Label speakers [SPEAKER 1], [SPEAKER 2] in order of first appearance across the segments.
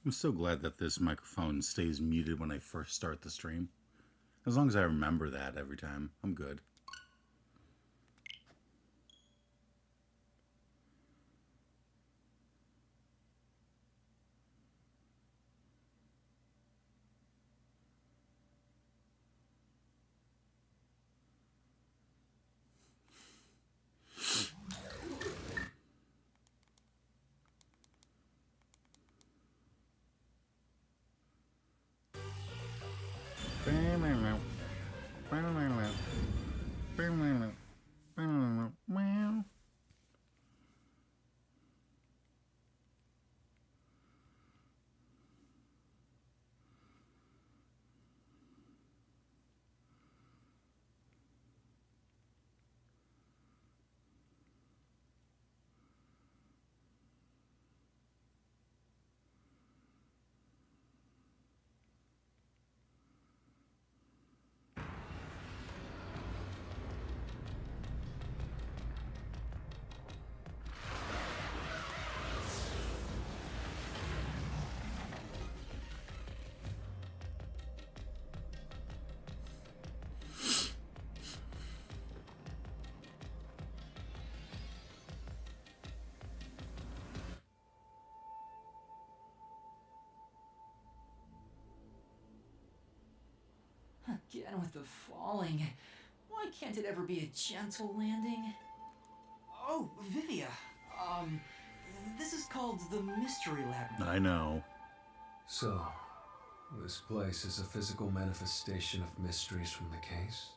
[SPEAKER 1] I'm so glad that this microphone stays muted when I first start the stream. As long as I remember that every time, I'm good.
[SPEAKER 2] Again with the falling. Why can't it ever be a gentle landing? Oh, Vivia. This is called the Mystery Labyrinth.
[SPEAKER 1] I know.
[SPEAKER 3] So, this place is a physical manifestation of mysteries from the case?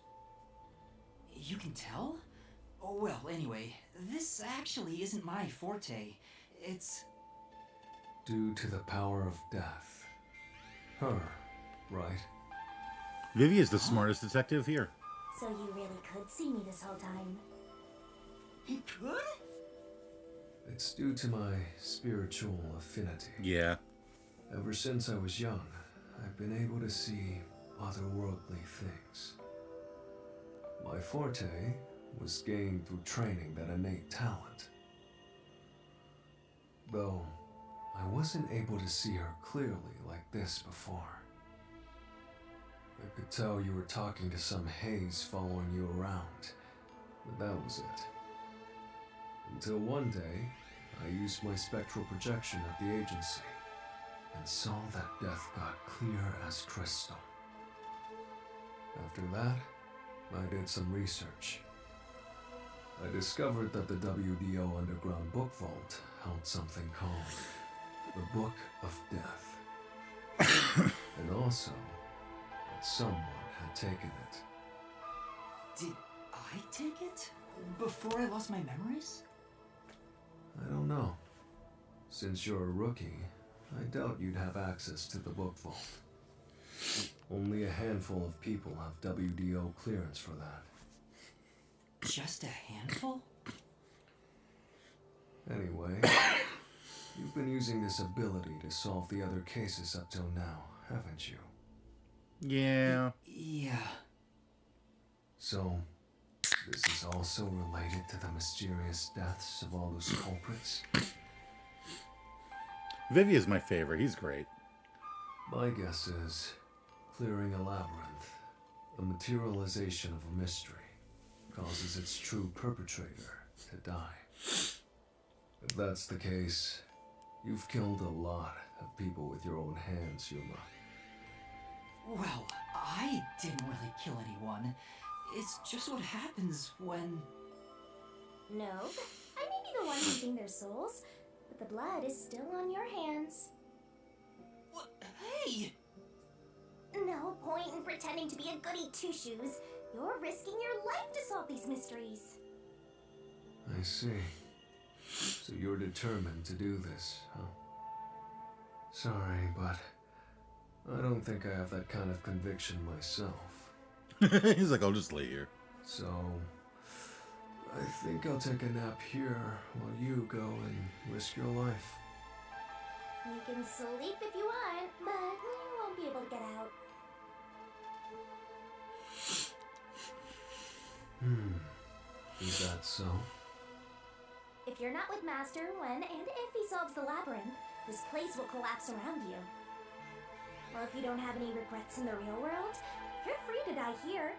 [SPEAKER 2] You can tell? Oh, well, anyway, this actually isn't my forte. It's...
[SPEAKER 3] Due to the power of death. Her, right?
[SPEAKER 1] Vivi is the smartest detective here.
[SPEAKER 4] So you really could see me this whole time?
[SPEAKER 2] He could?
[SPEAKER 3] It's due to my spiritual affinity.
[SPEAKER 1] Yeah.
[SPEAKER 3] Ever since I was young, I've been able to see otherworldly things. My forte was gained through training that innate talent. Though, I wasn't able to see her clearly like this before. I could tell you were talking to some haze following you around, but that was it. Until one day, I used my spectral projection at the agency and saw that death got clear as crystal. After that, I did some research. I discovered that the WDO Underground Book Vault held something called the Book of Death. And also, that someone had taken it.
[SPEAKER 2] Did I take it? Before I lost my memories?
[SPEAKER 3] I don't know. Since you're a rookie, I doubt you'd have access to the book vault. Only a handful of people have WDO clearance for that.
[SPEAKER 2] Just a handful?
[SPEAKER 3] Anyway, you've been using this ability to solve the other cases up till now, haven't you?
[SPEAKER 1] Yeah.
[SPEAKER 2] Yeah.
[SPEAKER 3] So, this is also related to the mysterious deaths of all those culprits?
[SPEAKER 1] Vivi is my favorite. He's great.
[SPEAKER 3] My guess is clearing a labyrinth, a materialization of a mystery, causes its true perpetrator to die. If that's the case, you've killed a lot of people with your own hands, Yuma.
[SPEAKER 2] Well, I didn't really kill anyone. It's just what happens when...
[SPEAKER 4] No, I may be the one keeping their souls, but the blood is still on your hands.
[SPEAKER 2] What? Hey!
[SPEAKER 4] No point in pretending to be a goody two-shoes. You're risking your life to solve these mysteries.
[SPEAKER 3] I see. So you're determined to do this, huh? Sorry, but I don't think I have that kind of conviction myself.
[SPEAKER 1] He's like, I'll just lay here.
[SPEAKER 3] So, I think I'll take a nap here while you go and risk your life.
[SPEAKER 4] You can sleep if you want, but you won't be able to get out.
[SPEAKER 3] Is that so?
[SPEAKER 4] If you're not with Master when and if he solves the labyrinth, this place will collapse around you. Well, if you don't have any regrets in the real world, you're free to die here.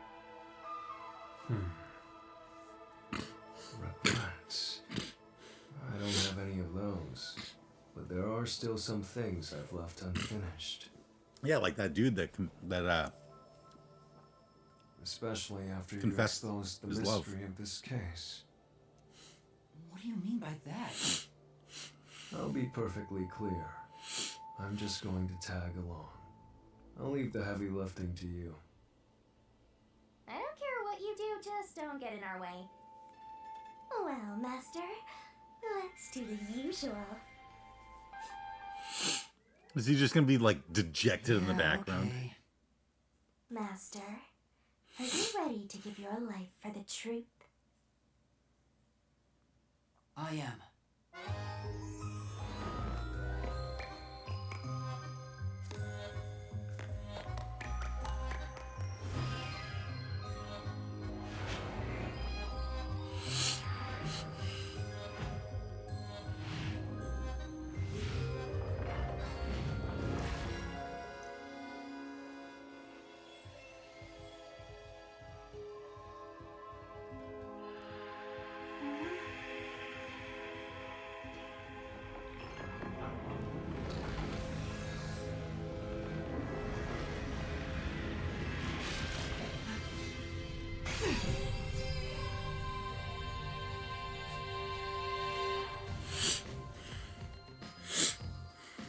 [SPEAKER 3] Regrets. I don't have any of those. But there are still some things I've left unfinished.
[SPEAKER 1] Yeah, like that dude that
[SPEAKER 3] Especially after you
[SPEAKER 1] confessed
[SPEAKER 3] exposed the
[SPEAKER 1] his love.
[SPEAKER 3] mystery of this case.
[SPEAKER 2] What do you mean by that?
[SPEAKER 3] I'll be perfectly clear. I'm just going to tag along. I'll leave the heavy lifting to you.
[SPEAKER 4] I don't care what you do, just don't get in our way. Well, Master, let's do the usual.
[SPEAKER 1] Is he just gonna be like dejected in the
[SPEAKER 2] Yeah,
[SPEAKER 1] background?
[SPEAKER 2] okay.
[SPEAKER 4] Master, are you ready to give your life for the truth?
[SPEAKER 2] I am.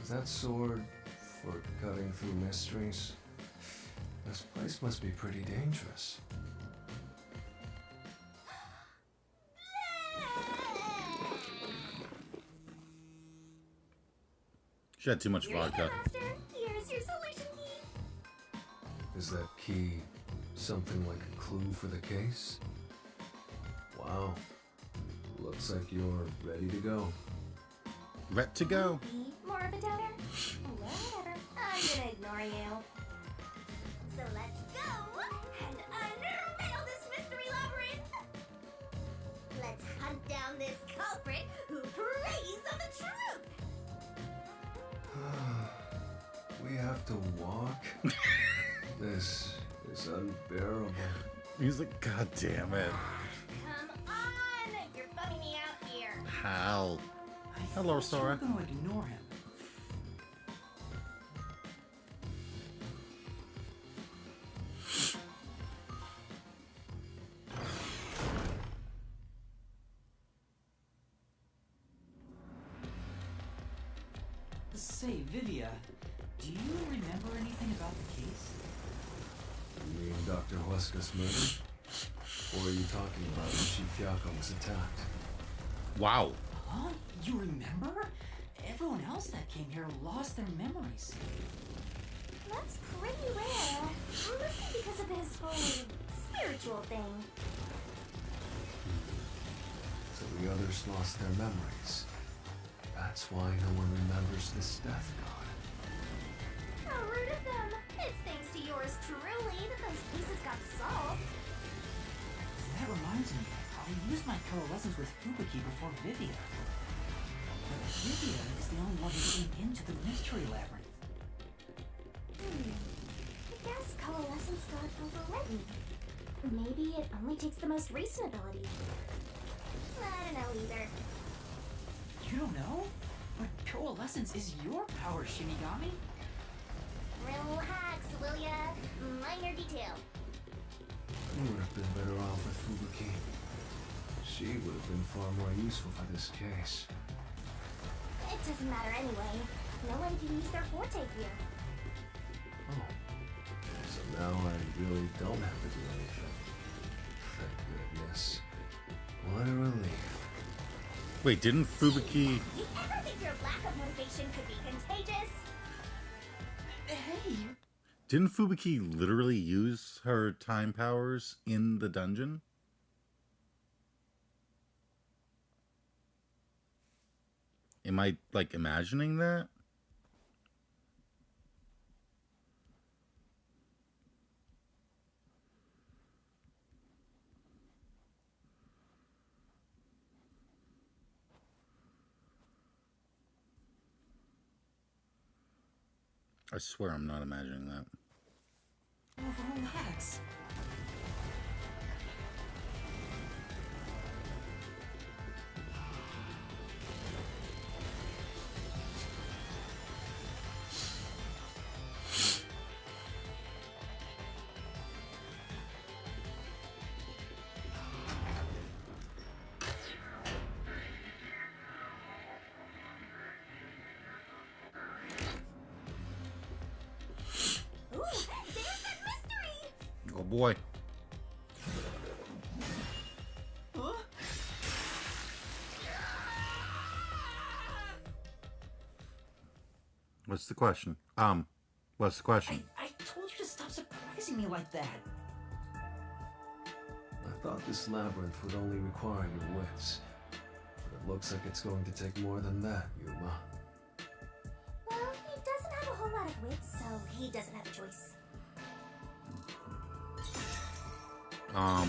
[SPEAKER 3] Is that sword for cutting through mysteries? This place must be pretty dangerous.
[SPEAKER 1] She had too much
[SPEAKER 4] Here you go,
[SPEAKER 1] vodka.
[SPEAKER 4] Master. Here's your solution key.
[SPEAKER 3] Is that key something like a clue for the case? Wow. Looks like you're ready to go.
[SPEAKER 1] Ret to go.
[SPEAKER 4] Be more of a doubter? Whatever. I'm gonna ignore you. So let's go and unriddle this mystery labyrinth. Let's hunt down this culprit who preys on the truth.
[SPEAKER 3] We have to walk? This is unbearable.
[SPEAKER 1] He's like, God damn it.
[SPEAKER 4] Come on! You're bumming me out here.
[SPEAKER 1] Hal.
[SPEAKER 2] I
[SPEAKER 1] Hello,
[SPEAKER 2] thought you were
[SPEAKER 1] Sora.
[SPEAKER 2] going to ignore him. Say, Vivia, do you remember anything about the case?
[SPEAKER 3] You mean Dr. Huesca's murder? Or are you talking about when Chief Yaco was attacked?
[SPEAKER 1] Wow.
[SPEAKER 2] Huh? You remember? Everyone else that came here lost their memories.
[SPEAKER 4] That's pretty rare. Mostly because of his whole spiritual thing.
[SPEAKER 3] So the others lost their memories. That's why no one remembers this death god.
[SPEAKER 4] How rude of them. It's thanks to yours truly that those cases got solved.
[SPEAKER 2] That reminds me, I used my coalescence with Fubuki before Vivia. But Vivia is the only one who came into the mystery labyrinth.
[SPEAKER 4] I guess coalescence got overwritten. Maybe it only takes the most recent ability. I don't know either.
[SPEAKER 2] You don't know? But coalescence is your power, Shinigami.
[SPEAKER 4] Relax, will ya? Minor detail.
[SPEAKER 3] You would have been better off with Fubuki. She would have been far more useful for this case.
[SPEAKER 4] It doesn't matter anyway. No one can use their forte here.
[SPEAKER 3] Oh. So now I really don't have to do anything. Thank goodness. What a relief.
[SPEAKER 1] Wait, didn't Fubuki...
[SPEAKER 4] You ever think your lack of motivation could be contagious?
[SPEAKER 2] Hey,
[SPEAKER 1] Didn't Fubuki literally use her time powers in the dungeon? Am I, like, imagining that? I swear I'm not imagining that.
[SPEAKER 2] Oh, relax.
[SPEAKER 4] Ooh, there's that mystery!
[SPEAKER 1] Oh boy.
[SPEAKER 2] Huh?
[SPEAKER 1] What's the question? What's the question?
[SPEAKER 2] I told you to stop surprising me like that.
[SPEAKER 3] I thought this labyrinth would only require your wits. But it looks like it's going to take more than that, Yuma.
[SPEAKER 4] Well, he doesn't have a whole lot of wits, so he doesn't have a choice.
[SPEAKER 2] Huh?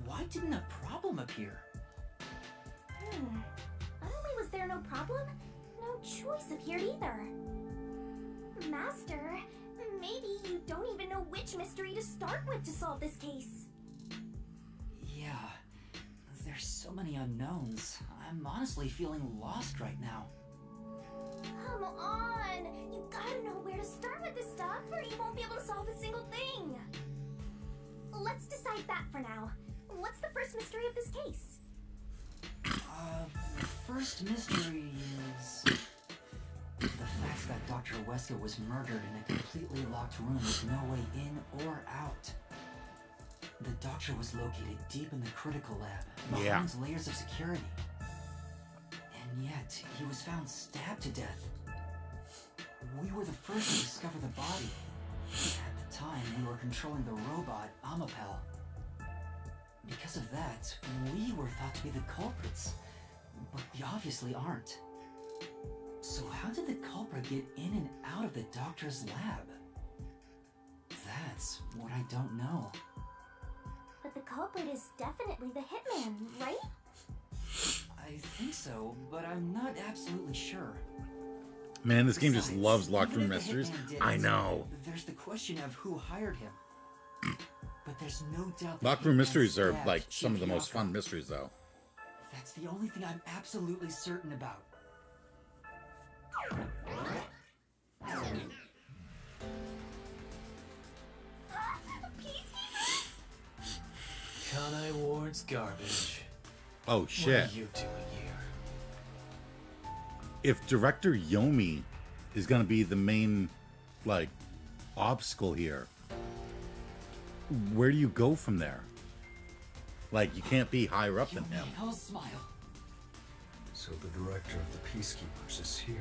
[SPEAKER 2] Why didn't a problem appear?
[SPEAKER 4] Not only was there no problem, no choice appeared either. Master, maybe you don't even know which mystery to start with to solve this case.
[SPEAKER 2] Yeah, there's so many unknowns. I'm honestly feeling lost right now.
[SPEAKER 4] Come on! You gotta know where to start with this stuff, or you won't be able to solve a single thing! Let's decide that for now. What's the first mystery of this case?
[SPEAKER 2] The first mystery is the fact that Dr. Wesker was murdered in a completely locked room with no way in or out. The doctor was located deep in the critical lab, behind layers of security. And yet, he was found stabbed to death. We were the first to discover the body. At the time, we were controlling the robot, Amapel. Because of that, we were thought to be the culprits, but we obviously aren't. So how did the culprit get in and out of the doctor's lab? That's what I don't know.
[SPEAKER 4] But the culprit is definitely the hitman, right?
[SPEAKER 2] I think so, but I'm not absolutely sure.
[SPEAKER 1] Man, this game just
[SPEAKER 2] Besides,
[SPEAKER 1] loves locked
[SPEAKER 2] even
[SPEAKER 1] room
[SPEAKER 2] if the
[SPEAKER 1] mysteries.
[SPEAKER 2] hitman did
[SPEAKER 1] I
[SPEAKER 2] it,
[SPEAKER 1] know.
[SPEAKER 2] There's the question of who hired him. But there's no doubt that
[SPEAKER 1] Locked room
[SPEAKER 2] hitman
[SPEAKER 1] mysteries are
[SPEAKER 2] stabbed
[SPEAKER 1] like some of the
[SPEAKER 2] Chief
[SPEAKER 1] most
[SPEAKER 2] Yako.
[SPEAKER 1] fun mysteries, though.
[SPEAKER 2] That's the only thing I'm absolutely certain about.
[SPEAKER 4] Peacekeepers!
[SPEAKER 5] Kanai Ward's garbage.
[SPEAKER 1] Oh
[SPEAKER 5] What
[SPEAKER 1] shit!
[SPEAKER 5] are you doing here?
[SPEAKER 1] If Director Yomi is gonna be the main, like, obstacle here, where do you go from there? Like, you can't be higher up than him.
[SPEAKER 2] I'll smile.
[SPEAKER 3] So the director of the Peacekeepers is here.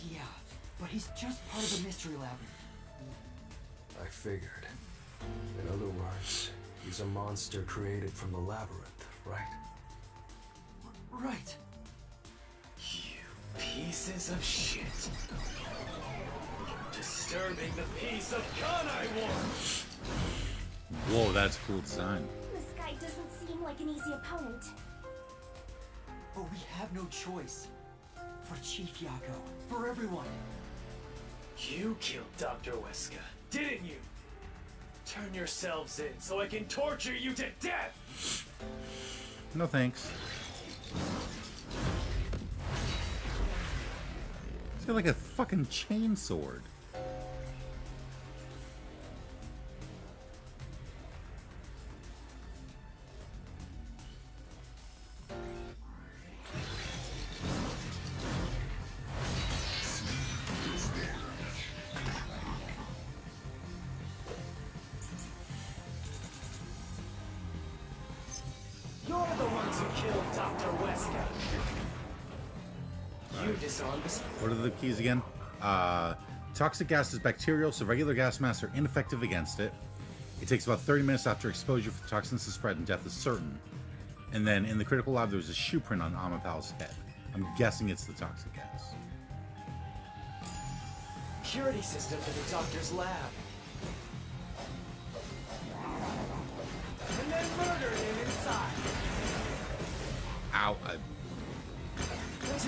[SPEAKER 2] Yeah, but he's just part of the mystery labyrinth.
[SPEAKER 3] I figured. In other words, he's a monster created from the labyrinth, right?
[SPEAKER 2] Right.
[SPEAKER 5] You pieces of shit. You're disturbing the peace of Kanai Ward.
[SPEAKER 1] Whoa, that's a cool design.
[SPEAKER 4] This guy doesn't seem like an easy opponent.
[SPEAKER 2] But we have no choice. For Chief Yako. For everyone.
[SPEAKER 5] You killed Dr. Wesker, didn't you? Turn yourselves in so I can torture you to death!
[SPEAKER 1] No thanks. He's got like a fucking chainsword.
[SPEAKER 5] You're the ones who killed Dr. Wesker. You disarmed us.
[SPEAKER 1] What are the keys again? Toxic gas is bacterial, so regular gas masks are ineffective against it. It takes about 30 minutes after exposure for toxins to spread, and death is certain. And then in the critical lab, there's a shoe print on Amapal's head. I'm guessing it's the toxic gas.
[SPEAKER 5] Purity system to the doctor's lab. And then murdered him inside.
[SPEAKER 1] Ow.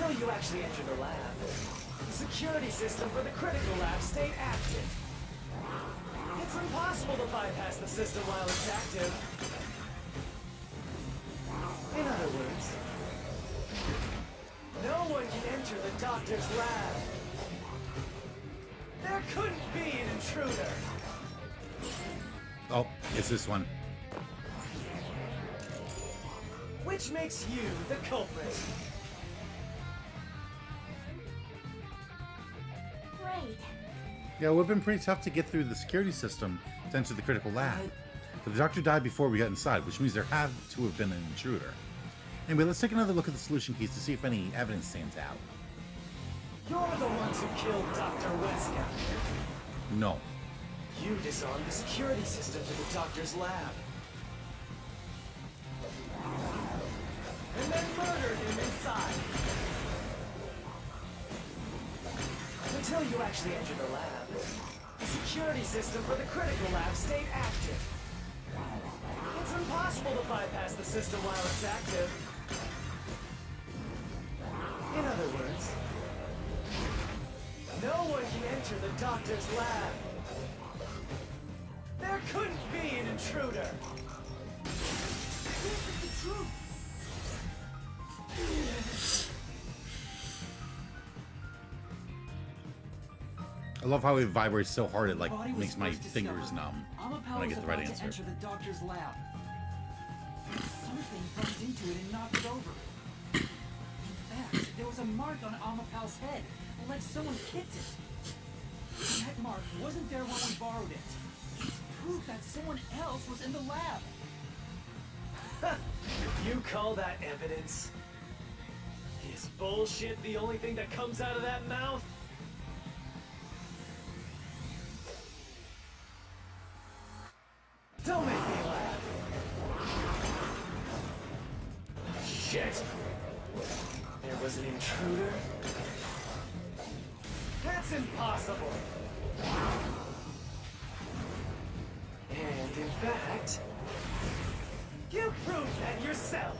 [SPEAKER 5] Until you actually enter the lab, the security system for the critical lab stayed active. It's impossible to bypass the system while it's active. In other words, no one can enter the doctor's lab. There couldn't be an intruder.
[SPEAKER 1] Oh, it's this one.
[SPEAKER 5] Which makes you the culprit.
[SPEAKER 4] Right.
[SPEAKER 1] Yeah, it would have been pretty tough to get through the security system to enter the critical lab. But the doctor died before we got inside, which means there had to have been an intruder. Anyway, let's take another look at the solution keys to see if any evidence stands out.
[SPEAKER 5] You're the ones who killed Dr. Weska.
[SPEAKER 1] No.
[SPEAKER 5] You disarmed the security system to the doctor's lab. And then murdered him inside. Until you actually entered the lab, the security system for the critical lab stayed active. It's impossible to bypass the system while it's active. In other words, no one can enter the doctor's lab. There couldn't be an intruder. This is the truth.
[SPEAKER 1] I love how it vibrates so hard it like
[SPEAKER 2] Body was
[SPEAKER 1] makes my
[SPEAKER 2] first
[SPEAKER 1] fingers
[SPEAKER 2] discovered.
[SPEAKER 1] numb
[SPEAKER 2] Amapal
[SPEAKER 1] when I
[SPEAKER 2] was
[SPEAKER 1] get the right
[SPEAKER 2] about
[SPEAKER 1] answer.
[SPEAKER 2] to enter the doctor's lab. Something bumped into it and knocked it over. In fact, there was a mark on Amapal's head, like someone kicked it. That mark wasn't there when we borrowed it. It's proof that someone else was in the lab.
[SPEAKER 5] You call that evidence? Is bullshit the only thing that comes out of that mouth? Don't make me laugh. Shit! There was an intruder? That's impossible! And in fact, you proved that yourself!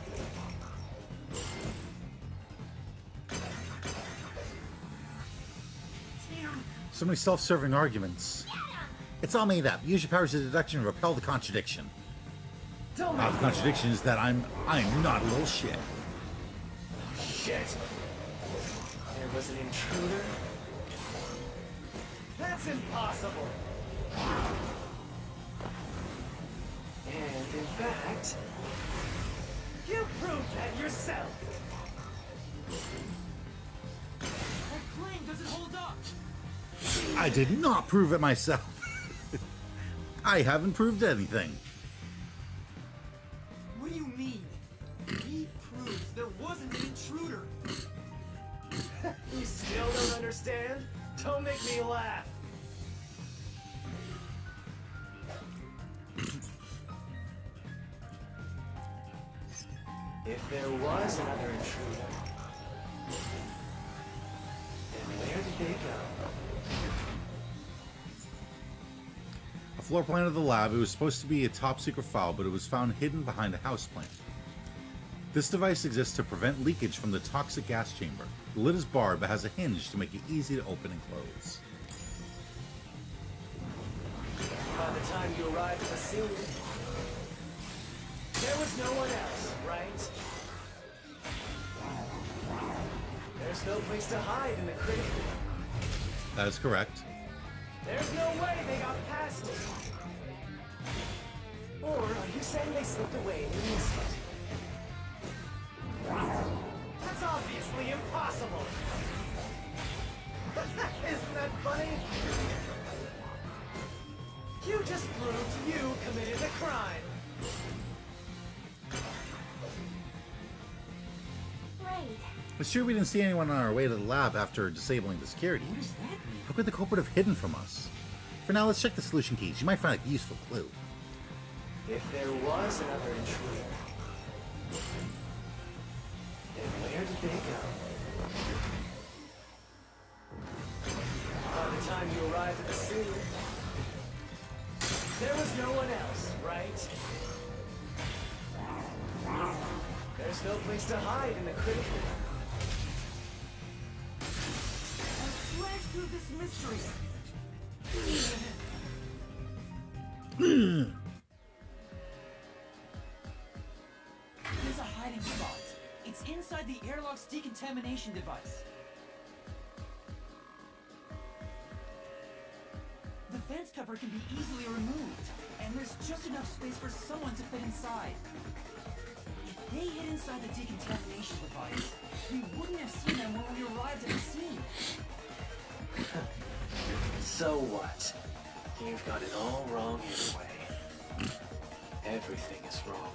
[SPEAKER 1] So many self-serving arguments. It's all made up. Use your powers of deduction and repel the contradiction.
[SPEAKER 5] Don't
[SPEAKER 1] The
[SPEAKER 5] make me
[SPEAKER 1] contradiction is that I'm not a little shit.
[SPEAKER 5] Shit! There was an intruder? That's impossible! And in fact, you proved that yourself!
[SPEAKER 2] That claim doesn't hold up.
[SPEAKER 1] I did not prove it myself. I haven't proved anything.
[SPEAKER 2] What do you mean? He proves there wasn't an intruder.
[SPEAKER 5] You still don't understand? Don't make me laugh! If there was another intruder, then where did they go?
[SPEAKER 1] A floor plan of the lab. It was supposed to be a top secret file, but it was found hidden behind a houseplant. This device exists to prevent leakage from the toxic gas chamber. The lid is barred but has a hinge to make it easy to open and close.
[SPEAKER 5] By the time you arrived at the scene, there was no one else, right? There's no place to hide in the critical.
[SPEAKER 1] That is correct.
[SPEAKER 5] There's no way they got past it. Or are you saying they slipped away and you missed it? That's obviously impossible. Isn't that funny? You just proved you committed the crime.
[SPEAKER 4] Right.
[SPEAKER 1] It's true we didn't see anyone on our way to the lab after disabling the security.
[SPEAKER 2] What does that mean?
[SPEAKER 1] How could the culprit have hidden from us? For now, let's check the solution keys. You might find a useful clue.
[SPEAKER 5] If there was another intruder, then where did they go? By the time you arrived at the scene, there was no one else, right? There's no place to hide in the critical. of this mystery. There's a hiding spot. It's inside the airlock's decontamination device. The vent cover can be easily removed, and there's just enough space for someone to fit inside. If they hid inside the decontamination device, we wouldn't have seen them when we arrived at the scene.
[SPEAKER 6] So what? You've got it all wrong anyway. Everything is wrong.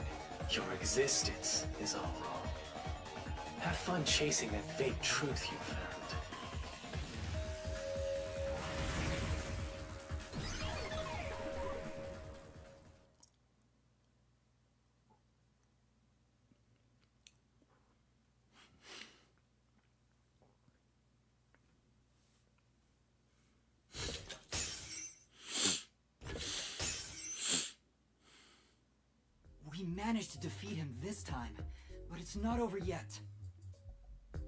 [SPEAKER 6] Your existence is all wrong. Have fun chasing that fake truth you found.
[SPEAKER 2] We managed to defeat him this time, but it's not over yet.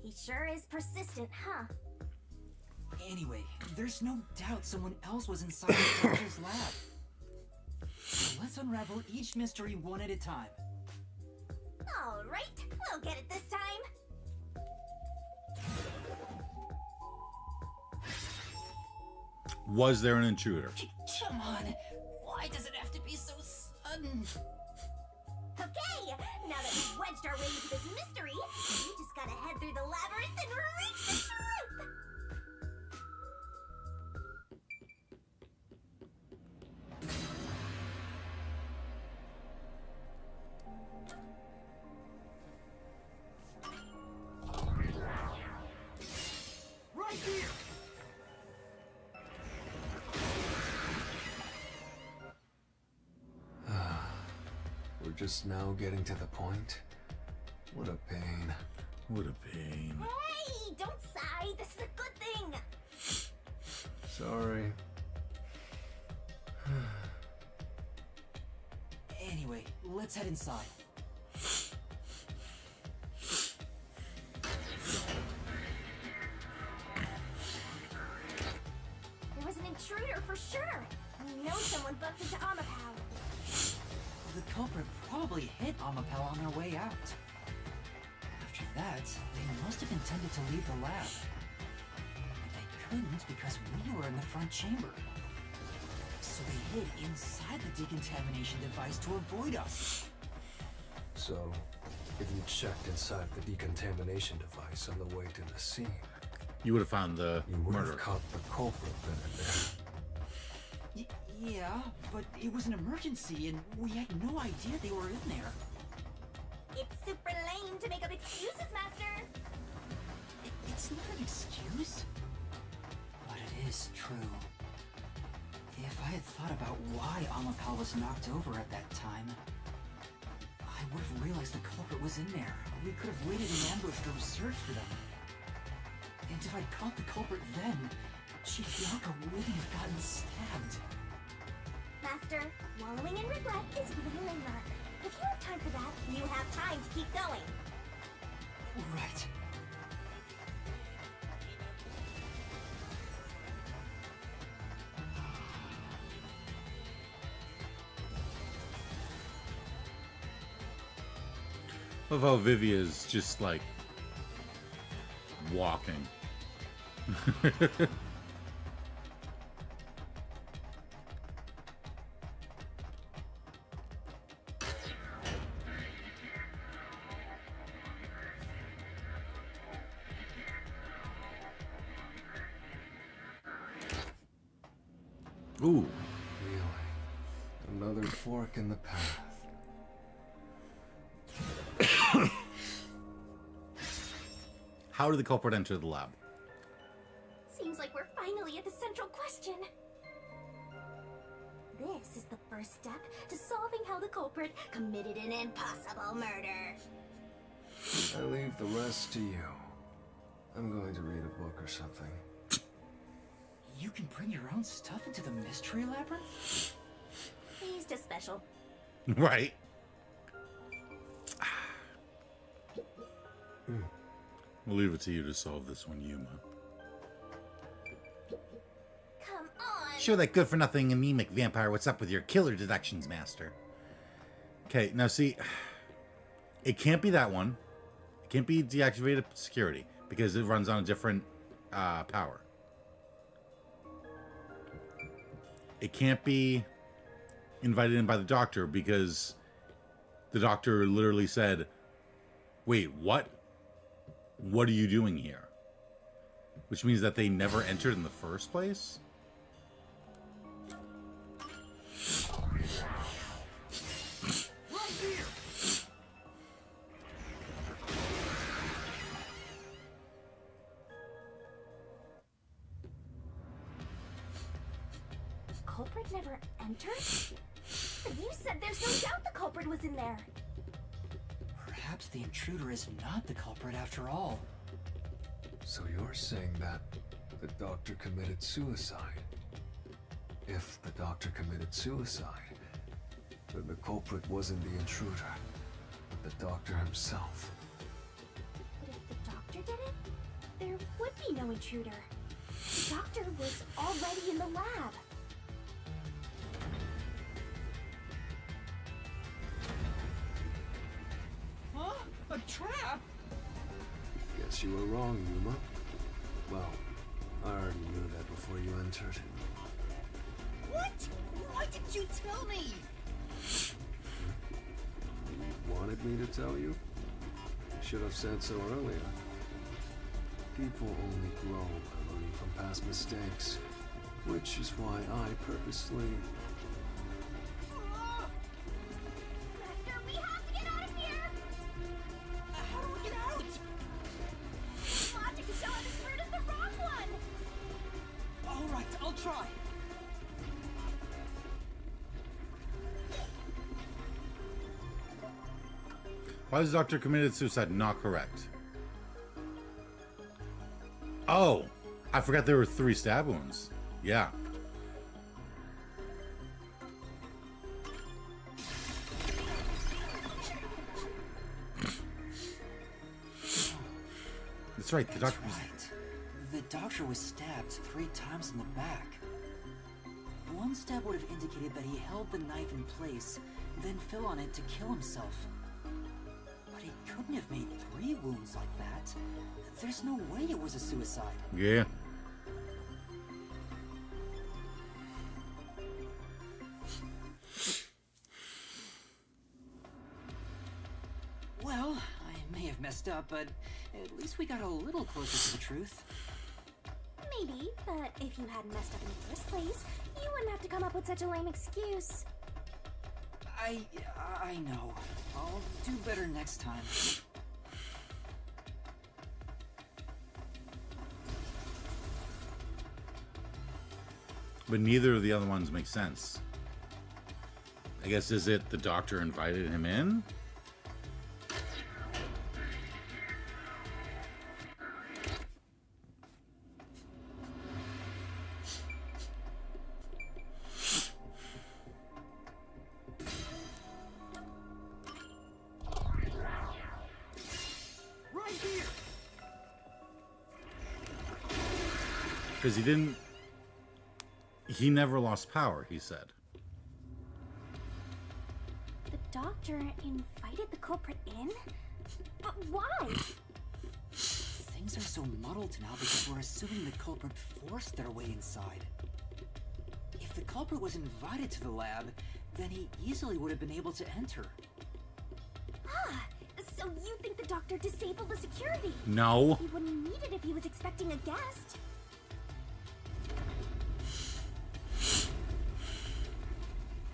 [SPEAKER 4] He sure is persistent, huh?
[SPEAKER 2] Anyway, there's no doubt someone else was inside the doctor's lab. So let's unravel each mystery one at a time.
[SPEAKER 4] All right, we'll get it this time.
[SPEAKER 1] Was there an intruder?
[SPEAKER 2] Come on, why does it have to be so sudden?
[SPEAKER 4] Okay, now that we've wedged our way into this mystery, we just gotta head through the labyrinth and reach the truth!
[SPEAKER 5] Right here!
[SPEAKER 3] We're just now getting to the point. What a pain.
[SPEAKER 1] What a pain.
[SPEAKER 4] Hey, don't sigh, this is a good thing!
[SPEAKER 3] Sorry.
[SPEAKER 2] Anyway, let's head inside.
[SPEAKER 4] There was an intruder for sure! We know someone bumped into Amapau.
[SPEAKER 2] The culprit probably hit Amapel on their way out. After that, they must have intended to leave the lab. But they couldn't because we were in the front chamber. So they hid inside the decontamination device to avoid us.
[SPEAKER 3] So, if you checked inside the decontamination device on the way to the scene,
[SPEAKER 1] You would have found the
[SPEAKER 3] you would
[SPEAKER 1] murderer.
[SPEAKER 3] have caught the culprit then and there.
[SPEAKER 2] Yeah, but it was an emergency and we had no idea they were in there.
[SPEAKER 4] It's super lame to make up excuses, Master!
[SPEAKER 2] It's not an excuse, but it is true. If I had thought about why Amapal was knocked over at that time, I would have realized the culprit was in there. We could have waited in ambush to search for them. And if I'd caught the culprit then, Chief Yako wouldn't have gotten stabbed.
[SPEAKER 4] Master, wallowing in regret is no longer. If you have time for that, you have time to keep going.
[SPEAKER 2] Right.
[SPEAKER 1] Love how Vivia's just like walking. Ooh.
[SPEAKER 3] Really? Another fork in the path.
[SPEAKER 1] How did the culprit enter the lab?
[SPEAKER 4] Seems like we're finally at the central question. This is the first step to solving how the culprit committed an impossible murder.
[SPEAKER 3] I leave the rest to you. I'm going to read a book or something.
[SPEAKER 2] You can bring your own stuff into the mystery labyrinth?
[SPEAKER 4] He's just special.
[SPEAKER 1] Right. We'll leave it to you to solve this one, Yuma. sure that good-for-nothing anemic vampire what's up with your killer deductions, Master. Okay, now see, it can't be that one. It can't be deactivated security because it runs on a different power. It can't be invited in by the doctor because the doctor literally said, wait, what? What are you doing here? Which means that they never entered in the first place?
[SPEAKER 4] Culprit never entered? But you said there's no doubt the culprit was in there.
[SPEAKER 2] Perhaps the intruder is not the culprit after all.
[SPEAKER 3] So you're saying that the doctor committed suicide? If the doctor committed suicide, then the culprit wasn't the intruder, but the doctor himself.
[SPEAKER 4] But if the doctor did it, there would be no intruder. The doctor was already in the lab.
[SPEAKER 2] Huh? A trap?
[SPEAKER 3] Guess you were wrong, Yuma. Well, I already knew that before you entered.
[SPEAKER 2] What? Why didn't you tell me?
[SPEAKER 3] You wanted me to tell you? I should have said so earlier. People only grow by learning from past mistakes, which is why I purposely...
[SPEAKER 4] Master, we have to get out of here!
[SPEAKER 2] How do we get out?
[SPEAKER 4] Logic is showing this route is the wrong one!
[SPEAKER 2] All right, I'll try.
[SPEAKER 1] Why is the doctor committed suicide not correct? Oh, I forgot there were 3 stab wounds. Yeah. That's right, the doctor was...
[SPEAKER 2] Right. The doctor was stabbed 3 times in the back. One stab would have indicated that he held the knife in place, then fell on it to kill himself. But he couldn't have made 3 wounds like that. There's no way it was a suicide.
[SPEAKER 1] Yeah.
[SPEAKER 2] Well, I may have messed up, but at least we got a little closer to the truth.
[SPEAKER 4] Maybe, but if you hadn't messed up in the first place, you wouldn't have to come up with such a lame excuse.
[SPEAKER 2] I know. I'll do better next time.
[SPEAKER 1] But neither of the other ones make sense. I guess, is it the doctor invited him in?
[SPEAKER 2] Right here!
[SPEAKER 1] Because he didn't... He never lost power, he said.
[SPEAKER 4] The doctor invited the culprit in? But why?
[SPEAKER 2] Things are so muddled now because we're assuming the culprit forced their way inside. If the culprit was invited to the lab, then he easily would have been able to enter.
[SPEAKER 4] Ah, so you think the doctor disabled the security?
[SPEAKER 1] No.
[SPEAKER 4] He wouldn't need it if he was expecting a guest.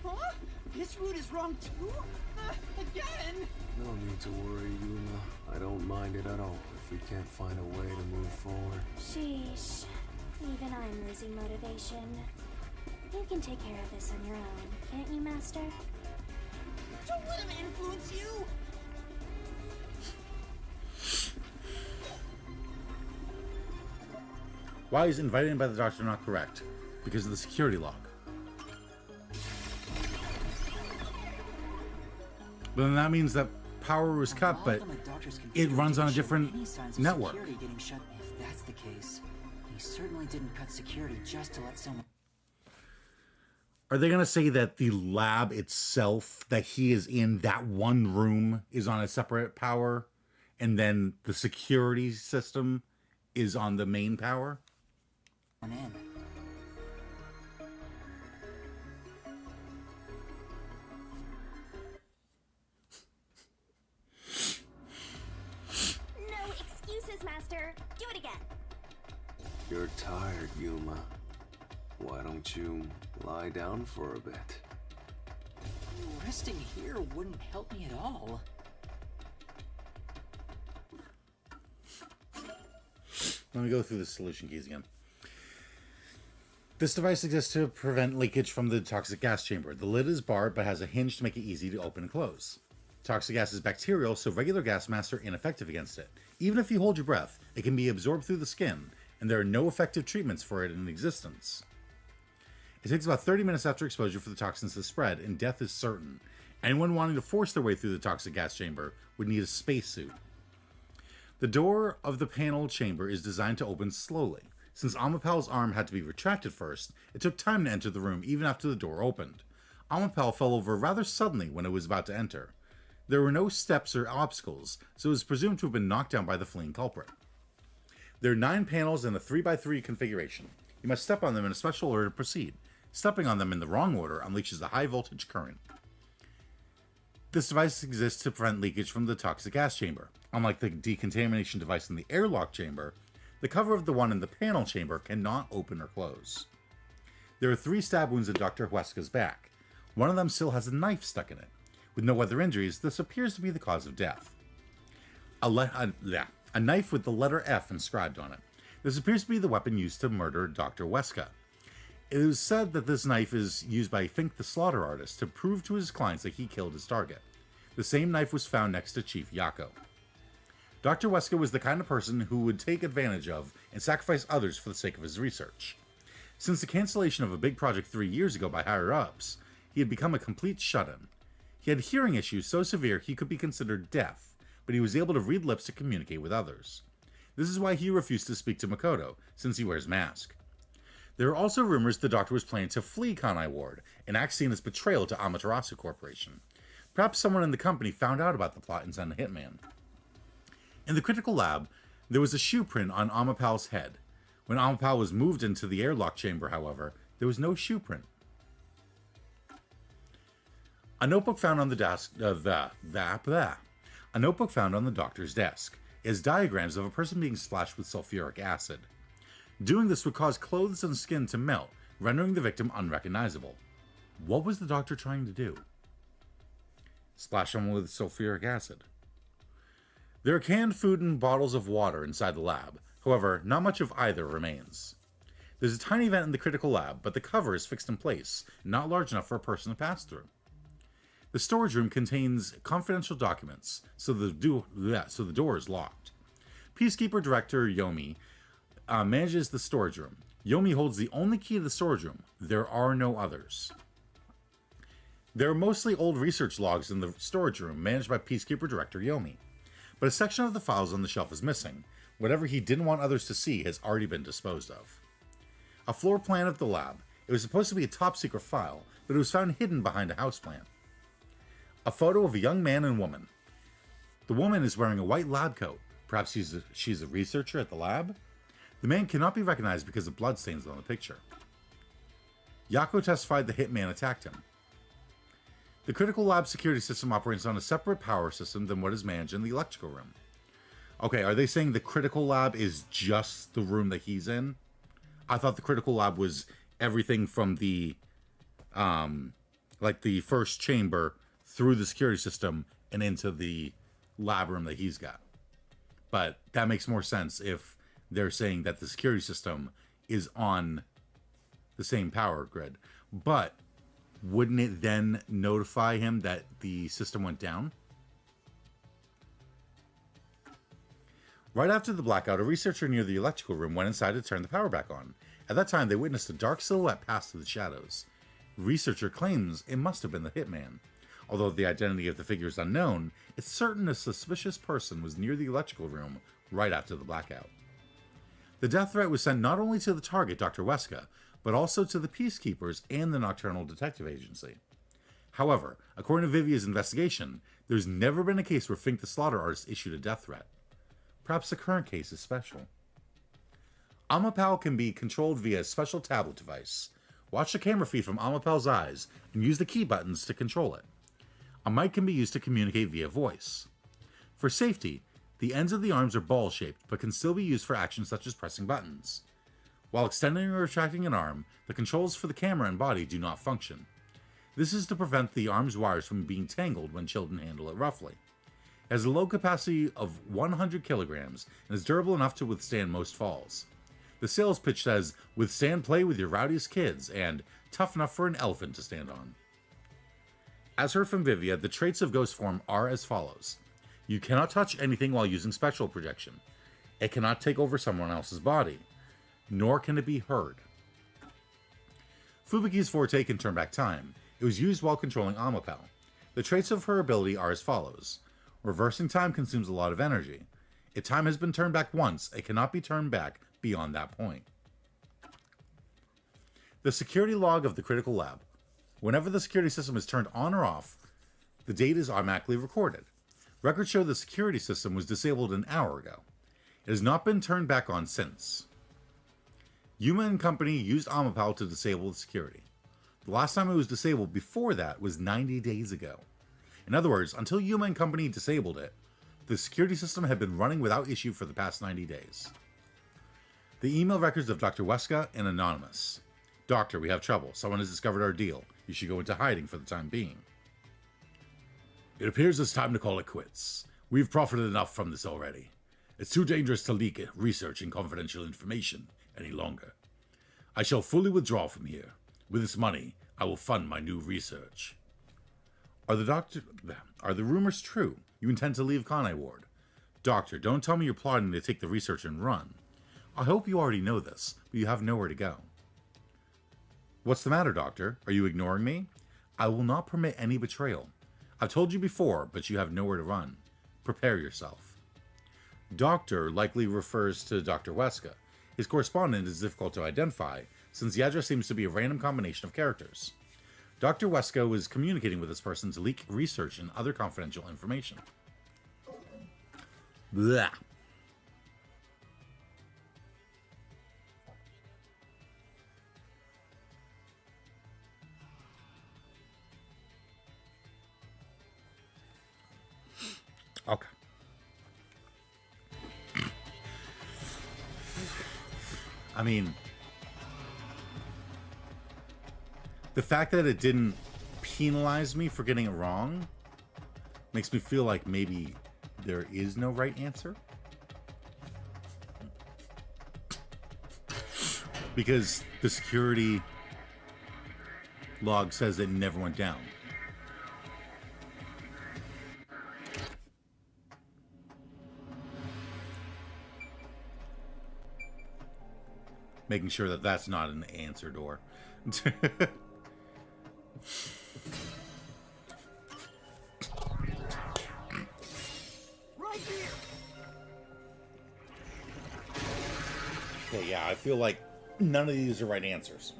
[SPEAKER 2] Huh? This route is wrong too? Again?
[SPEAKER 3] No need to worry, Yuma. I don't mind it at all if we can't find a way to move forward.
[SPEAKER 4] Sheesh. Even I'm losing motivation. You can take care of this on your own, can't you, Master?
[SPEAKER 2] Don't let him influence you!
[SPEAKER 1] Why is invited in by the doctor not correct? Because of the security log. But then that means that power was cut, but it runs on a different network.
[SPEAKER 2] Getting shut. If that's the case, he certainly didn't cut security just to let someone.
[SPEAKER 1] Are they going to say that the lab itself that he is in, that one room, is on a separate power, and then the security system is on the main power?
[SPEAKER 2] I'm in.
[SPEAKER 4] No excuses, Master. Do it again.
[SPEAKER 3] You're tired, Yuma. Why don't you lie down for a bit?
[SPEAKER 2] Resting here wouldn't help me at all.
[SPEAKER 1] Let me go through the solution keys again. This device exists to prevent leakage from the toxic gas chamber. The lid is barred but has a hinge to make it easy to open and close. Toxic gas is bacterial, so regular gas masks are ineffective against it. Even if you hold your breath, it can be absorbed through the skin, and there are no effective treatments for it in existence. It takes about 30 minutes after exposure for the toxins to spread, and death is certain. Anyone wanting to force their way through the toxic gas chamber would need a spacesuit. The door of the panel chamber is designed to open slowly. Since Amapal's arm had to be retracted first, it took time to enter the room even after the door opened. Amapal fell over rather suddenly when it was about to enter. There were no steps or obstacles, so it was presumed to have been knocked down by the fleeing culprit. There are 9 panels in a 3x3 configuration. You must step on them in a special order to proceed. Stepping on them in the wrong order unleashes a high voltage current. This device exists to prevent leakage from the toxic gas chamber. Unlike the decontamination device in the airlock chamber, the cover of the one in the panel chamber cannot open or close. There are 3 stab wounds in Dr. Huesca's back. One of them still has a knife stuck in it. With no other injuries, this appears to be the cause of death. A knife with the letter F inscribed on it. This appears to be the weapon used to murder Dr. Huesca. It is said that this knife is used by Fink the Slaughter Artist to prove to his clients that he killed his target. The same knife was found next to Chief Yako. Dr. Huesca was the kind of person who would take advantage of and sacrifice others for the sake of his research. Since the cancellation of a big project 3 years ago by higher-ups, he had become a complete shut-in. He had hearing issues so severe he could be considered deaf, but he was able to read lips to communicate with others. This is why he refused to speak to Makoto, since he wears a mask. There are also rumors the Doctor was planning to flee Kanai Ward, an act seen as betrayal to Amaterasu Corporation. Perhaps someone in the company found out about the plot and sent a hitman. In the critical lab, there was a shoe print on Amapal's head. When Amapal was moved into the airlock chamber, however, there was no shoe print. A notebook found on the desk. A notebook found on the doctor's desk is diagrams of a person being splashed with sulfuric acid. Doing this would cause clothes and skin to melt, rendering the victim unrecognizable. What was the doctor trying to do? Splash someone with sulfuric acid. There are canned food and bottles of water inside the lab. However, not much of either remains. There's a tiny vent in the critical lab, but the cover is fixed in place, not large enough for a person to pass through. The storage room contains confidential documents, so the door is locked. Peacekeeper Director Yomi manages the storage room. Yomi holds the only key to the storage room. There are no others. There are mostly old research logs in the storage room, managed by Peacekeeper Director Yomi. But a section of the files on the shelf is missing. Whatever he didn't want others to see has already been disposed of. A floor plan of the lab. It was supposed to be a top-secret file, but it was found hidden behind a houseplant. A photo of a young man and woman. The woman is wearing a white lab coat. Perhaps she's a researcher at the lab? The man cannot be recognized because of bloodstains on the picture. Yako testified the hitman attacked him. The critical lab security system operates on a separate power system than what is managed in the electrical room. Okay, are they saying the critical lab is just the room that he's in? I thought the critical lab was everything from the, like the first chamber through the security system and into the lab room that he's got. But that makes more sense if they're saying that the security system is on the same power grid. But wouldn't it then notify him that the system went down? Right after the blackout, a researcher near the electrical room went inside to turn the power back on. At that time, they witnessed a dark silhouette pass through the shadows. The researcher claims it must have been the hitman. Although the identity of the figure is unknown, it's certain a suspicious person was near the electrical room right after the blackout. The death threat was sent not only to the target, Dr. Huesca, but also to the Peacekeepers and the Nocturnal Detective Agency. However, according to Vivia's investigation, there's never been a case where Fink the Slaughter Artist issued a death threat. Perhaps the current case is special. Amapal can be controlled via a special tablet device. Watch the camera feed from Amapal's eyes and use the key buttons to control it. A mic can be used to communicate via voice. For safety, the ends of the arms are ball-shaped but can still be used for actions such as pressing buttons. While extending or retracting an arm, the controls for the camera and body do not function. This is to prevent the arm's wires from being tangled when children handle it roughly. It has a low capacity of 100 kilograms and is durable enough to withstand most falls. The sales pitch says, "Withstand play with your rowdiest kids," and "tough enough for an elephant to stand on." As heard from Vivia, the traits of ghost form are as follows. You cannot touch anything while using spectral projection. It cannot take over someone else's body. Nor can it be heard. Fubuki's forte can turn back time. It was used while controlling Amapal. The traits of her ability are as follows. Reversing time consumes a lot of energy. If time has been turned back once, it cannot be turned back beyond that point. The security log of the critical lab. Whenever the security system is turned on or off, the date is automatically recorded. Records show the security system was disabled an hour ago. It has not been turned back on since. Yuma and company used Amapal to disable the security. The last time it was disabled before that was 90 days ago. In other words, until Yuma and company disabled it, the security system had been running without issue for the past 90 days. The email records of Dr. Weska and Anonymous. Doctor, we have trouble. Someone has discovered our deal. You should go into hiding for the time being. It appears it's time to call it quits. We've profited enough from this already. It's too dangerous to leak research and confidential information any longer. I shall fully withdraw from here. With this money, I will fund my new research. Are the rumors true? You intend to leave Kanai Ward? Doctor, don't tell me you're plotting to take the research and run. I hope you already know this, but you have nowhere to go. What's the matter, Doctor? Are you ignoring me? I will not permit any betrayal. I've told you before, but you have nowhere to run. Prepare yourself. Doctor likely refers to Dr. Weska. His correspondent is difficult to identify, since the address seems to be a random combination of characters. Dr. Weska was communicating with this person to leak research and other confidential information. Blah. Okay. I mean, the fact that it didn't penalize me for getting it wrong makes me feel like maybe there is no right answer. Because the security log says it never went down. Making sure that that's not an answer door.
[SPEAKER 5] Right here.
[SPEAKER 1] Okay, yeah, I feel like none of these are right answers.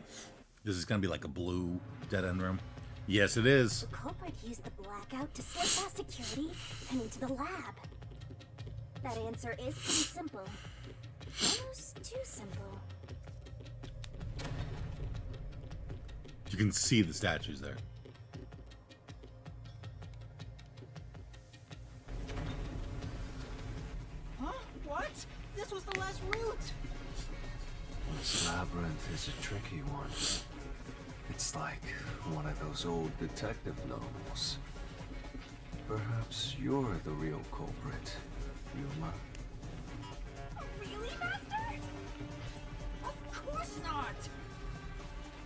[SPEAKER 1] This is gonna be like a blue dead end room. Yes, it is.
[SPEAKER 4] The culprit used the blackout to slip past security and into the lab. That answer is pretty simple. Almost too simple.
[SPEAKER 1] You can see the statues there.
[SPEAKER 5] Huh? What? This was the last route.
[SPEAKER 3] This labyrinth is a tricky one. It's like one of those old detective novels. Perhaps you're the real culprit, Yuma.
[SPEAKER 4] Really, Master?
[SPEAKER 5] Of course not.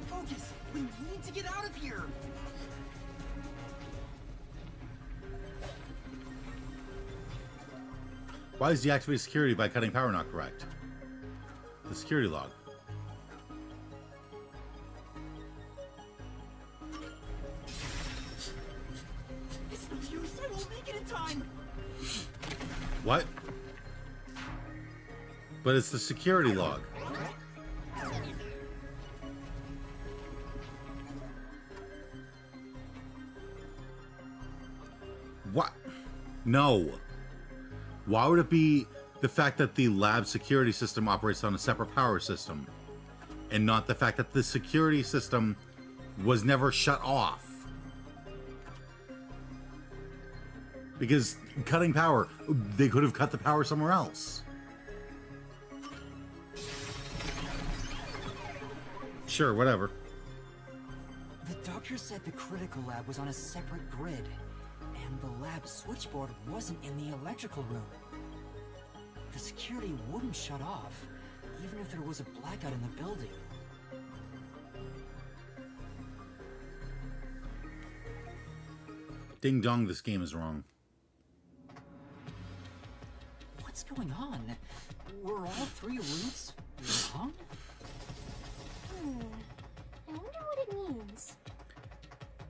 [SPEAKER 5] Focus. We need to get out of here.
[SPEAKER 1] Why is deactivated security by cutting power not correct? The security log.
[SPEAKER 5] It's no use. I won't make it in time.
[SPEAKER 1] What? But it's the security log. No. Why would it be the fact that the lab security system operates on a separate power system and not the fact that the security system was never shut off? Because cutting power, they could have cut the power somewhere else. Sure, whatever.
[SPEAKER 2] The doctor said the critical lab was on a separate grid, and the lab switchboard wasn't in the electrical room. The security wouldn't shut off, even if there was a blackout in the building.
[SPEAKER 1] Ding dong, this game is wrong.
[SPEAKER 2] What's going on? Were all three routes wrong?
[SPEAKER 4] I wonder what it means.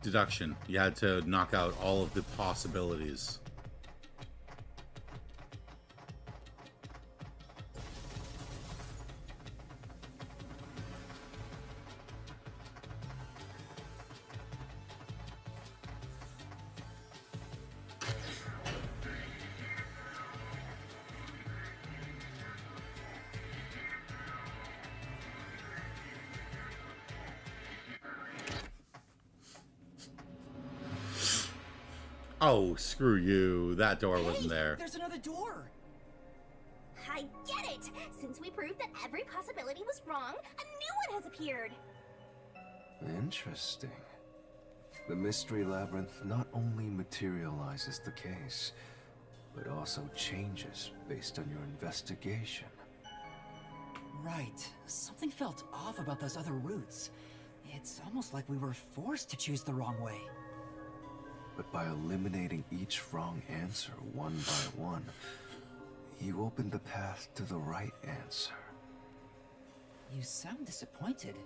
[SPEAKER 1] Deduction. You had to knock out all of the possibilities. Oh, screw you. That door wasn't there.
[SPEAKER 2] There's another door!
[SPEAKER 4] I get it! Since we proved that every possibility was wrong, a new one has appeared!
[SPEAKER 3] Interesting. The mystery labyrinth not only materializes the case, but also changes based on your investigation.
[SPEAKER 2] Right. Something felt off about those other routes. It's almost like we were forced to choose the wrong way.
[SPEAKER 3] But by eliminating each wrong answer one by one, you opened the path to the right answer.
[SPEAKER 2] You sound disappointed.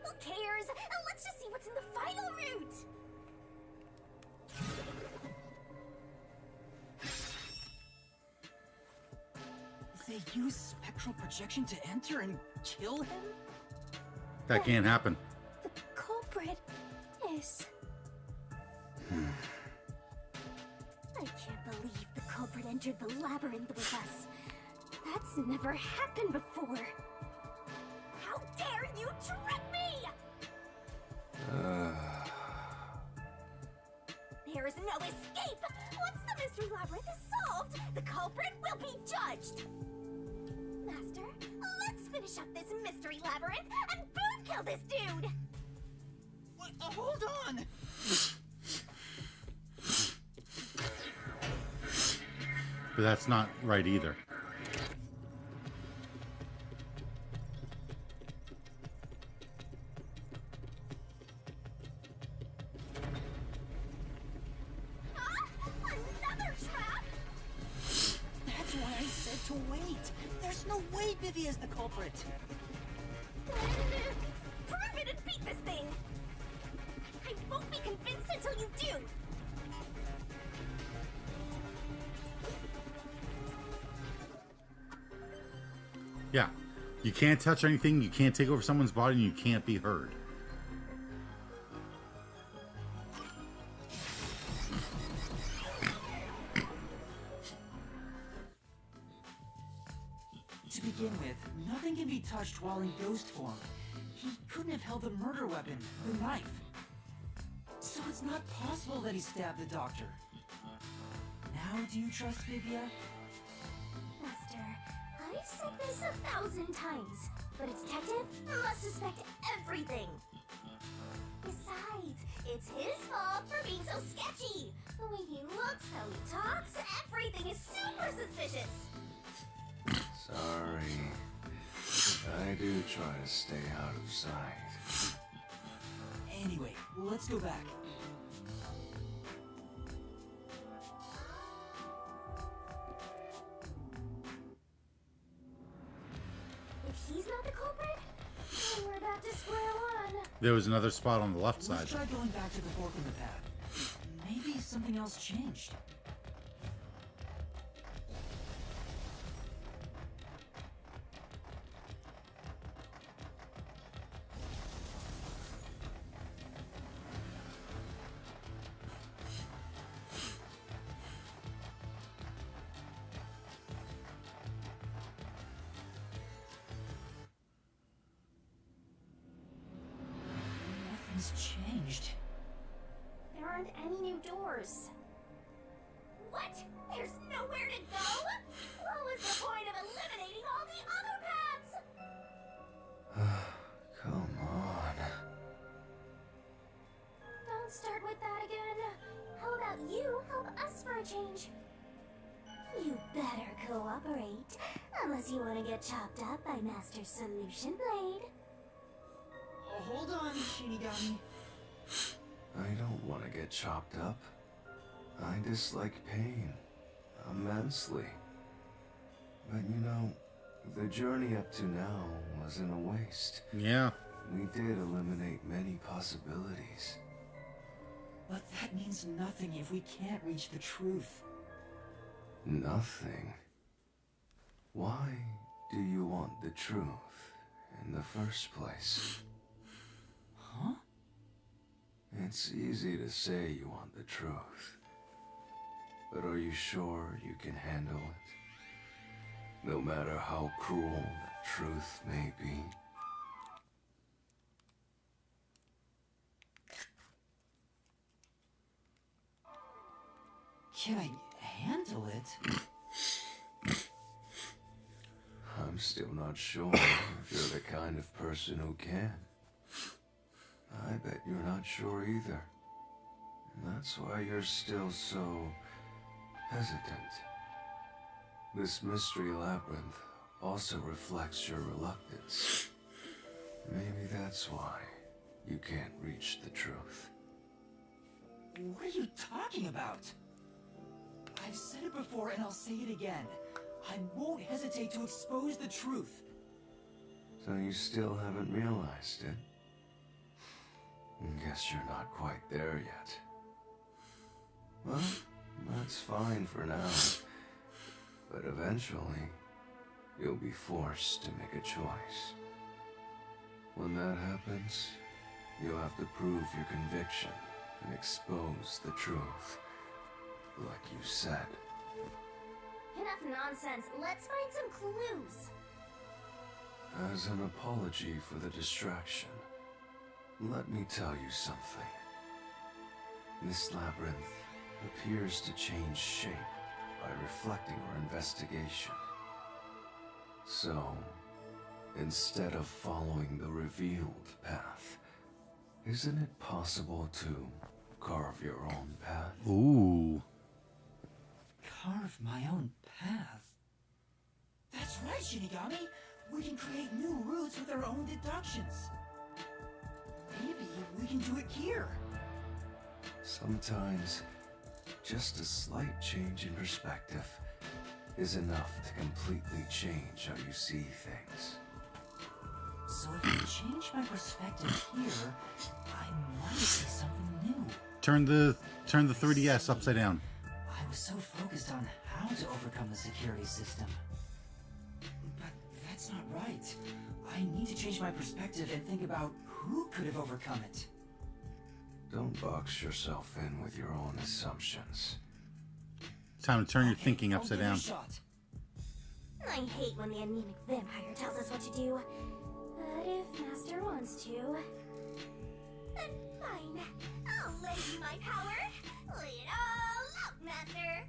[SPEAKER 4] Who cares? Let's just see what's in the final route!
[SPEAKER 2] They use spectral projection to enter and kill him?
[SPEAKER 1] That can't happen.
[SPEAKER 4] The culprit is... I can't believe the culprit entered the labyrinth with us. That's never happened before. How dare you trick me! There is no escape! Once the mystery labyrinth is solved, the culprit will be judged! Master, let's finish up this mystery labyrinth and both kill this dude!
[SPEAKER 2] What? Hold on!
[SPEAKER 1] But that's not right either.
[SPEAKER 4] Another trap?
[SPEAKER 2] That's why I said to wait. There's no way Vivi is the culprit.
[SPEAKER 4] Prove it and beat this thing! I won't be convinced until you do!
[SPEAKER 1] Yeah. You can't touch anything, you can't take over someone's body, and you can't be heard.
[SPEAKER 2] To begin with, nothing can be touched while in ghost form. He couldn't have held the murder weapon, the knife. So it's not possible that he stabbed the doctor. Now do you trust Vivia?
[SPEAKER 4] Master, I've said this 1,000 times, but a detective must suspect everything. Besides, it's his fault for being so sketchy. The way he looks, how he talks, everything is super suspicious.
[SPEAKER 3] Sorry. I do try to stay out of sight.
[SPEAKER 2] Anyway, let's go back.
[SPEAKER 4] If he's not the culprit, then we're back to square one.
[SPEAKER 1] There was another spot on the left side.
[SPEAKER 2] Let's try going back to the fork in the path. Maybe something else changed. Everything's changed.
[SPEAKER 4] There aren't any new doors. What? There's nowhere to go? What was the point of eliminating all the other paths?
[SPEAKER 3] Come on.
[SPEAKER 4] Don't start with that again. How about you help us for a change? You better cooperate, unless you want to get chopped up by Master Solution Blade.
[SPEAKER 2] Hold on, Shinigami.
[SPEAKER 3] I don't want to get chopped up. I dislike pain immensely. But you know, the journey up to now wasn't a waste.
[SPEAKER 1] Yeah.
[SPEAKER 3] We did eliminate many possibilities.
[SPEAKER 2] But that means nothing if we can't reach the truth.
[SPEAKER 3] Nothing. Why do you want the truth in the first place?
[SPEAKER 2] Huh?
[SPEAKER 3] It's easy to say you want the truth. But are you sure you can handle it? No matter how cruel the truth may be.
[SPEAKER 2] Can I handle it?
[SPEAKER 3] I'm still not sure if you're the kind of person who can. I bet you're not sure either. And that's why you're still so hesitant. This mystery labyrinth also reflects your reluctance. Maybe that's why you can't reach the truth.
[SPEAKER 2] What are you talking about? I've said it before and I'll say it again. I won't hesitate to expose the truth.
[SPEAKER 3] So you still haven't realized it? Guess you're not quite there yet. Well, that's fine for now. But eventually, you'll be forced to make a choice. When that happens, you'll have to prove your conviction and expose the truth. Like you said.
[SPEAKER 4] Enough nonsense. Let's find some clues.
[SPEAKER 3] As an apology for the distraction, let me tell you something. This labyrinth appears to change shape by reflecting our investigation. So, instead of following the revealed path, isn't it possible to carve your own path?
[SPEAKER 1] Ooh.
[SPEAKER 2] Carve my own path? That's right, Shinigami! We can create new routes with our own deductions. Maybe we can do it here.
[SPEAKER 3] Sometimes, just a slight change in perspective is enough to completely change how you see things.
[SPEAKER 2] So if I change my perspective here, I might see something new.
[SPEAKER 1] Turn the 3DS upside down.
[SPEAKER 2] I was so focused on how to overcome the security system. But that's not right. I need to change my perspective and think about who could have overcome it.
[SPEAKER 3] Don't box yourself in with your own assumptions.
[SPEAKER 1] Time to turn your
[SPEAKER 2] Okay,
[SPEAKER 1] thinking
[SPEAKER 2] I'll
[SPEAKER 1] upside
[SPEAKER 2] give it a
[SPEAKER 1] down.
[SPEAKER 2] shot.
[SPEAKER 4] I hate when the anemic vampire tells us what to do. But if Master wants to... Then fine. I'll lend you my power. Lay it all out, Master.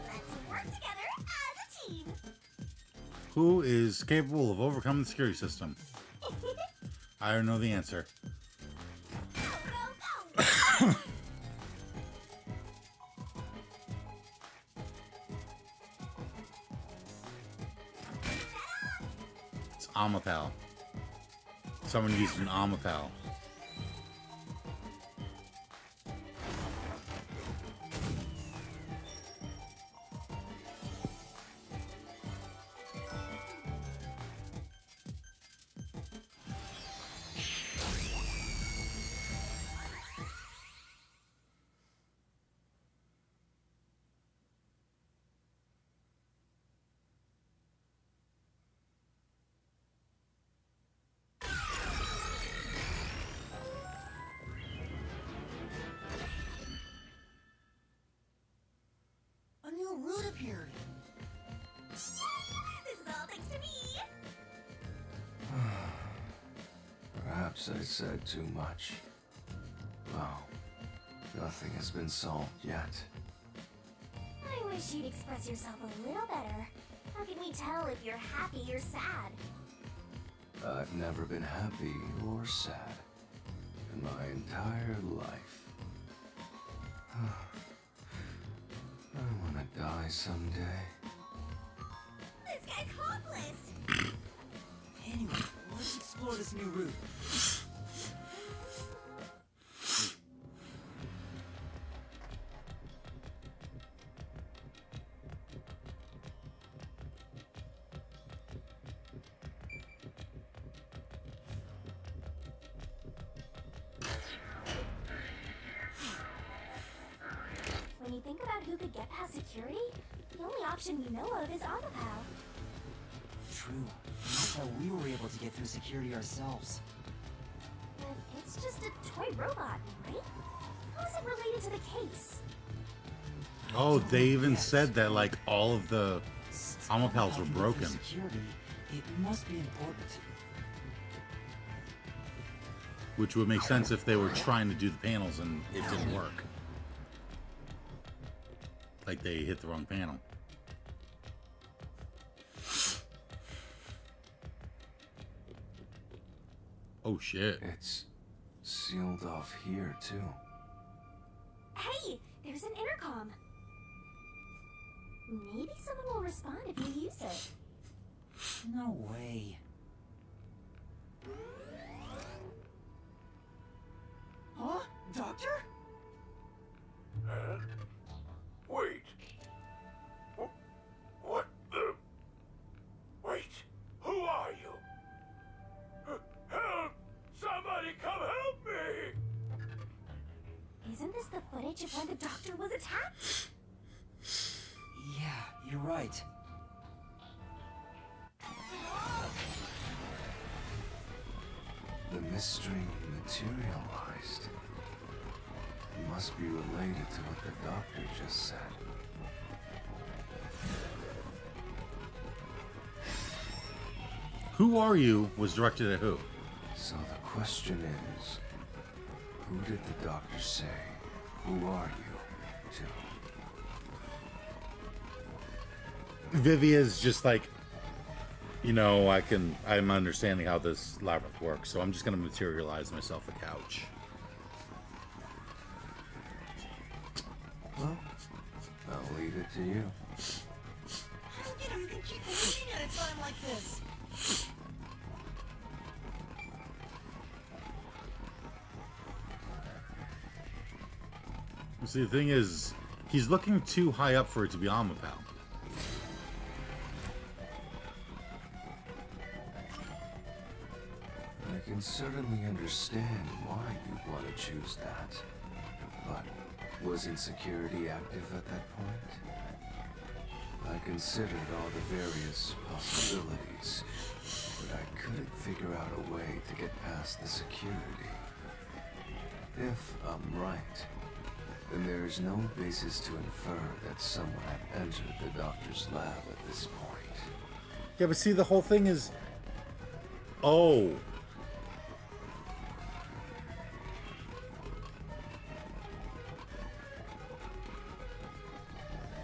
[SPEAKER 4] Let's work together as a team.
[SPEAKER 1] Who is capable of overcoming the security system? I don't know the answer.
[SPEAKER 4] Go, go, go!
[SPEAKER 1] It's Amapal. Someone used an Amapal.
[SPEAKER 2] new route appeared.
[SPEAKER 4] This is all thanks to me.
[SPEAKER 3] Perhaps I said too much. Well, nothing has been solved yet.
[SPEAKER 4] I wish you'd express yourself a little better. How can we tell if you're happy or sad?
[SPEAKER 3] I've never been happy or sad in my entire life. I want to die someday.
[SPEAKER 4] This guy's hopeless.
[SPEAKER 2] Anyway, let's explore this new route.
[SPEAKER 4] When you think about who could get past security, the only option we know of is Amapow.
[SPEAKER 2] True. Not that we were able to get through security ourselves.
[SPEAKER 4] But it's just a toy robot, right? How is it related to the case?
[SPEAKER 1] Oh, they even said that like all of the
[SPEAKER 2] Since
[SPEAKER 1] Amapals
[SPEAKER 2] Amapal
[SPEAKER 1] were
[SPEAKER 2] can get through
[SPEAKER 1] broken.
[SPEAKER 2] Security, it must be important.
[SPEAKER 1] Which would make sense if they were trying to do the panels and it didn't work. Like they hit the wrong panel. Oh shit.
[SPEAKER 3] It's sealed off here, too.
[SPEAKER 4] Hey, there's an intercom. Maybe someone will respond if you use it.
[SPEAKER 2] No way. Huh? Doctor?
[SPEAKER 7] Wait. What the? Wait. Who are you? Help! Somebody come help me!
[SPEAKER 4] Isn't this the footage of when the doctor was attacked?
[SPEAKER 2] Yeah, you're right.
[SPEAKER 3] The mystery materialized. It must be related to what the doctor just said.
[SPEAKER 1] Who Are You was directed at who?
[SPEAKER 3] So the question is, who did the doctor say, who are you, to?
[SPEAKER 1] Vivia's just like, you know, I'm understanding how this labyrinth works, so I'm just gonna materialize myself a couch.
[SPEAKER 3] Well, I'll leave it to you.
[SPEAKER 2] I don't get how you can keep believing at a time like this.
[SPEAKER 1] See, the thing is, he's looking too high up for it to be Amapal.
[SPEAKER 3] I can certainly understand why you'd want to choose that. But wasn't security active at that point? I considered all the various possibilities, but I couldn't figure out a way to get past the security. If I'm right, then there is no basis to infer that someone had entered the doctor's lab at this point.
[SPEAKER 1] Yeah, but see, the whole thing is... Oh.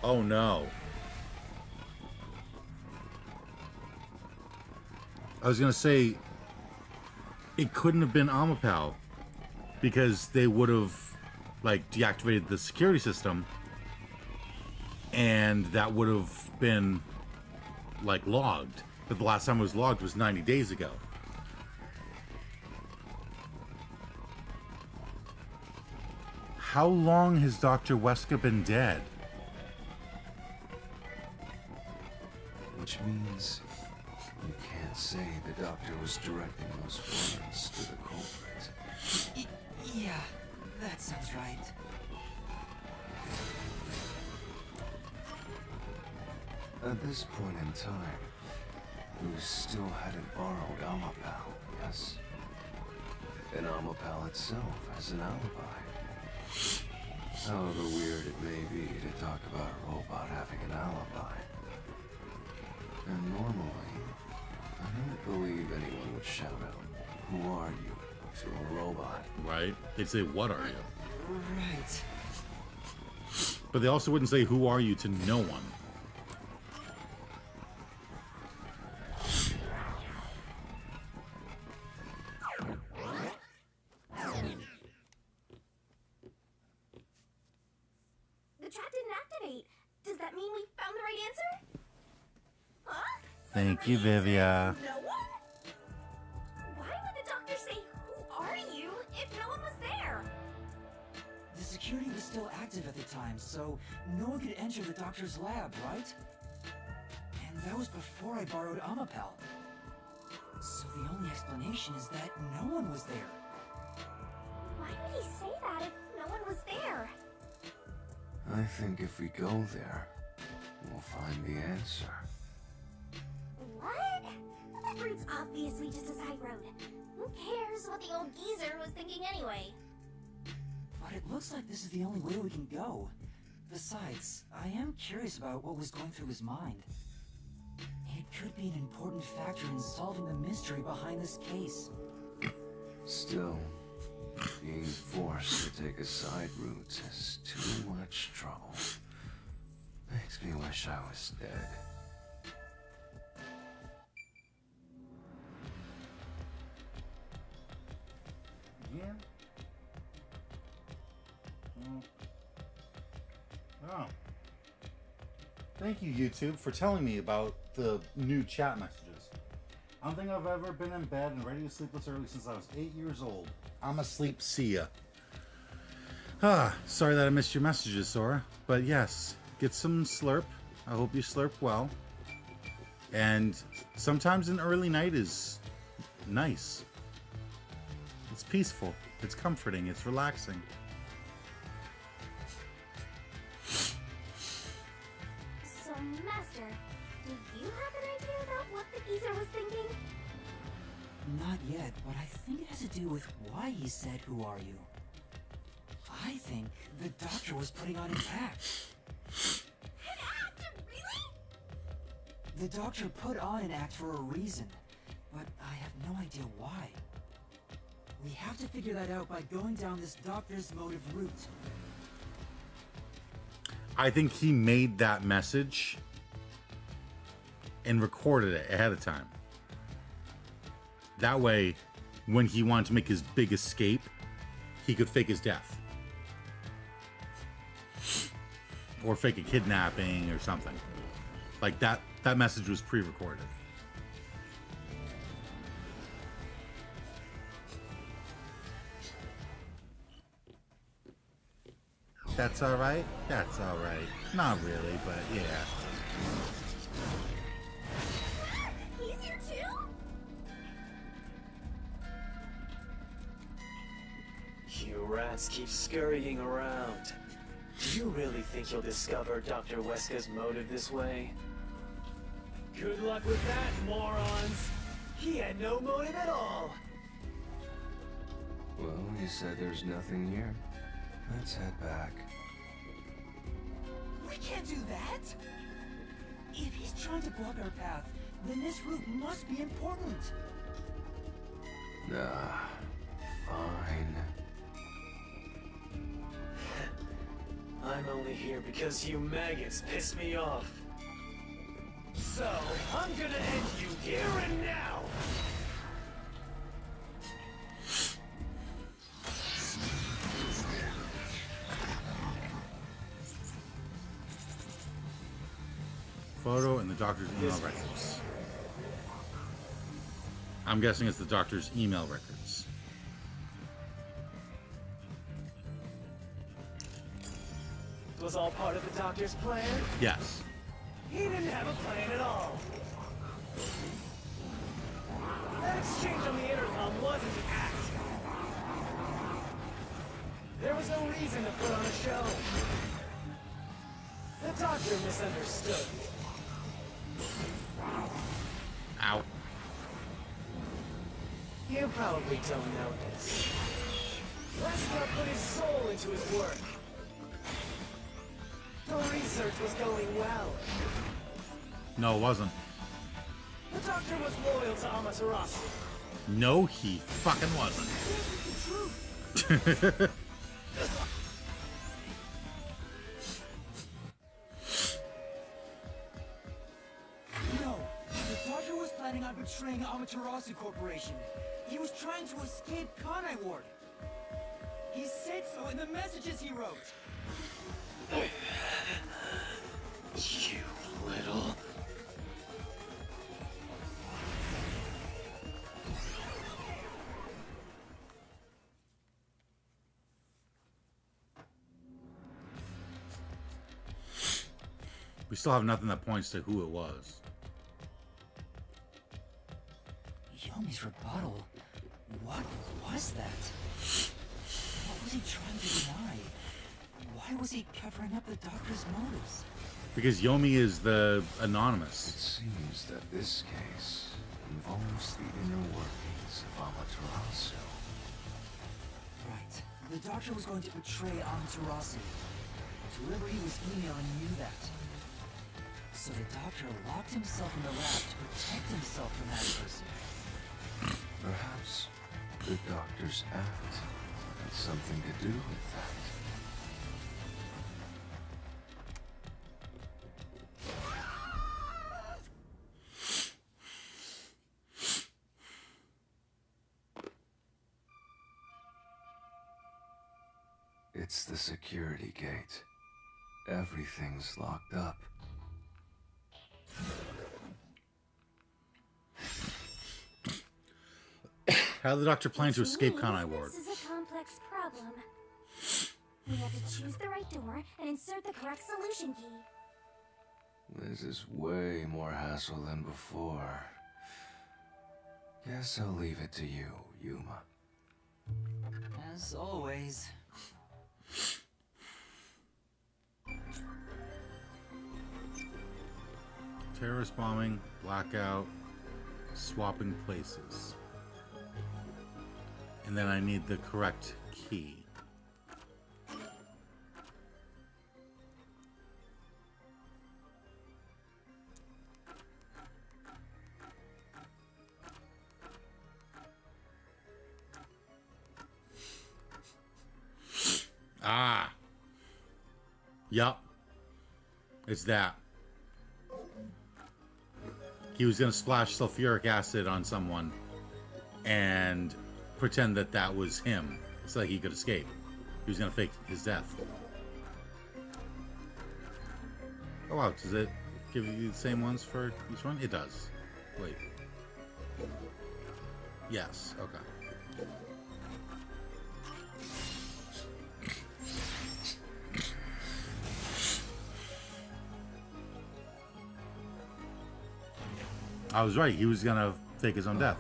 [SPEAKER 1] Oh, no. I was gonna say, it couldn't have been Amapal, because they would have, like, deactivated the security system, and that would have been, like, logged. But the last time it was logged was 90 days ago. How long has Dr. Wesker been dead?
[SPEAKER 3] Which means you can't say the doctor was directing those warrants to the culprit.
[SPEAKER 2] Yeah, that sounds right.
[SPEAKER 3] At this point in time, you still hadn't borrowed Amapal, yes? And Amapal itself has an alibi. However weird it may be to talk about a robot having an alibi. And normally, I don't believe anyone would shout out, "Who are you?" to a robot.
[SPEAKER 1] Right? They'd say, "What are you?"
[SPEAKER 2] Right.
[SPEAKER 1] But they also wouldn't say, "Who are you?" to no one.
[SPEAKER 4] The trap didn't activate. Does that mean we found the right answer? Huh?
[SPEAKER 1] Thank you, Vivia.
[SPEAKER 4] No one? Why would the doctor say, "Who are you?" if no one was there?
[SPEAKER 2] The security was still active at the time, so no one could enter the doctor's lab, right? And that was before I borrowed Amapel. So the only explanation is that no one was there.
[SPEAKER 4] Why would he say that if no one was there?
[SPEAKER 3] I think if we go there, we'll find the answer.
[SPEAKER 4] What? That route's obviously just a side road. Who cares what the old geezer was thinking anyway?
[SPEAKER 2] But it looks like this is the only way we can go. Besides, I am curious about what was going through his mind. It could be an important factor in solving the mystery behind this case.
[SPEAKER 3] Still, being forced to take a side route is too much trouble. Makes me wish I was dead.
[SPEAKER 1] Yeah. Oh. Thank you, YouTube, for telling me about the new chat messages. I don't think I've ever been in bed and ready to sleep this early since I was 8 years old. I'm asleep. See ya. Sorry that I missed your messages, Sora. But yes, get some slurp. I hope you slurp well. And sometimes an early night is nice. It's peaceful. It's comforting. It's relaxing.
[SPEAKER 4] So, Master, do you have an idea about what the geezer was thinking?
[SPEAKER 2] Not yet, but I think it has to do with why he said, "Who are you?" I think the doctor was putting on an act.
[SPEAKER 4] An act? Really?
[SPEAKER 2] The doctor put on an act for a reason, but I have no idea why. We have to figure that out by going down this doctor's motive route.
[SPEAKER 1] I think he made that message and recorded it ahead of time. That way, when he wanted to make his big escape, he could fake his death. Or fake a kidnapping or something. Like that message was pre-recorded. That's alright? That's alright. Not really, but yeah.
[SPEAKER 4] He's here too?
[SPEAKER 6] You rats keep scurrying around. Do you really think you'll discover Dr. Weska's motive this way? Good luck with that, morons! He had no motive at all!
[SPEAKER 3] Well, you said there's nothing here. Let's head back.
[SPEAKER 2] We can't do that! If he's trying to block our path, then this route must be important.
[SPEAKER 3] Fine.
[SPEAKER 6] I'm only here because you maggots piss me off. So, I'm gonna end you here and now!
[SPEAKER 1] Photo and the doctor's email records. I'm guessing it's the doctor's email records.
[SPEAKER 6] It was all part of the doctor's plan?
[SPEAKER 1] Yes.
[SPEAKER 6] He didn't have a plan at all. That exchange on the intercom wasn't an act. There was no reason to put on a show. The doctor misunderstood.
[SPEAKER 1] Ow.
[SPEAKER 6] You probably don't know this. Wesker put his soul into his work.
[SPEAKER 5] The research was going well.
[SPEAKER 1] No, it wasn't.
[SPEAKER 5] The doctor was loyal to Amaterasu.
[SPEAKER 1] No, he fucking wasn't.
[SPEAKER 5] No, the doctor was planning on betraying Amaterasu Corporation. He was trying to escape Kanai Ward. He said so in the messages he wrote.
[SPEAKER 6] You little...
[SPEAKER 1] We still have nothing that points to who it was.
[SPEAKER 2] Yomi's rebuttal. What was that? What was he trying to deny? Why was he covering up the doctor's motives?
[SPEAKER 1] Because Yomi is the
[SPEAKER 3] It
[SPEAKER 1] anonymous.
[SPEAKER 3] seems that this case involves the inner workings of Amaterasu.
[SPEAKER 2] Right. The doctor was going to betray Amaterasu. Whoever he was emailing knew that. So the doctor locked himself in the lab to protect himself from that person.
[SPEAKER 3] Perhaps the doctor's act had something to do with that. It's the security gate. Everything's locked up.
[SPEAKER 1] How did the doctor plan to
[SPEAKER 4] Which
[SPEAKER 1] escape
[SPEAKER 4] means
[SPEAKER 1] Kanai Ward?
[SPEAKER 4] This is a complex problem. We have to choose the right door and insert the correct solution key.
[SPEAKER 3] This is way more hassle than before. Guess I'll leave it to you, Yuma.
[SPEAKER 2] As always.
[SPEAKER 1] Terrorist bombing, blackout, swapping places. And then I need the correct key. Ah. Yup. It's that. He was going to splash sulfuric acid on someone and pretend that that was him so that he could escape. He was going to fake his death. Oh wow, does it give you the same ones for each one? It does. Wait. Yes, okay. I was right. He was gonna fake his own death.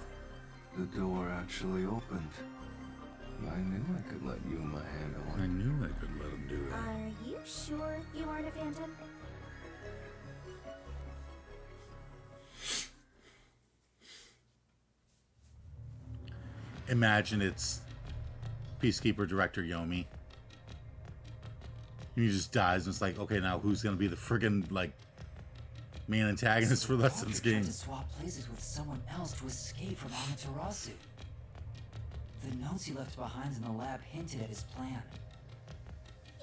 [SPEAKER 3] The door actually opened. I knew I could let Yuma handle
[SPEAKER 1] I
[SPEAKER 3] it.
[SPEAKER 1] knew I could let him do it.
[SPEAKER 4] Are you sure you aren't a phantom?
[SPEAKER 1] Imagine it's Peacekeeper Director Yomi. He just dies, and it's like, okay, now who's gonna be the friggin' like main antagonist for the rest of this
[SPEAKER 2] Doctor tried
[SPEAKER 1] game?
[SPEAKER 2] to swap places with someone else to escape from Amaterasu. The notes he left behind in the lab hinted at his plan.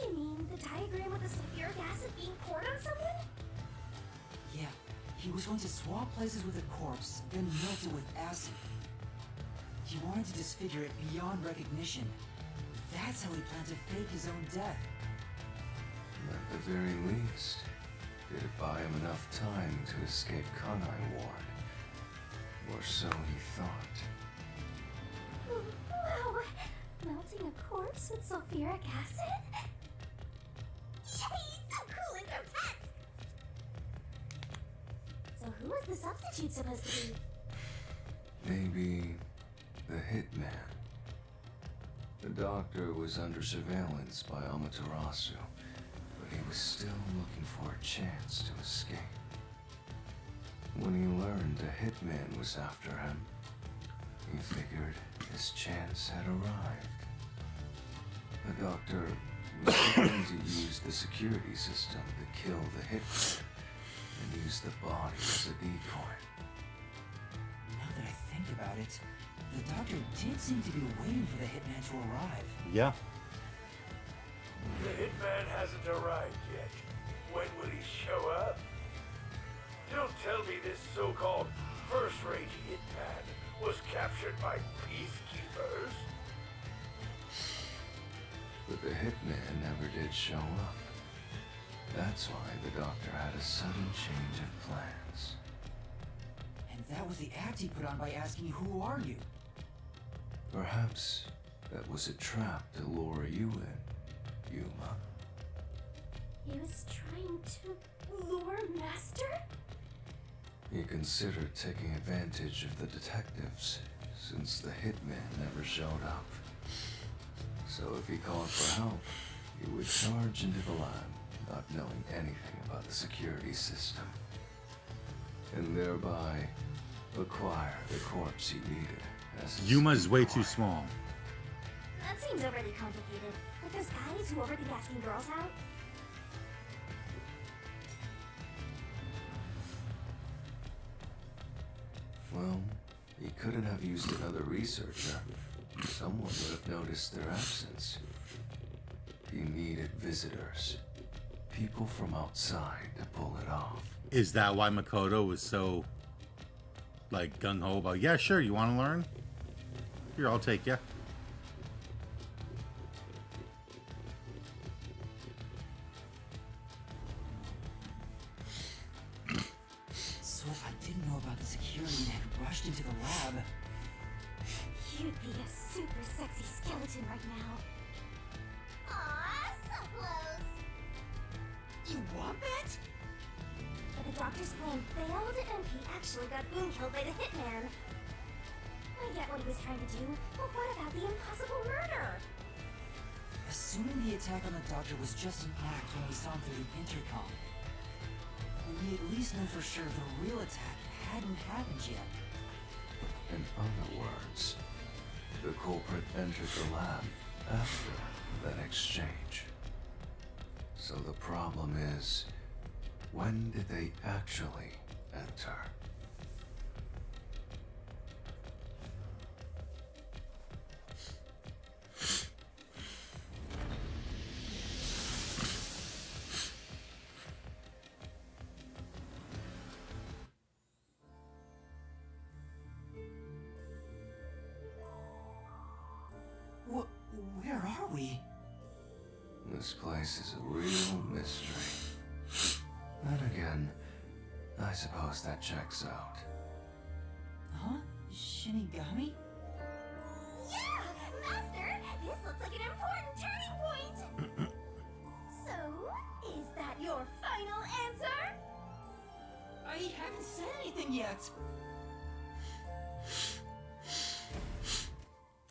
[SPEAKER 4] You mean the diagram with the sulfuric acid being poured on someone?
[SPEAKER 2] Yeah, he was going to swap places with a corpse, then melt it with acid. He wanted to disfigure it beyond recognition. That's how he planned to fake his own death.
[SPEAKER 3] At the very least, did it buy him enough time to escape Kanai Ward? Or so he thought.
[SPEAKER 4] Wow! Melting a corpse with sulfuric acid? Yay! So cool and grotesque! So who was the substitute supposed to be?
[SPEAKER 3] Maybe the hitman. The doctor was under surveillance by Amaterasu, but he was still looking for a chance to escape. When he learned the hitman was after him, he figured his chance had arrived. The doctor was going to use the security system to kill the hitman and use the body as a decoy.
[SPEAKER 2] Now that I think about it, the doctor did seem to be waiting for the hitman to arrive.
[SPEAKER 1] Yeah.
[SPEAKER 7] The hitman hasn't arrived yet. When will he show up? Don't tell me this so-called first-rate hitman was captured by peacekeepers.
[SPEAKER 3] But the hitman never did show up. That's why the doctor had a sudden change of plans.
[SPEAKER 2] And that was the act he put on by asking, "Who are you?"
[SPEAKER 3] Perhaps that was a trap to lure you in, Yuma.
[SPEAKER 4] He was trying to lure Master?
[SPEAKER 3] He considered taking advantage of the detectives, since the hitman never showed up. So if he called for help, he would charge into the lab, not knowing anything about the security system, and thereby acquire the corpse he needed as his
[SPEAKER 1] Yuma's way
[SPEAKER 3] decoy.
[SPEAKER 1] too small.
[SPEAKER 4] That seems overly complicated. Like those guys who overthink asking girls out?
[SPEAKER 3] Well, he couldn't have used another researcher. Someone would have noticed their absence. He needed visitors. People from outside to pull it off.
[SPEAKER 1] Is that why Makoto was so, like, gung-ho about, yeah, sure, you want to learn? Here, I'll take you.
[SPEAKER 2] So if I didn't know about the security and had rushed into the lab,
[SPEAKER 4] You'd be a super sexy skeleton right now. Aw, so close.
[SPEAKER 2] you want that?
[SPEAKER 4] But the doctor's plan failed, and he actually got boom killed by the hitman. I get what he was trying to do, but what about the impossible murder?
[SPEAKER 2] Assuming the attack on the doctor was just an act when we saw him through the intercom, we at least know for sure the real attack hadn't happened yet.
[SPEAKER 3] In other words, the culprit entered the lab after that exchange. So the problem is, when did they actually enter?
[SPEAKER 2] Where are we?
[SPEAKER 3] This place is a real mystery. Then again, I suppose that checks out.
[SPEAKER 2] Huh? Shinigami?
[SPEAKER 4] Yeah! Master, this looks like an important turning point! So, is that your final answer?
[SPEAKER 2] I haven't said anything yet.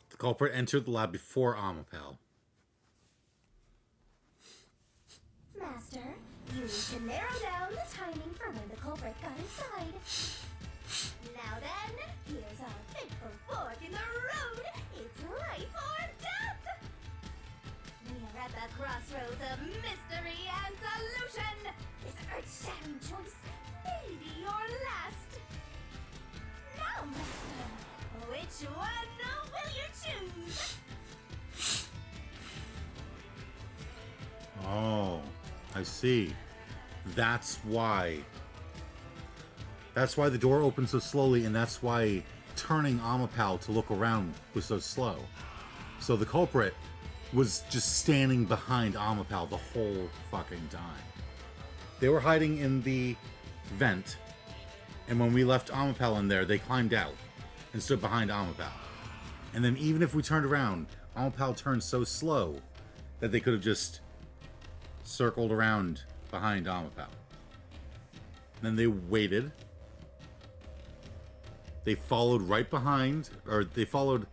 [SPEAKER 1] The culprit entered the lab before Amapel.
[SPEAKER 4] Master, you need to narrow down the timing for when the culprit got inside. Now then, here's our fateful fork in the road. It's life or death! We are at the crossroads of mystery and solution. This earth-shattering choice may be your last. Now, Master, which one will you choose?
[SPEAKER 1] Oh, I see. That's why. That's why the door opened so slowly, and that's why turning Amapal to look around was so slow. So the culprit was just standing behind Amapal the whole fucking time. They were hiding in the vent, and when we left Amapal in there, they climbed out and stood behind Amapal. And then even if we turned around, Amapal turned so slow that they could have just circled around behind Amapal. Then they waited. They followed right behind, or they followed...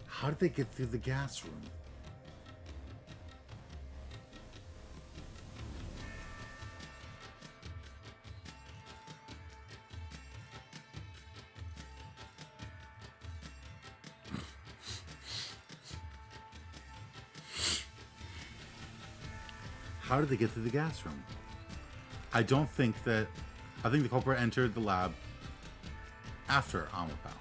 [SPEAKER 1] How did they get through the gas room? how did they get to the gas room? I don't think that... I think the culprit entered the lab after Amapao.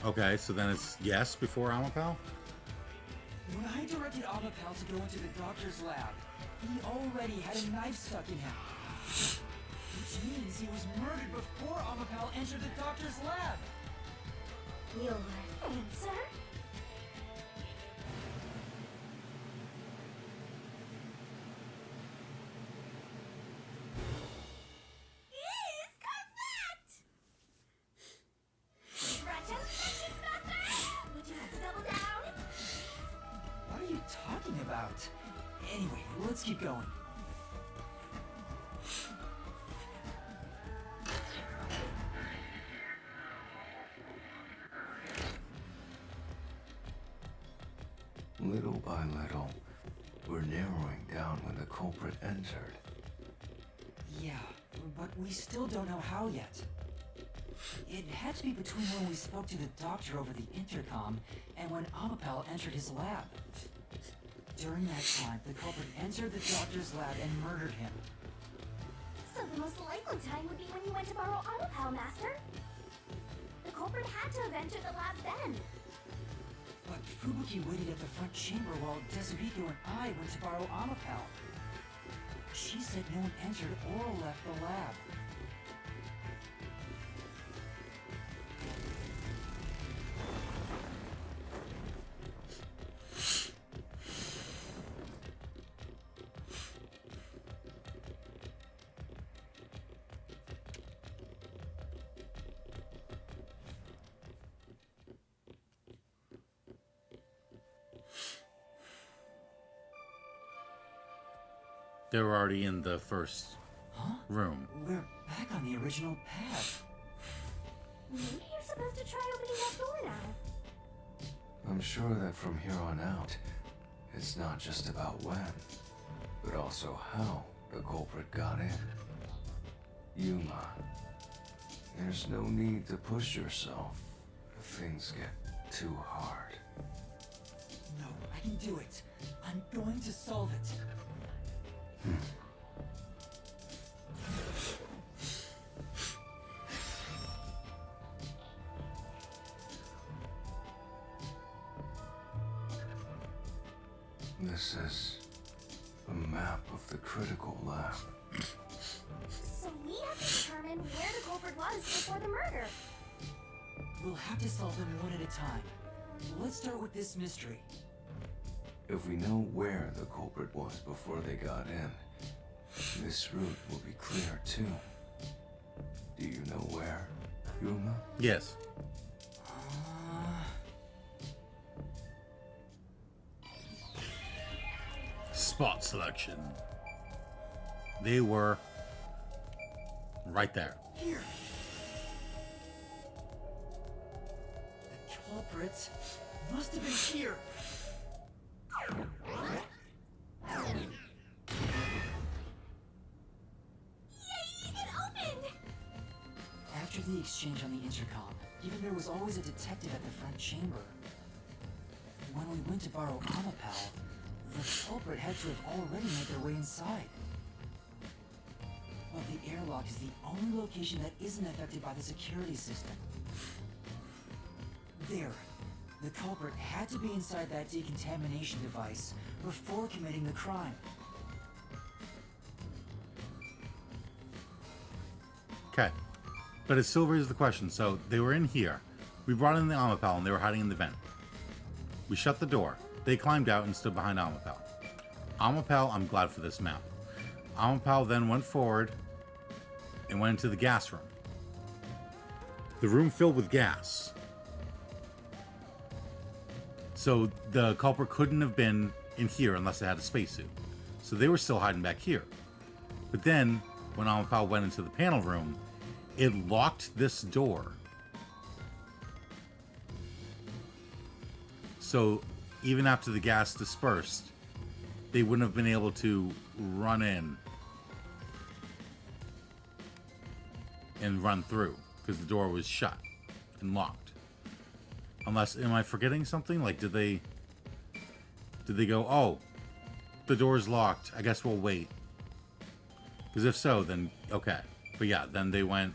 [SPEAKER 1] Okay, so then it's yes before Amapao?
[SPEAKER 2] When I directed Amapal to go into the doctor's lab, he already had a knife stuck in him. Which means he was murdered before Amapal entered the doctor's lab.
[SPEAKER 4] Your answer? Is correct! Congratulations, Master! Would you like to double down?
[SPEAKER 2] What are you talking about? Anyway, let's keep going.
[SPEAKER 3] Little by little, we're narrowing down when the culprit entered.
[SPEAKER 2] Yeah, but we still don't know how yet. It had to be between when we spoke to the doctor over the intercom and when Amapal entered his lab. During that time, the culprit entered the doctor's lab and murdered him.
[SPEAKER 4] So the most likely time would be when you went to borrow Amapal, Master. The culprit had to have entered the lab then.
[SPEAKER 2] But Fubuki waited at the front chamber while Desubiko and I went to borrow Amapal. She said no one entered or left the lab.
[SPEAKER 1] They were already in the first room.
[SPEAKER 2] We're back on the original path.
[SPEAKER 4] Maybe you're supposed to try opening that door now.
[SPEAKER 3] I'm sure that from here on out, it's not just about when, but also how the culprit got in. Yuma, there's no need to push yourself if things get too hard.
[SPEAKER 2] No, I can do it. I'm going to solve it.
[SPEAKER 3] This is a map of the critical lab.
[SPEAKER 4] So we have to determine where the culprit was before the murder.
[SPEAKER 2] We'll have to solve them one at a time. Let's start with this mystery.
[SPEAKER 3] If we know where the culprit was before they got in, this route will be clear too. Do you know where, Yuma?
[SPEAKER 1] Yes. Spot selection. They were right there.
[SPEAKER 2] Here. The culprit must have been here.
[SPEAKER 4] Yay! It opened!
[SPEAKER 2] After the exchange on the intercom, even there was always a detective at the front chamber. When we went to borrow Amapal, the culprit had to have already made their way inside. But the airlock is the only location that isn't affected by the security system. There. The culprit had to be inside that decontamination device before committing the crime.
[SPEAKER 1] Okay. But it still raises the question. So they were in here. We brought in the Amapal and they were hiding in the vent. We shut the door. They climbed out and stood behind Amapal. Amapal, I'm glad for this map. Amapal then went forward and went into the gas room. The room filled with gas. So the culprit couldn't have been in here unless they had a spacesuit. So they were still hiding back here. But then, when Amapal went into the panel room, it locked this door. So even after the gas dispersed, they wouldn't have been able to run in and run through because the door was shut and locked. Unless, am I forgetting something? Like, did they go, oh, the door's locked, I guess we'll wait? Because if so, then okay. But yeah, then they went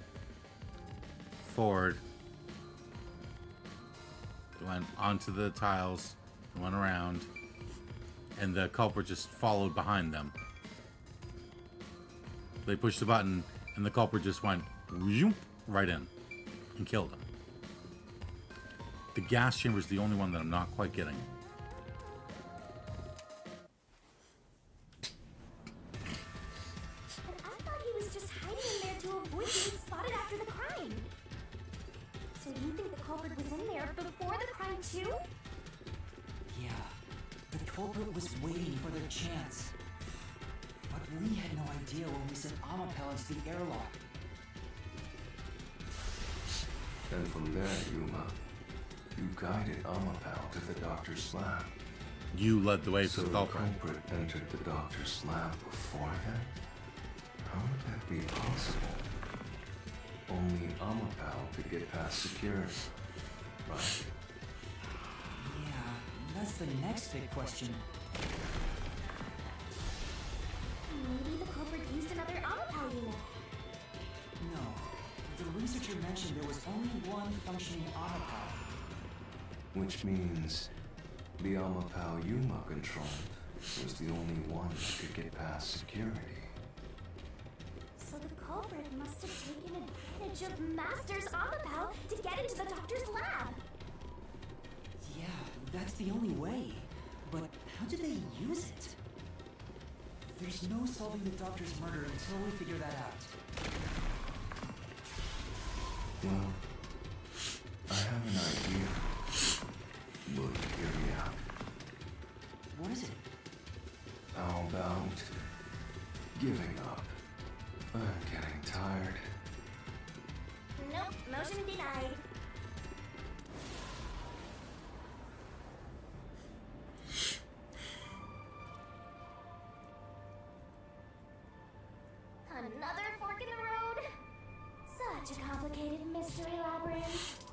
[SPEAKER 1] forward, went onto the tiles, went around, and the culprit just followed behind them. They pushed the button, and the culprit just went right in and killed him. The gas chamber is the only one that I'm not quite getting.
[SPEAKER 4] But I thought he was just hiding in there to avoid being spotted after the crime. So you think the culprit was in there before the crime too?
[SPEAKER 2] Yeah, the culprit was waiting for their chance. But we had no idea when we sent Amapel into the airlock.
[SPEAKER 3] And from there, Yuma, you guided Amapal to the doctor's lab.
[SPEAKER 1] You led the way
[SPEAKER 3] So
[SPEAKER 1] for the
[SPEAKER 3] the
[SPEAKER 1] culprit.
[SPEAKER 3] culprit entered the doctor's lab before then? How would that be possible? Only Amapal could get past security, right?
[SPEAKER 2] Yeah, that's the next big question.
[SPEAKER 4] Maybe the culprit used another Amapal unit.
[SPEAKER 2] No, the researcher mentioned there was only one functioning Amapel.
[SPEAKER 3] Which means the Amapal Yuma controlled was the only one that could get past security.
[SPEAKER 4] So the culprit must have taken advantage of Master's Amapal to get into the doctor's lab.
[SPEAKER 2] Yeah, that's the only way. But how did they use it? There's no solving the doctor's murder until we figure that out.
[SPEAKER 3] Well, I have an idea. Will you hear me out?
[SPEAKER 2] What is it?
[SPEAKER 3] How about giving up? I'm getting tired.
[SPEAKER 4] Nope, motion denied. Another fork in the road? Such a complicated mystery labyrinth.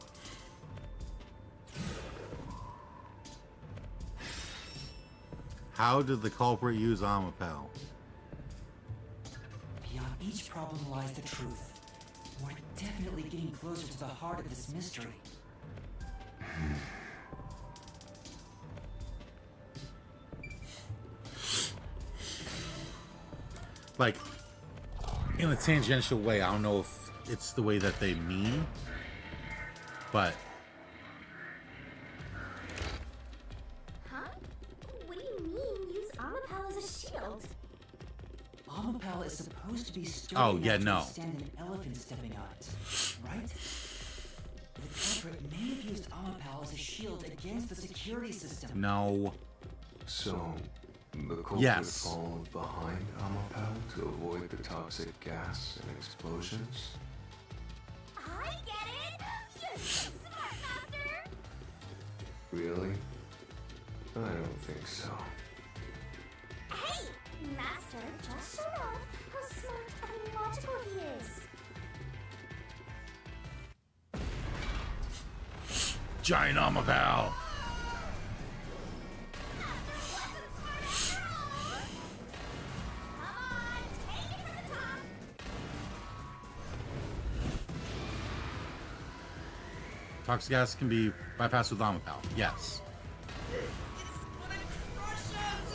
[SPEAKER 1] How did the culprit use Amapel?
[SPEAKER 2] Beyond each problem lies the truth. We're definitely getting closer to the heart of this mystery.
[SPEAKER 1] Like, in a tangential way, I don't know if it's the way that they mean, but
[SPEAKER 4] Huh? What do you mean use Amapal as a shield?
[SPEAKER 2] Amapel is supposed to be sturdy
[SPEAKER 1] Oh, yeah,
[SPEAKER 2] enough to
[SPEAKER 1] no.
[SPEAKER 2] withstand an elephant stepping on it, right? The culprit may have used Amapel as a shield against the security system.
[SPEAKER 1] no.
[SPEAKER 3] So, the culprit
[SPEAKER 1] Yes.
[SPEAKER 3] followed behind Amapal to avoid the toxic gas and explosions?
[SPEAKER 4] I get it! You're so smart, Master!
[SPEAKER 3] Really? I don't think so.
[SPEAKER 4] Hey! Master just showed off how smart and logical he is.
[SPEAKER 1] Giant Amapel!
[SPEAKER 4] Come on, take it from the top!
[SPEAKER 1] Toxic gas can be bypassed with Amapel. Yes.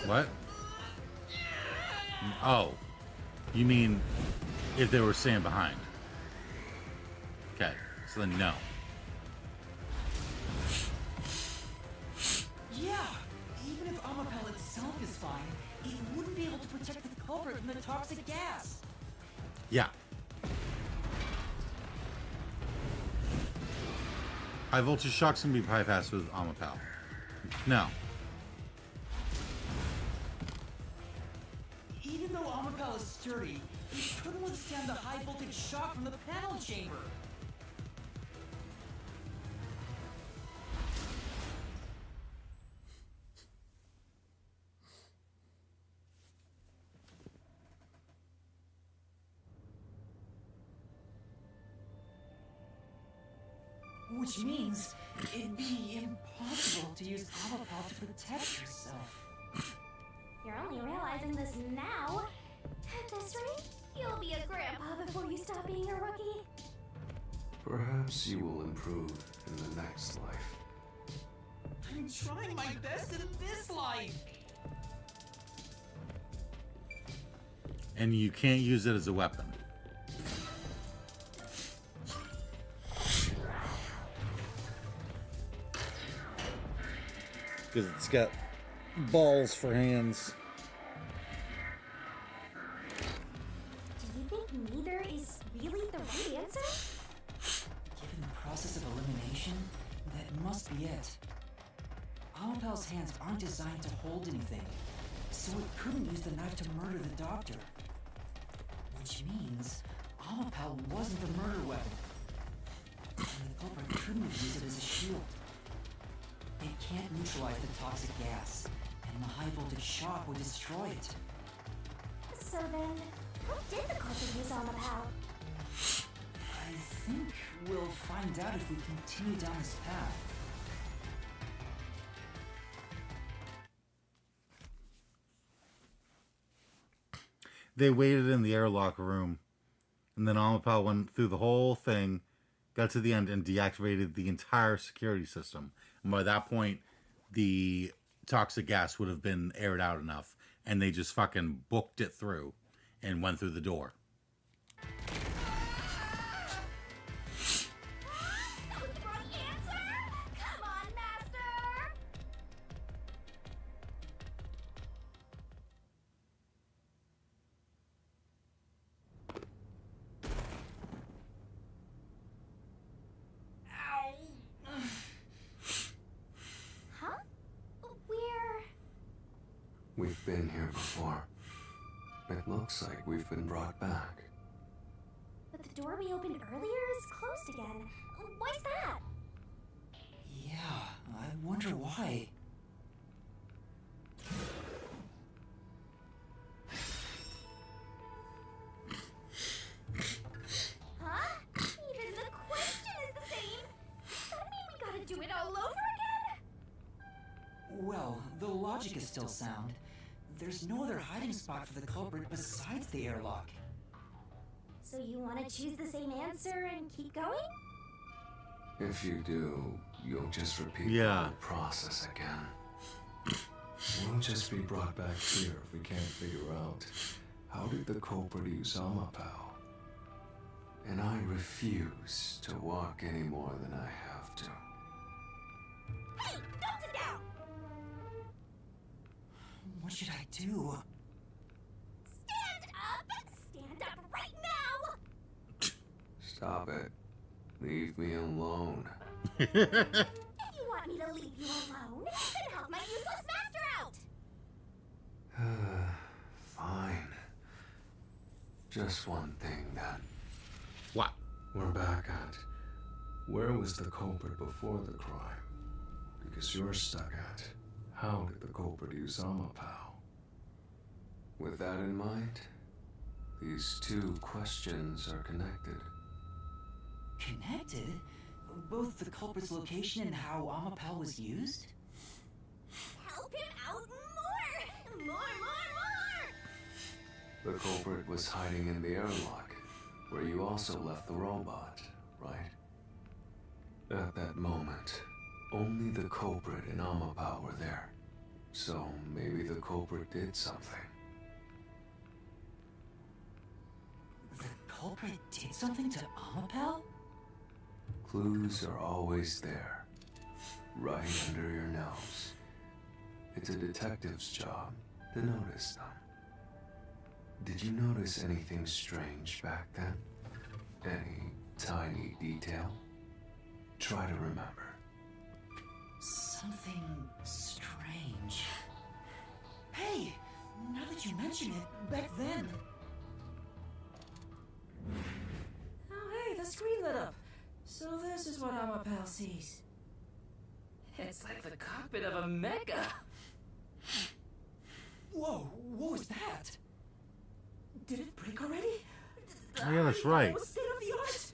[SPEAKER 1] What? Oh. You mean if they were staying behind? Okay. So then no.
[SPEAKER 2] Yeah, even if Amapel itself is fine, it wouldn't be able to protect the culprit from the toxic gas.
[SPEAKER 1] Yeah. High voltage shocks can be bypassed with Amapel. No.
[SPEAKER 2] Even though Amapel is sturdy, it couldn't withstand the high voltage shock from the panel chamber. Which means it'd be impossible to use Amapal to protect yourself.
[SPEAKER 4] You're only realizing this now. At this rate, you'll be a grandpa before you stop being a rookie.
[SPEAKER 3] Perhaps you will improve in the next life.
[SPEAKER 2] I'm trying my best in this life.
[SPEAKER 1] And you can't use it as a weapon. Because it's got balls for hands.
[SPEAKER 4] Do you think neither is really the right answer?
[SPEAKER 2] Given the process of elimination, that must be it. Amapal's hands aren't designed to hold anything, so it couldn't use the knife to murder the doctor. Which means Amapal wasn't the murder weapon. And the culprit couldn't have used it as a shield. It can't neutralize the toxic gas, and the high voltage shock would destroy it.
[SPEAKER 4] So then, who did the culprit use Amapal?
[SPEAKER 2] I think we'll find out if we continue down this path.
[SPEAKER 1] They waited in the airlock room, and then Amapal went through the whole thing, got to the end, and deactivated the entire security system. And by that point, the toxic gas would have been aired out enough, and they just fucking booked it through and went through the door.
[SPEAKER 4] That was the wrong answer! Come on, Master! Huh?
[SPEAKER 3] We've been here before. It looks like we've been brought back.
[SPEAKER 4] But the door we opened earlier is closed again. Why's that?
[SPEAKER 2] Yeah, I wonder why.
[SPEAKER 4] Huh? Even the question is the same. Does that mean we gotta do it all over again?
[SPEAKER 2] Well, the logic is still sound. There's no other hiding spot for the culprit besides the airlock.
[SPEAKER 4] So you want to choose the same answer and keep going?
[SPEAKER 3] If you do, you'll just repeat the
[SPEAKER 1] Yeah.
[SPEAKER 3] whole process again. We'll just be brought back here if we can't figure out how did the culprit use Amapal. And I refuse to walk any more than I have to.
[SPEAKER 4] Hey, don't sit down!
[SPEAKER 2] What should I do?
[SPEAKER 4] Stand up! Stand up right now!
[SPEAKER 3] Stop it. Leave me alone.
[SPEAKER 4] If you want me to leave you alone, then help my useless master out!
[SPEAKER 3] Fine. Just one thing then.
[SPEAKER 1] What?
[SPEAKER 3] We're back at where was the culprit before the crime? Because you're stuck at how did the culprit use Amapal? With that in mind, these two questions are connected.
[SPEAKER 2] Connected? Both the culprit's location and how Amapal was used?
[SPEAKER 4] Help him out more! More!
[SPEAKER 3] The culprit was hiding in the airlock, where you also left the robot, right? At that moment, only the culprit and Amapal were there. So maybe the culprit did something.
[SPEAKER 2] The culprit did something to Amapal?
[SPEAKER 3] Clues are always there, right under your nose. It's a detective's job to notice them. Did you notice anything strange back then? Any tiny detail? Try to remember.
[SPEAKER 2] Something strange. Hey, now that you mention it, back then.
[SPEAKER 8] Oh, hey, the screen lit up. So this is what Amapal sees. It's like the cockpit of a mecha.
[SPEAKER 2] Whoa, what was that? Did it break already?
[SPEAKER 1] Oh, yeah, that's right.
[SPEAKER 2] State of the art.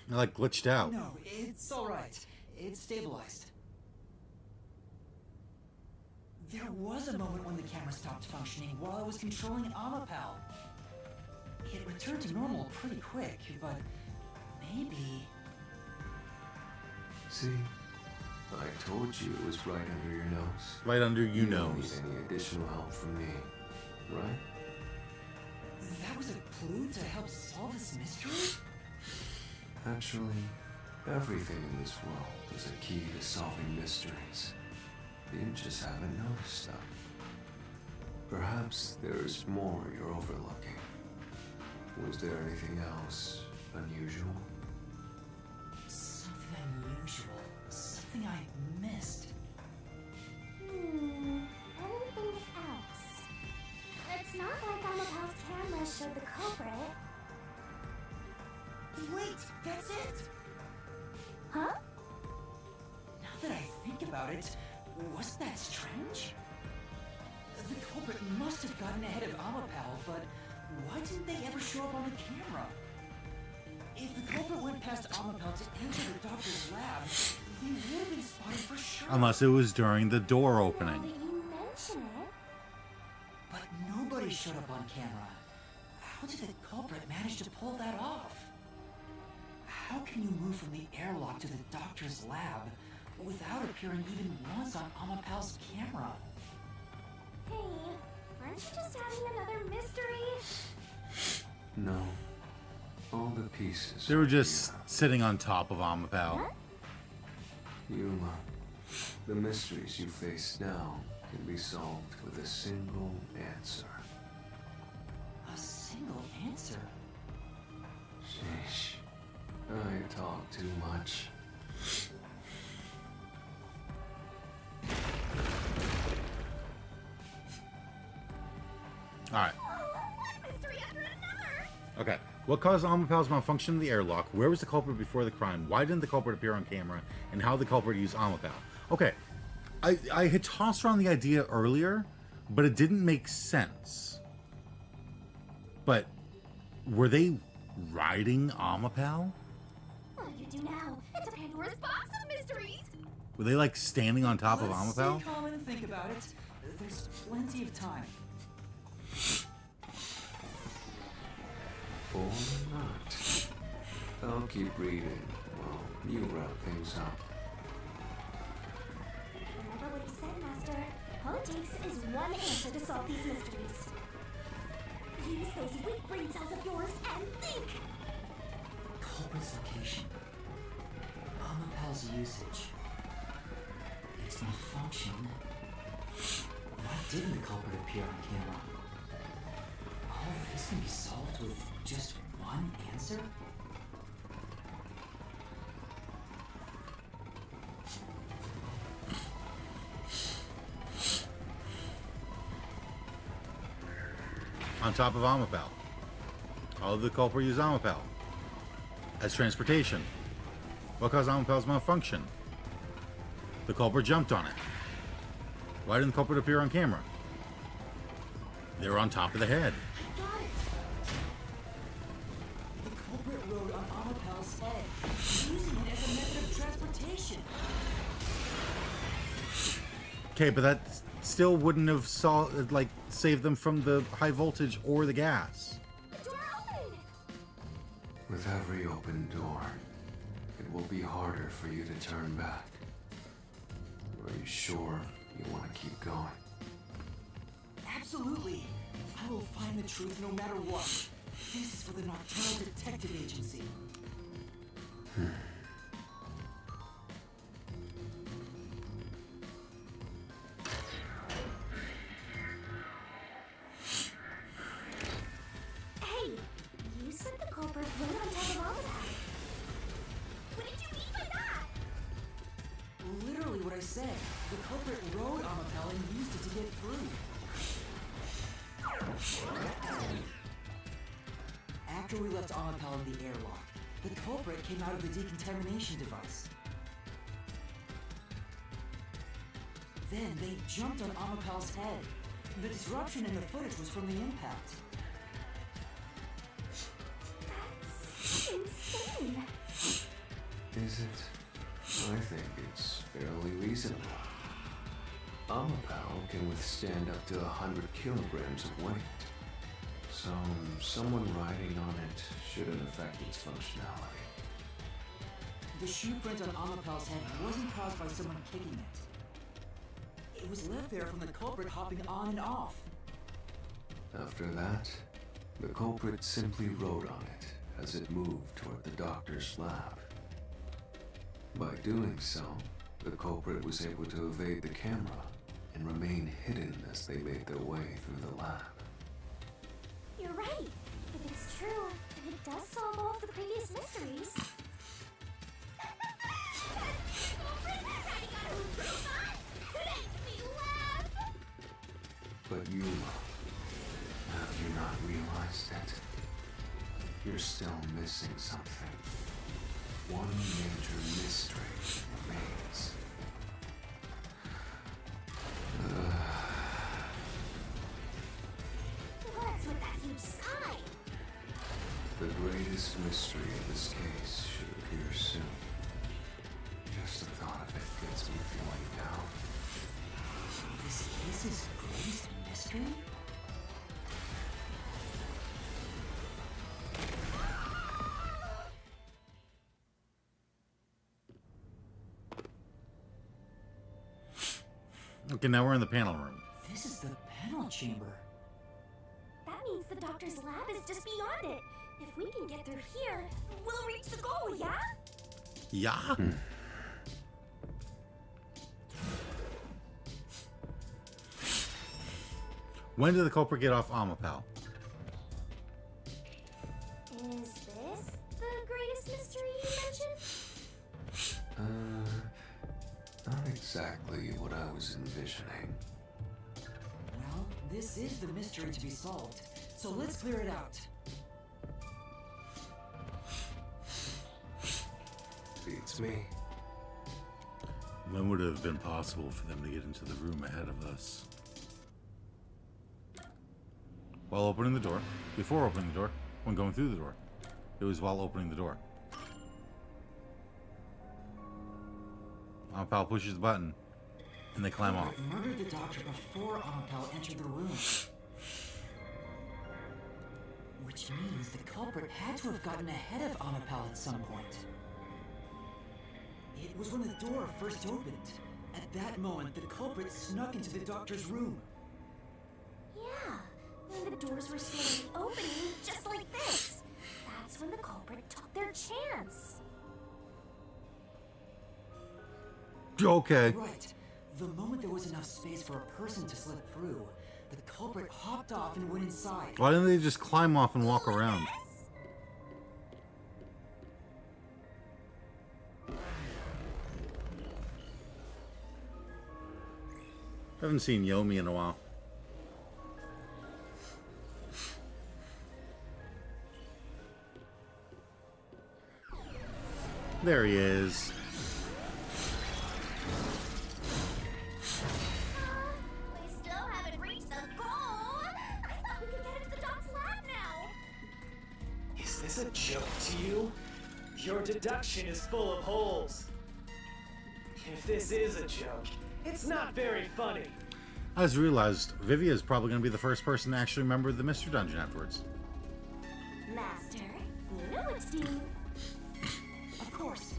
[SPEAKER 1] It like glitched out.
[SPEAKER 2] No, it's alright. It's stabilized. There was a moment when the camera stopped functioning while I was controlling Amapal. It returned to normal pretty quick, but maybe...
[SPEAKER 3] See? I told you it was right under your nose.
[SPEAKER 1] Right under you
[SPEAKER 3] You don't need
[SPEAKER 1] nose.
[SPEAKER 3] any additional help from me, right?
[SPEAKER 2] That was a clue to help solve this mystery?
[SPEAKER 3] Actually, everything in this world is a key to solving mysteries. You just haven't noticed them. Perhaps there's more you're overlooking. Was there anything else unusual?
[SPEAKER 2] Something unusual. Something I missed.
[SPEAKER 4] Anything else? It's not like Amapal's camera showed the culprit.
[SPEAKER 2] Wait, that's it!
[SPEAKER 4] Huh?
[SPEAKER 2] Now that I think about it, wasn't that strange? The culprit must have gotten ahead of Amapal, but why didn't they ever show up on the camera? If the culprit went past Amapal to enter the doctor's lab, he would have been spotted for sure.
[SPEAKER 1] Unless it was during the door
[SPEAKER 4] Now
[SPEAKER 1] opening.
[SPEAKER 4] that you mention it,
[SPEAKER 2] But nobody showed up on camera. How did the culprit manage to pull that off? How can you move from the airlock to the doctor's lab without appearing even once on Amapal's camera?
[SPEAKER 4] hey, aren't you just having another mystery?
[SPEAKER 3] No. All the pieces.
[SPEAKER 1] They were just sitting on top of Amapal.
[SPEAKER 3] Yuma, the mysteries you face now can be solved with a single answer.
[SPEAKER 2] A single answer?
[SPEAKER 3] Sheesh. I talk too much.
[SPEAKER 1] Alright.
[SPEAKER 4] One mystery after another!
[SPEAKER 1] Okay. What caused Amapal's malfunction in the airlock? Where was the culprit before the crime? Why didn't the culprit appear on camera? And how did the culprit use Amapal? Okay. I had tossed around the idea earlier, but it didn't make sense. But were they riding Amapal?
[SPEAKER 4] What do you do now? It's a Pandora's box of mysteries!
[SPEAKER 1] Were they like standing on top of
[SPEAKER 2] Let's
[SPEAKER 1] Amapal?
[SPEAKER 2] stay calm and think about it. There's plenty of time.
[SPEAKER 3] Or not. I'll keep reading while you wrap things up.
[SPEAKER 4] Remember what he said, Master. All it takes is one answer to solve these mysteries. Use those weak brain cells of yours and think!
[SPEAKER 2] Culprit's location. Amapal's usage. Its malfunction. Why didn't the culprit appear on camera? All of this can be solved with just one answer?
[SPEAKER 1] On top of Amapal. How did the culprit use Amapal? As transportation. What caused Amapal's malfunction? The culprit jumped on it. Why didn't the culprit appear on camera? They were on top of the head.
[SPEAKER 2] I got it! The culprit rode on Amapal's head, using it as a method of transportation.
[SPEAKER 1] Okay, but that still wouldn't have saved them from the high voltage or the gas.
[SPEAKER 4] The door opened!
[SPEAKER 3] With every open door, it will be harder for you to turn back. Are you sure you want to keep going?
[SPEAKER 2] Absolutely. I will find the truth no matter what. This is for the Nocturnal Detective Agency.
[SPEAKER 4] Hey! You said the culprit rode on top of Amapal. What did you mean by that?
[SPEAKER 2] Literally what I said. The culprit rode Amapal and used it to get through. After we left Amapal in the airlock, the culprit came out of the decontamination device. Then they jumped on Amapal's head. The disruption in the footage was from the impact.
[SPEAKER 4] That's insane.
[SPEAKER 3] Is it? I think it's fairly reasonable. Amapal can withstand up to 100 kilograms of weight. So someone riding on it shouldn't affect its functionality.
[SPEAKER 2] The shoe print on Amapal's head wasn't caused by someone kicking it. It was left there from the culprit hopping on and off.
[SPEAKER 3] After that, the culprit simply rode on it as it moved toward the doctor's lab. By doing so, the culprit was able to evade the camera and remain hidden as they made their way through the lab.
[SPEAKER 4] You're right. If it's true, then it does solve all of the previous mysteries.
[SPEAKER 3] But you, have you not realized it? You're still missing something. One major mystery remains.
[SPEAKER 4] What's with that huge sign?
[SPEAKER 3] The greatest mystery of this case should appear soon. Just the thought of it gets me feeling down.
[SPEAKER 2] This case's greatest mystery?
[SPEAKER 1] Okay, now we're in the panel room.
[SPEAKER 2] This is the panel chamber.
[SPEAKER 4] That means the doctor's lab is just beyond it. If we can get through here, we'll reach the goal, yeah?
[SPEAKER 1] Yeah. When did the culprit get off Amapal?
[SPEAKER 4] Is this the greatest mystery you mentioned?
[SPEAKER 3] Not exactly what I was envisioning.
[SPEAKER 2] Well, this is the mystery to be solved, so let's clear it out.
[SPEAKER 3] Beats me.
[SPEAKER 1] When would it have been possible for them to get into the room ahead of us? While opening the door, before opening the door, when going through the door. It was while opening the door. Amapal pushes the button, and they climb off.
[SPEAKER 2] Murdered the doctor before Amapal entered the room. Which means the culprit had to have gotten ahead of Amapal at some point. It was when the door first opened. At that moment, the culprit snuck into the doctor's room.
[SPEAKER 4] Yeah, when the doors were slowly opening, just like this. That's when the culprit took their chance.
[SPEAKER 1] Okay.
[SPEAKER 2] Right. The moment there was enough space for a person to slip through, the culprit hopped off and went inside.
[SPEAKER 1] Why didn't they just climb off and walk around? Haven't seen Yomi in a while. There he is.
[SPEAKER 4] We still haven't reached the goal. I thought we could get into the doc's lab now.
[SPEAKER 6] Is this a joke to you? Your deduction is full of holes. If this is a joke, it's not very funny.
[SPEAKER 1] I just realized Vivia is probably going to be the first person to actually remember the Mystery Dungeon afterwards.
[SPEAKER 4] Master, you know what to do.
[SPEAKER 2] Of course.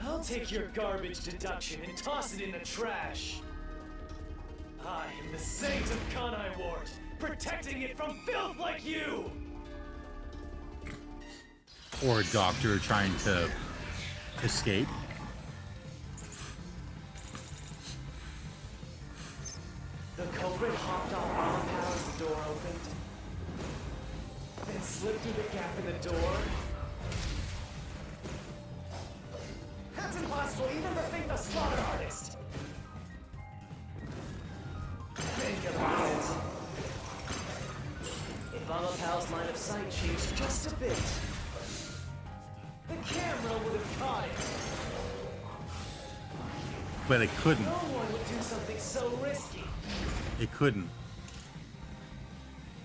[SPEAKER 6] I'll take your garbage deduction and toss it in the trash. I am the Saint of Kanai Ward, protecting it from filth like you!
[SPEAKER 1] Or a doctor trying to escape.
[SPEAKER 6] The culprit hopped off Amapal as the door opened, then slipped through the gap in the door. That's impossible even to think the slaughter artist! Think about it. If Amapal's line of sight changed just a bit, the camera would have caught it.
[SPEAKER 1] But it couldn't.
[SPEAKER 6] No one would do something so risky.
[SPEAKER 1] It couldn't.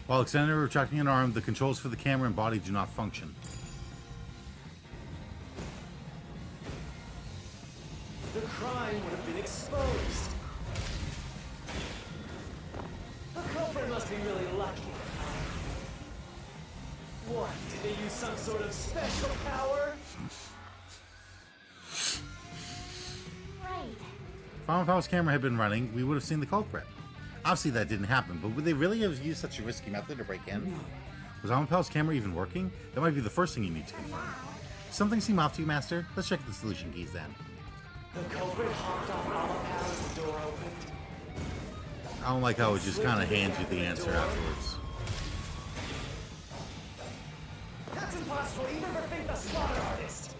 [SPEAKER 1] While extending or retracting an arm, the controls for the camera and body do not function.
[SPEAKER 5] the crime would have been exposed. The culprit must be really lucky. What, did they use some sort of special power?
[SPEAKER 4] Right.
[SPEAKER 1] If Alma Powell's camera had been running, we would have seen the culprit. Obviously that didn't happen, but would they really have used such a risky method to break in? Was Alma Powell's camera even working? That might be the first thing you need to confirm. Something seem off to you, Master? Let's check the solution keys then.
[SPEAKER 5] The culprit hopped off Alma Power as the door opened.
[SPEAKER 1] I don't like how it just kind of hands you the answer afterwards.
[SPEAKER 5] That's impossible, you never think the slaughter artist.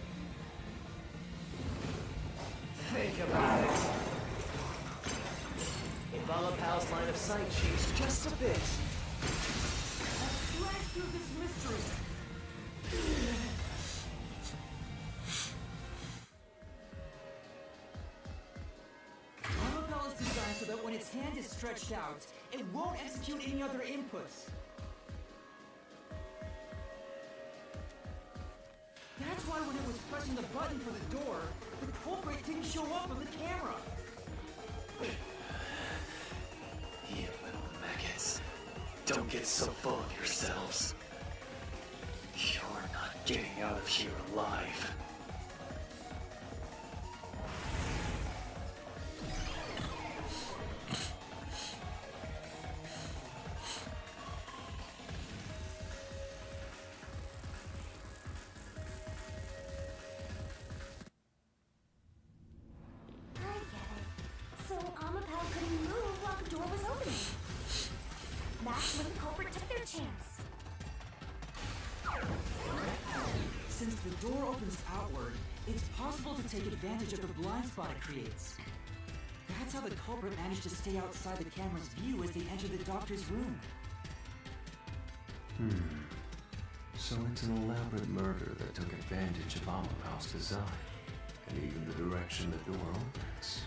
[SPEAKER 5] Think about it. If Alma Powell's line of sight changed just a bit, let's flash through this mystery.
[SPEAKER 2] Armapel is designed so that when its hand is stretched out, it won't execute any other inputs. That's why when it was pressing the button for the door, the culprit didn't show up on the camera.
[SPEAKER 6] You little maggots. Don't get so full of yourselves. You're not getting out of here alive.
[SPEAKER 4] I get it. So Amapel couldn't move while the door was opening. That's when the culprit took their chance.
[SPEAKER 2] Since the door opens outward, it's possible to take advantage of the blind spot it creates. That's how the culprit managed to stay outside the camera's view as they entered the doctor's room.
[SPEAKER 3] So it's an elaborate murder that took advantage of Amapal's design, and even the direction the door opens.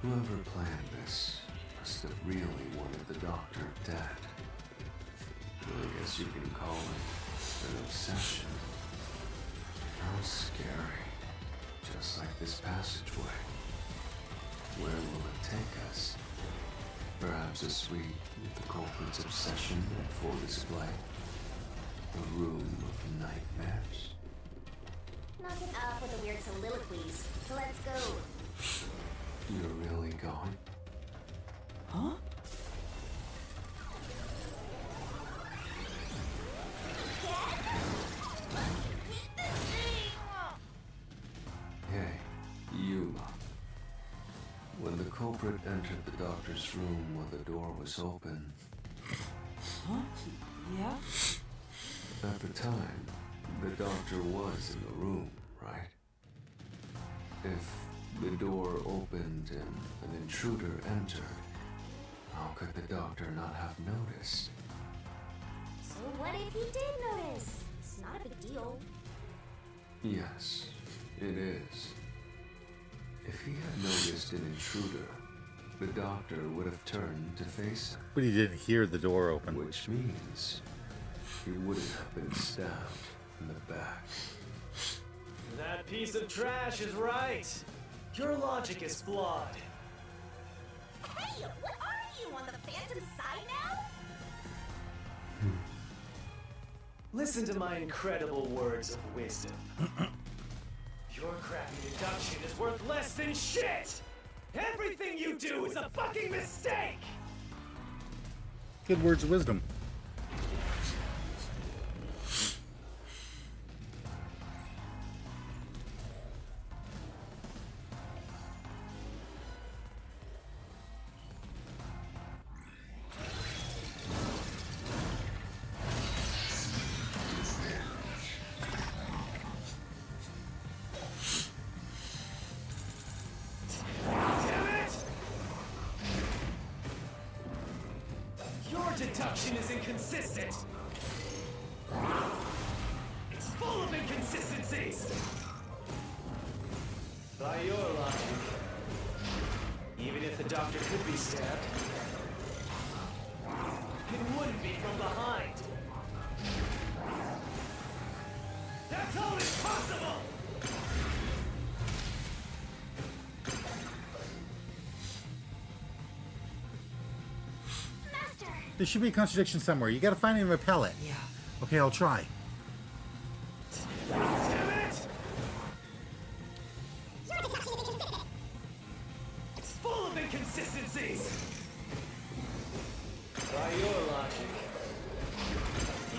[SPEAKER 3] Whoever planned this must have really wanted the doctor dead. Well, I guess you can call it an obsession. How scary. Just like this passageway. Where will it take us? Perhaps a suite with the culprit's obsession at full display. The room of nightmares.
[SPEAKER 4] Knock it off with the weird soliloquies. Let's go.
[SPEAKER 3] You're really going?
[SPEAKER 2] Huh?
[SPEAKER 3] Hey, Yuma. When the culprit entered the doctor's room while the door was open,
[SPEAKER 2] Huh? Yeah?
[SPEAKER 3] at the time, the doctor was in the room, right? If the door opened and an intruder entered, how could the doctor not have noticed?
[SPEAKER 4] So what if he did notice? It's not a big deal.
[SPEAKER 3] Yes, it is. If he had noticed an intruder, the doctor would have turned to face him,
[SPEAKER 1] But he didn't hear the door open.
[SPEAKER 3] which means he wouldn't have been stabbed in the back.
[SPEAKER 5] That piece of trash is right. Your logic is flawed.
[SPEAKER 4] Hey, what are you, on the Phantom side now?
[SPEAKER 5] Listen to my incredible words of wisdom. Your crappy deduction is worth less than shit! Everything you do is a fucking mistake!
[SPEAKER 1] Good words of wisdom.
[SPEAKER 5] Damn it! Your deduction is inconsistent! It's full of inconsistencies! By your logic, even if the doctor could be stabbed, it wouldn't be from behind. That's all impossible!
[SPEAKER 4] Master!
[SPEAKER 1] There should be a contradiction somewhere. You gotta find it and repel it.
[SPEAKER 2] Yeah.
[SPEAKER 1] Okay, I'll try.
[SPEAKER 7] Damn it!
[SPEAKER 5] It's full of inconsistencies! By your logic,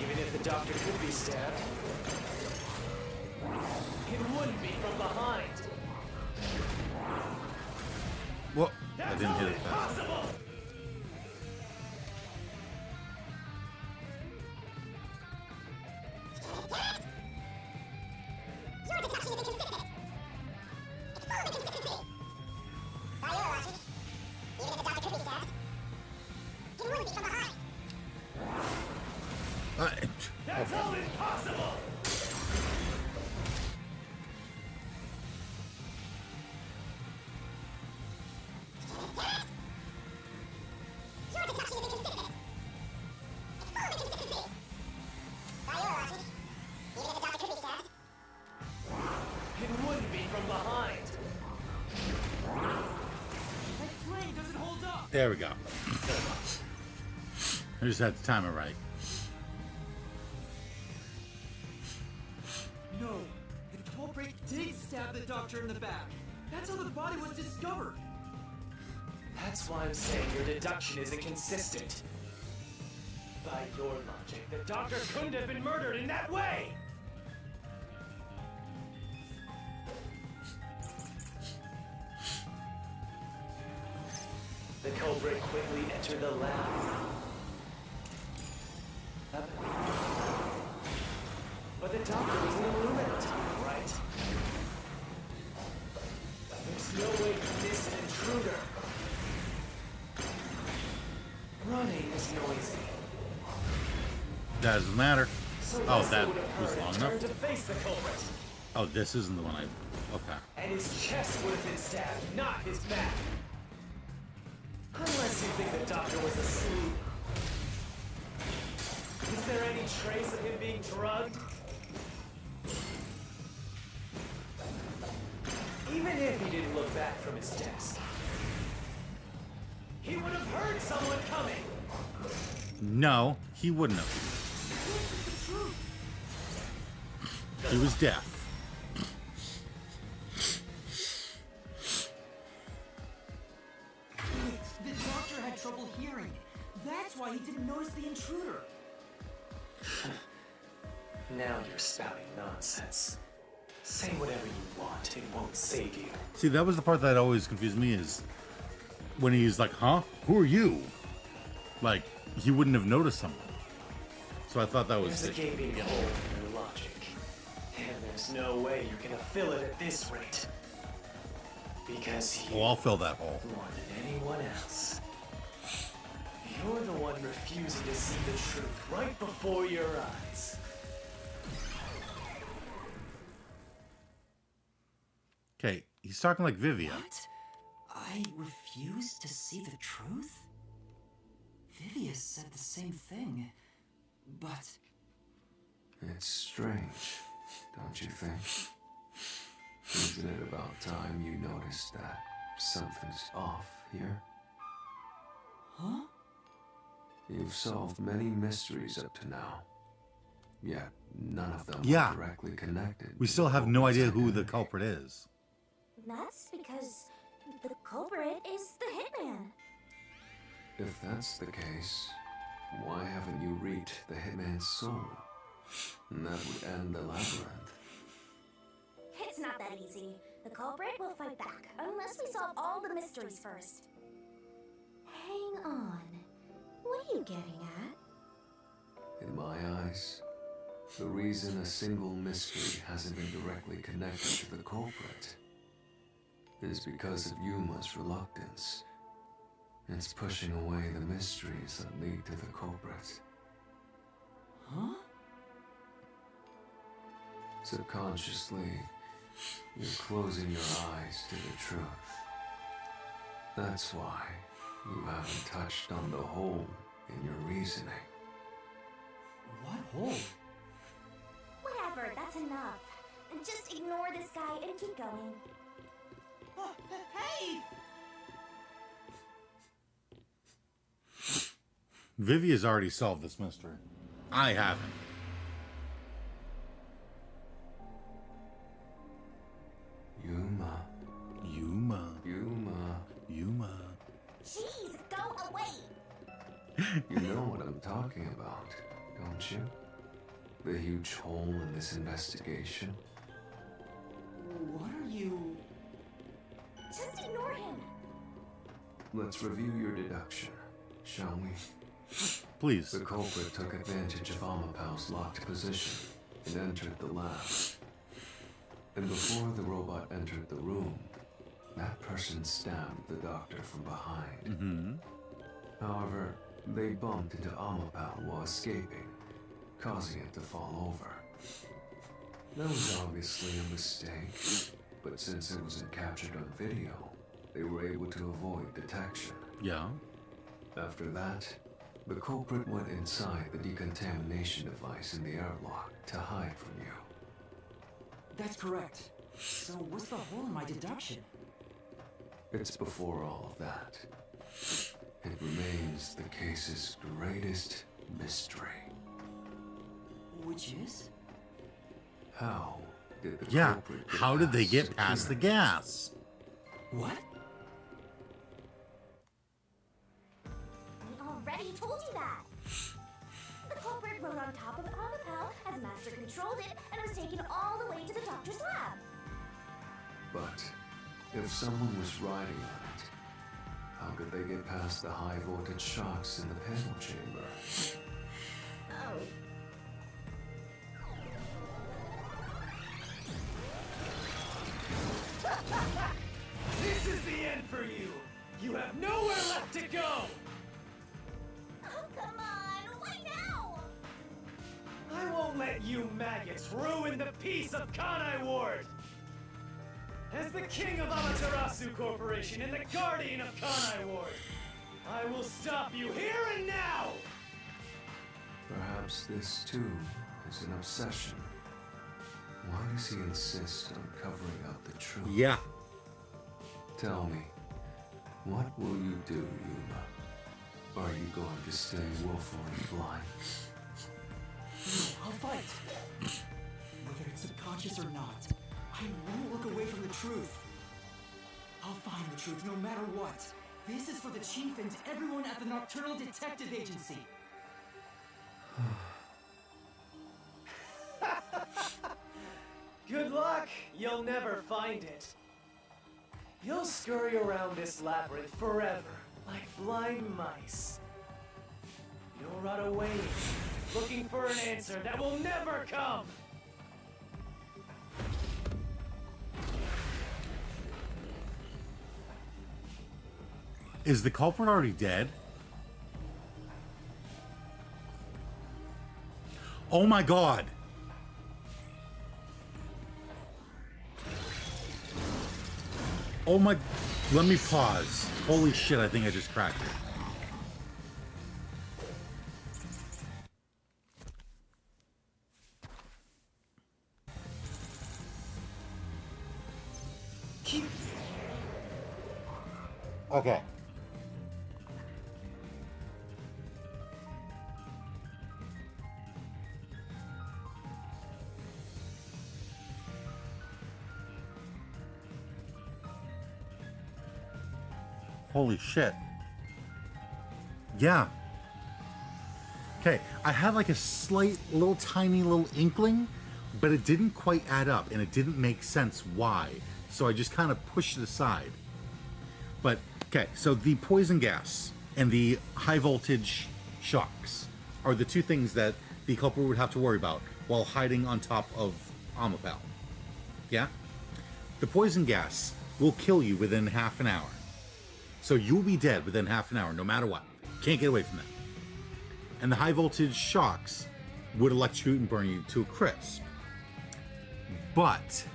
[SPEAKER 5] even if the doctor could be stabbed, it wouldn't be from behind.
[SPEAKER 1] Well, I
[SPEAKER 5] That's
[SPEAKER 1] didn't hit
[SPEAKER 5] only
[SPEAKER 1] it fast.
[SPEAKER 5] possible! That's all impossible! It wouldn't be from behind. That flame doesn't hold up.
[SPEAKER 1] There we go. I just had to time it right.
[SPEAKER 5] No, the culprit did stab the doctor in the back. That's how the body was discovered. That's why I'm saying your deduction isn't consistent. By your logic, the doctor couldn't have been murdered in that way! The culprit quickly entered the lab. But the doctor was in the room at the time, right? There's no way he missed an intruder. Running is noisy.
[SPEAKER 1] Doesn't matter.
[SPEAKER 5] So
[SPEAKER 1] Oh,
[SPEAKER 5] Wesley
[SPEAKER 1] that
[SPEAKER 5] would have
[SPEAKER 1] was
[SPEAKER 5] heard
[SPEAKER 1] long
[SPEAKER 5] and
[SPEAKER 1] enough.
[SPEAKER 5] turned to face the culprit.
[SPEAKER 1] Oh, this isn't the one I... Okay.
[SPEAKER 5] And his chest would have been stabbed, not his back. Unless you think the doctor was asleep. Is there any trace of him being drugged? Even if he didn't look back from his desk, he would have heard someone coming.
[SPEAKER 1] No, he wouldn't have. He was deaf.
[SPEAKER 2] Wait, the doctor had trouble hearing. That's why he didn't notice the intruder.
[SPEAKER 6] Now you're spouting nonsense. Say whatever you want, it won't save you.
[SPEAKER 1] See, that was the part that always confused me is when he's like, huh? Who are you? Like, he wouldn't have noticed someone. So I thought that was
[SPEAKER 6] There's a gaping hole in your logic. And there's no way you're gonna fill it at this rate. Because you,
[SPEAKER 1] Oh, I'll fill that hole.
[SPEAKER 6] more than anyone else, you're the one refusing to see the truth right before your eyes.
[SPEAKER 1] Okay, he's talking like Vivia.
[SPEAKER 2] What? I refuse to see the truth? Vivia said the same thing, but
[SPEAKER 3] It's strange, don't you think? Isn't it about time you noticed that something's off here?
[SPEAKER 2] huh?
[SPEAKER 3] You've solved many mysteries up to now, yet none of them
[SPEAKER 1] Yeah.
[SPEAKER 3] are directly connected.
[SPEAKER 1] We
[SPEAKER 3] to
[SPEAKER 1] still
[SPEAKER 3] the
[SPEAKER 1] have no
[SPEAKER 3] culprit's
[SPEAKER 1] idea who the
[SPEAKER 3] identity.
[SPEAKER 1] culprit is.
[SPEAKER 4] That's because the culprit is the hitman.
[SPEAKER 3] If that's the case, why haven't you reached the hitman's soul? And that would end the labyrinth.
[SPEAKER 4] It's not that easy. The culprit will fight back unless we solve all the mysteries first. Hang on. What are you getting at?
[SPEAKER 3] In my eyes, the reason a single mystery hasn't been directly connected to the culprit is because of Yuma's reluctance. It's pushing away the mysteries that lead to the culprit.
[SPEAKER 2] Huh?
[SPEAKER 3] Subconsciously, you're closing your eyes to the truth. That's why you haven't touched on the hole in your reasoning.
[SPEAKER 2] What hole?
[SPEAKER 4] Whatever, that's enough. Just ignore this guy and keep going.
[SPEAKER 2] Oh, hey!
[SPEAKER 1] Vivia's already solved this mystery. I haven't.
[SPEAKER 3] Yuma.
[SPEAKER 1] Yuma.
[SPEAKER 3] Yuma.
[SPEAKER 1] Yuma.
[SPEAKER 4] Jeez, go away!
[SPEAKER 3] You know what I'm talking about, don't you? The huge hole in this investigation.
[SPEAKER 2] What are you...
[SPEAKER 4] Just ignore him.
[SPEAKER 3] Let's review your deduction, shall we?
[SPEAKER 1] Please.
[SPEAKER 3] The culprit took advantage of Amapau's locked position and entered the lab. And before the robot entered the room, that person stabbed the doctor from behind.
[SPEAKER 1] Mm-hmm.
[SPEAKER 3] However, they bumped into Amapau while escaping, causing it to fall over. That was obviously a mistake, but since it wasn't captured on video, they were able to avoid detection.
[SPEAKER 1] Yeah.
[SPEAKER 3] After that, the culprit went inside the decontamination device in the airlock to hide from you.
[SPEAKER 2] That's correct. So what's the hole in my deduction?
[SPEAKER 3] It's before all of that. It remains the case's greatest mystery.
[SPEAKER 2] Which is?
[SPEAKER 3] How did the
[SPEAKER 1] Yeah.
[SPEAKER 3] culprit get
[SPEAKER 1] How did they
[SPEAKER 3] past
[SPEAKER 1] get past the
[SPEAKER 3] security?
[SPEAKER 1] gas?
[SPEAKER 2] What?
[SPEAKER 4] I already told you that. The culprit rode on top of Amapau as Master controlled it and was taken all the way to the doctor's lab.
[SPEAKER 3] But if someone was riding on it, how could they get past the high voltage shocks in the panel chamber?
[SPEAKER 4] Oh.
[SPEAKER 5] This is the end for you! You have nowhere left to go!
[SPEAKER 4] Oh, come on! Why now?
[SPEAKER 5] I won't let you maggots ruin the peace of Kanai Ward! As the king of Amaterasu Corporation and the guardian of Kanai Ward, I will stop you here and now!
[SPEAKER 3] Perhaps this too is an obsession. Why does he insist on covering up the truth?
[SPEAKER 1] Yeah.
[SPEAKER 3] Tell me, what will you do, Yuma? Are you going to stay willfully blind?
[SPEAKER 2] I'll fight. Whether it's subconscious or not, I won't look away from the truth. I'll find the truth no matter what. This is for the Chief and everyone at the Nocturnal Detective Agency.
[SPEAKER 5] Good luck! You'll never find it. You'll scurry around this labyrinth forever, like blind mice. You'll run away, looking for an answer that will never come!
[SPEAKER 1] Is the culprit already dead? Oh my god! Oh my... Let me pause. Holy shit, I think I just cracked it. Okay. Holy shit. Yeah. Okay, I had like a slight, little tiny little inkling, but it didn't quite add up and it didn't make sense why. So I just kind of pushed it aside. But, okay, so the poison gas and the high voltage shocks are the two things that the culprit would have to worry about while hiding on top of Amapau. Yeah? The poison gas will kill you within half an hour. So you'll be dead within half an hour, no matter what. Can't get away from that. And the high voltage shocks would electrocute and burn you to a crisp. But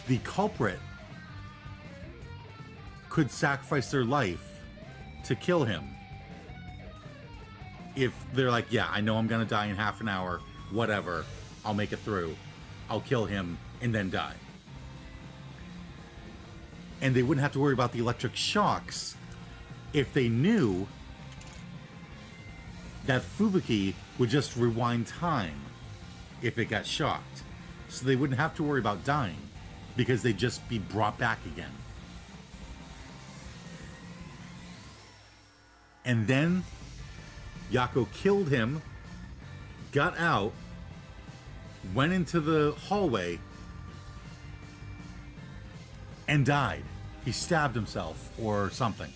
[SPEAKER 1] the culprit could sacrifice their life to kill him. if they're like, yeah, I know I'm gonna die in half an hour, whatever, I'll make it through, I'll kill him and then die. And they wouldn't have to worry about the electric shocks if they knew that Fubuki would just rewind time if it got shocked. So they wouldn't have to worry about dying because they'd just be brought back again. And then Yako killed him, got out, went into the hallway, and died. He stabbed himself or something.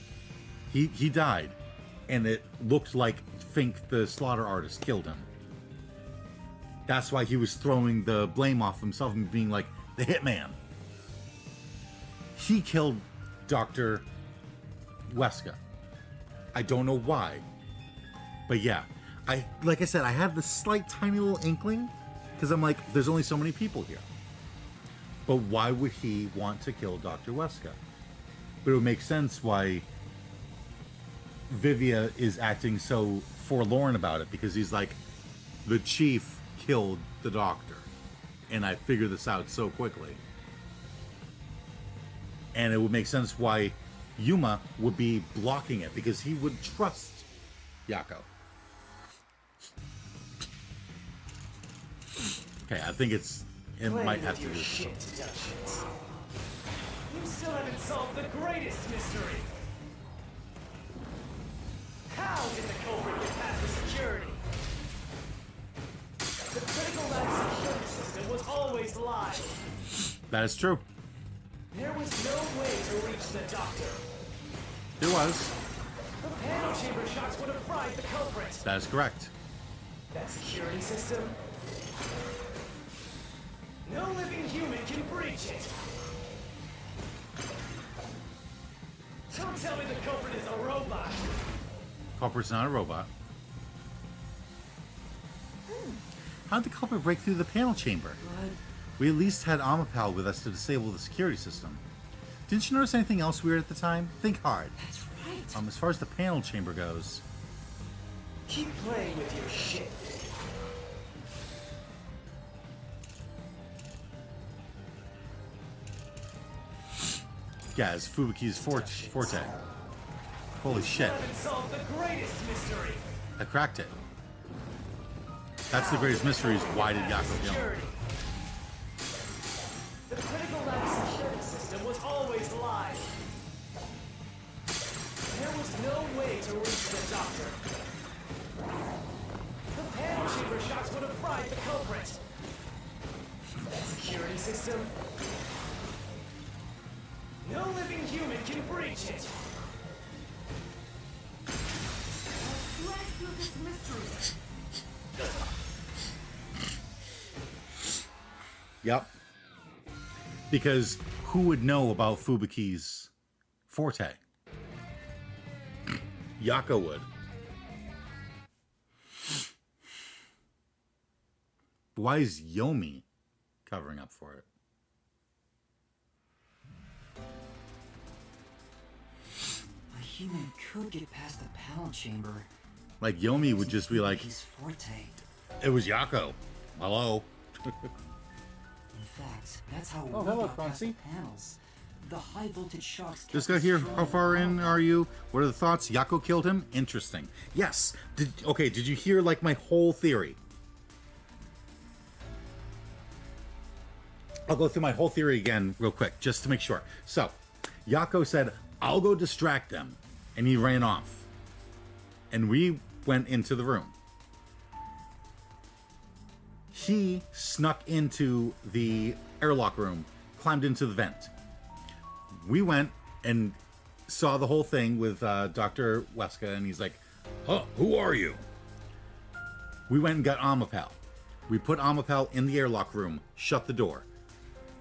[SPEAKER 1] He died. And it looked like Fink, the slaughter artist, killed him. That's why he was throwing the blame off himself and being like, the hitman. He killed Dr. Weska. I don't know why. But yeah, like I said, I had this slight tiny little inkling because I'm like, there's only so many people here. But why would he want to kill Dr. Weska? But it would make sense why Vivia is acting so forlorn about it, because he's like, the chief killed the doctor and I figured this out so quickly. And it would make sense why Yuma would be blocking it, because he would trust Yako. Okay, I think it might have to do
[SPEAKER 5] shit,
[SPEAKER 1] something.
[SPEAKER 5] Deductions. You still haven't solved the greatest mystery. How did the culprit get past the security? The critical lab security system was always live.
[SPEAKER 1] That is true.
[SPEAKER 5] There was no way to reach the doctor.
[SPEAKER 1] There was.
[SPEAKER 5] The panel chamber shocks would have fried the culprit.
[SPEAKER 1] That is correct.
[SPEAKER 5] That security system? No living human can breach it. Don't tell me the culprit is a robot.
[SPEAKER 1] Culprit's not a robot. How did the culprit break through the panel chamber? We at least had Amapal with us to disable the security system. Didn't you notice anything else weird at the time? Think hard.
[SPEAKER 2] That's right.
[SPEAKER 1] As far as the panel chamber goes,
[SPEAKER 5] Keep playing with your shit.
[SPEAKER 1] yeah, it's Fubuki's forte. Holy shit.
[SPEAKER 5] You haven't solved the greatest mystery.
[SPEAKER 1] I cracked it. That's the greatest mystery, is why did Yako kill him?
[SPEAKER 5] Security. The critical lab security system was always live. There was no way to reach the doctor. The panel chamber shocks would have fried the culprit. That security system? No living human can breach it.
[SPEAKER 4] Let's do this mystery.
[SPEAKER 1] Yep. Because who would know about Fubuki's forte? Yako would. Why is Yomi covering up for it?
[SPEAKER 2] A human could get past the panel chamber.
[SPEAKER 1] Like, Yomi would just be like,
[SPEAKER 2] His forte.
[SPEAKER 1] it was Yako. Hello.
[SPEAKER 2] In fact, that's how
[SPEAKER 1] Oh,
[SPEAKER 2] we
[SPEAKER 1] hello,
[SPEAKER 2] got past the
[SPEAKER 1] Clancy.
[SPEAKER 2] panels. The high voltage shocks kept
[SPEAKER 1] This guy
[SPEAKER 2] us
[SPEAKER 1] here,
[SPEAKER 2] strong
[SPEAKER 1] how far in
[SPEAKER 2] and
[SPEAKER 1] are you? What are the thoughts? Yako killed him? Interesting. Yes. Did you hear, like, my whole theory? I'll go through my whole theory again real quick, just to make sure. So, Yako said, I'll go distract them. And he ran off. And we went into the room. He snuck into the airlock room, climbed into the vent. We went and saw the whole thing with Dr. Weska, and he's like, oh, who are you? We went and got Amapal. We put Amapal in the airlock room, shut the door.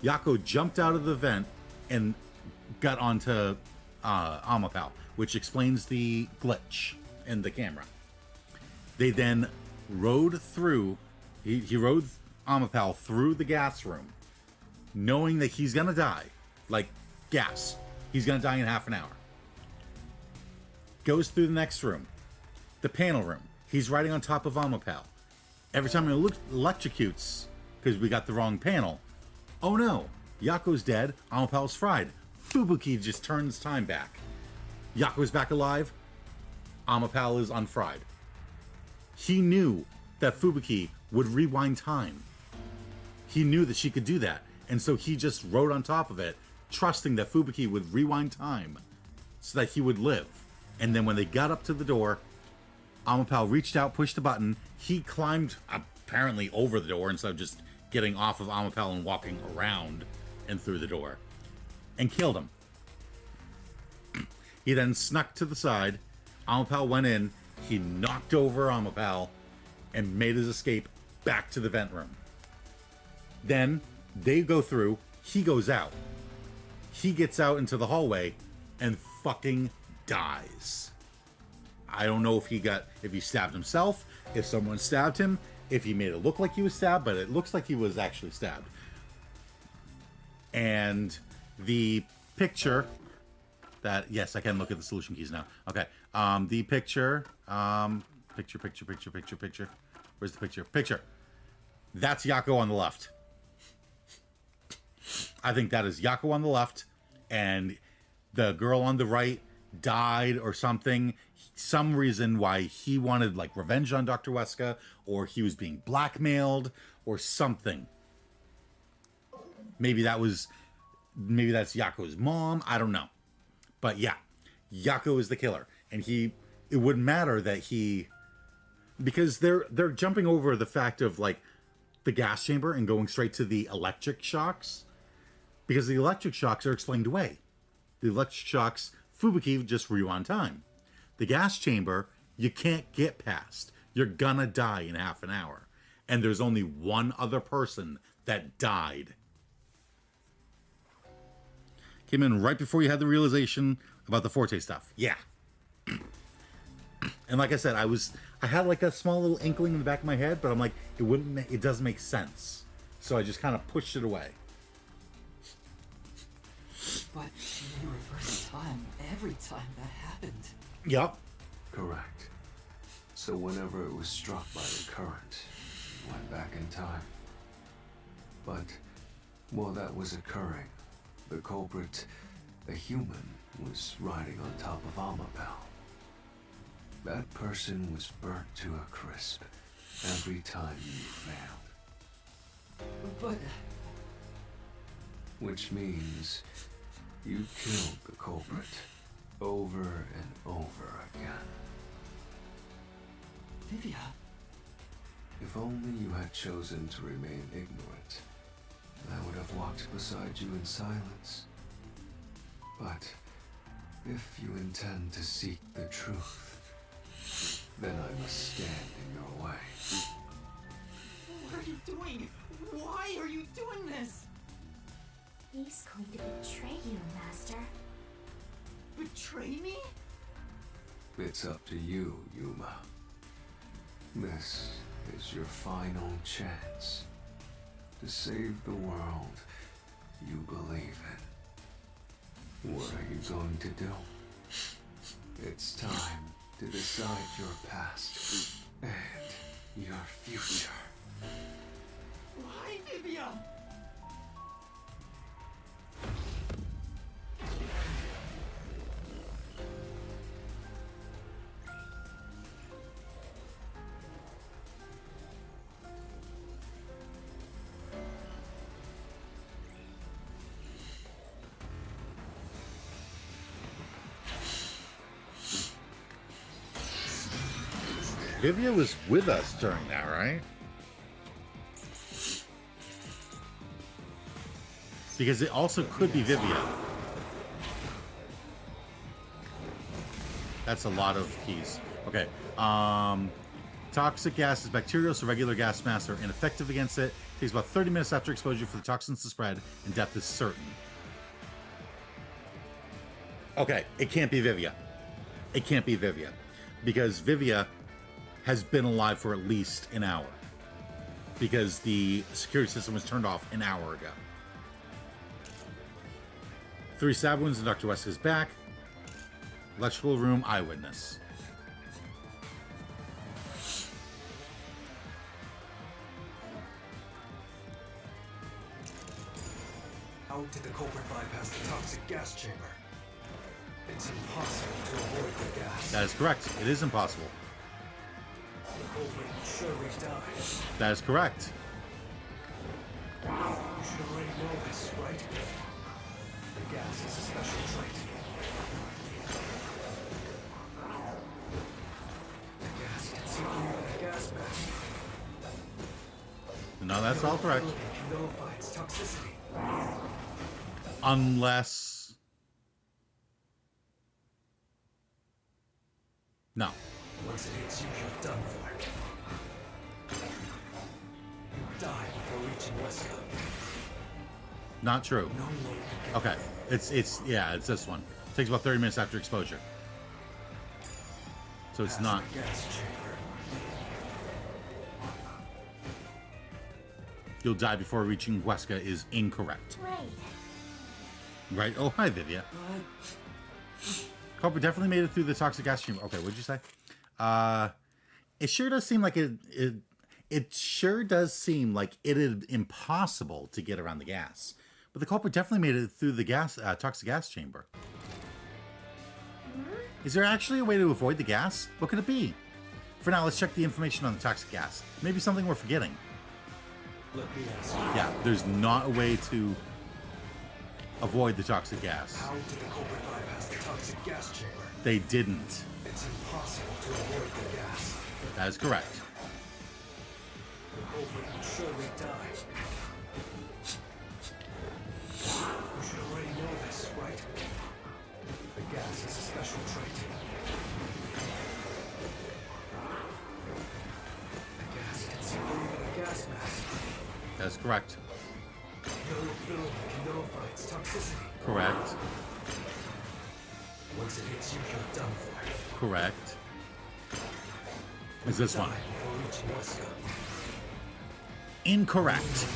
[SPEAKER 1] Yako jumped out of the vent and got onto Amapal, which explains the glitch in the camera. They then rode through, he rode Amapal through the gas room, knowing that he's gonna die. Like, gas. He's gonna die in half an hour. Goes through the next room, the panel room. He's riding on top of Amapal. Every time he electrocutes, because we got the wrong panel, oh no, Yako's dead, Amapal's fried. Fubuki just turns time back. Yako's back alive, Amapal is unfried. He knew that Fubuki would rewind time. He knew that she could do that, and so he just rode on top of it, trusting that Fubuki would rewind time so that he would live. And then when they got up to the door, Amapal reached out, pushed the button. He climbed apparently over the door instead of just getting off of Amapal and walking around and through the door, and killed him. He then snuck to the side. Amapal went in. He knocked over Amapal and made his escape back to the vent room. Then they go through. He goes out. He gets out into the hallway and fucking dies. I don't know if he stabbed himself, if someone stabbed him, if he made it look like he was stabbed, but it looks like he was actually stabbed. And the picture that, yes, I can look at the solution keys now. Okay. The picture, picture. Where's the picture? Picture. That's Yako on the left. I think that is Yako on the left, and the girl on the right died or something. Some reason why he wanted like revenge on Dr. Weska, or he was being blackmailed or something. Maybe that's Yako's mom. I don't know. But yeah, Yako is the killer, and it wouldn't matter that because they're jumping over the fact of like the gas chamber and going straight to the electric shocks, because the electric shocks are explained away. The electric shocks, Fubuki just rewound time. The gas chamber, you can't get past. You're gonna die in half an hour. And there's only one other person that died. Came in right before you had the realization about the Forte stuff. Yeah. And like I said, I had like a small little inkling in the back of my head, but I'm like, it doesn't make sense. So I just kind of pushed it away.
[SPEAKER 2] But you reverse time every time that happened.
[SPEAKER 1] Yep.
[SPEAKER 3] Correct. So whenever it was struck by the current, it went back in time. But while that was occurring, the culprit, a human, was riding on top of Amapal. That person was burnt to a crisp every time you failed.
[SPEAKER 2] But
[SPEAKER 3] Which means you killed the culprit over and over again.
[SPEAKER 2] Vivia,
[SPEAKER 3] If only you had chosen to remain ignorant, I would have walked beside you in silence. But if you intend to seek the truth, then I must stand in your way.
[SPEAKER 2] what are you doing? Why are you doing this?
[SPEAKER 4] He's going to betray you, Master.
[SPEAKER 2] Betray me?
[SPEAKER 3] It's up to you, Yuma. This is your final chance to save the world you believe in. What are you going to do? It's time to decide your past and your future.
[SPEAKER 2] Why, Vivia?
[SPEAKER 1] Vivia was with us during that, right? Because it also could be Vivia. That's a lot of keys. Okay. Toxic gas is bacterial, so regular gas masks are ineffective against it. Takes about 30 minutes after exposure for the toxins to spread, and death is certain. Okay, it can't be Vivia. It can't be Vivia. Because Vivia has been alive for at least an hour. Because the security system was turned off an hour ago. 3 stab wounds and Dr. Weska's back. Electrical room eyewitness.
[SPEAKER 3] How did the culprit bypass the toxic gas chamber? It's impossible to avoid the gas.
[SPEAKER 1] That is correct. It is impossible.
[SPEAKER 3] The culprit will surely die.
[SPEAKER 1] That is correct.
[SPEAKER 3] You should already know this, right? The gas is a special trait. The gas can see through the gas mask.
[SPEAKER 1] No, that's all correct.
[SPEAKER 3] It can nullify its toxicity.
[SPEAKER 1] Unless... No.
[SPEAKER 3] Once it hits you, you're done for. You die before reaching Wesker.
[SPEAKER 1] Not true.
[SPEAKER 3] No one can
[SPEAKER 1] Okay. It's this one. Takes about 30 minutes after exposure. So it's
[SPEAKER 3] pass
[SPEAKER 1] not...
[SPEAKER 3] the gas chamber.
[SPEAKER 1] You'll die before reaching Wesker is incorrect.
[SPEAKER 4] Right.
[SPEAKER 1] Right? Oh, hi, Vivia. Culprit definitely made it through the toxic gas chamber. Okay, what'd you say? It sure does seem like it sure does seem like it is impossible to get around the gas. But the culprit definitely made it through the toxic gas chamber. Is there actually a way to avoid the gas? What could it be? For now, let's check the information on the toxic gas. Maybe something we're forgetting.
[SPEAKER 3] Let me ask you.
[SPEAKER 1] Yeah, there's not a way to avoid the toxic gas.
[SPEAKER 3] How did the culprit bypass the toxic gas chamber?
[SPEAKER 1] They didn't.
[SPEAKER 3] It's impossible to avoid the gas.
[SPEAKER 1] That is correct.
[SPEAKER 3] The culprit will surely die. You should already know this, right? The gas is a special trait. The gas can see through the gas mask.
[SPEAKER 1] That's correct.
[SPEAKER 3] No ability can nullify its toxicity.
[SPEAKER 1] Correct.
[SPEAKER 3] Once it hits you, you're done for.
[SPEAKER 1] Correct. Is this one?
[SPEAKER 3] Die before reaching Wesker.
[SPEAKER 1] Incorrect.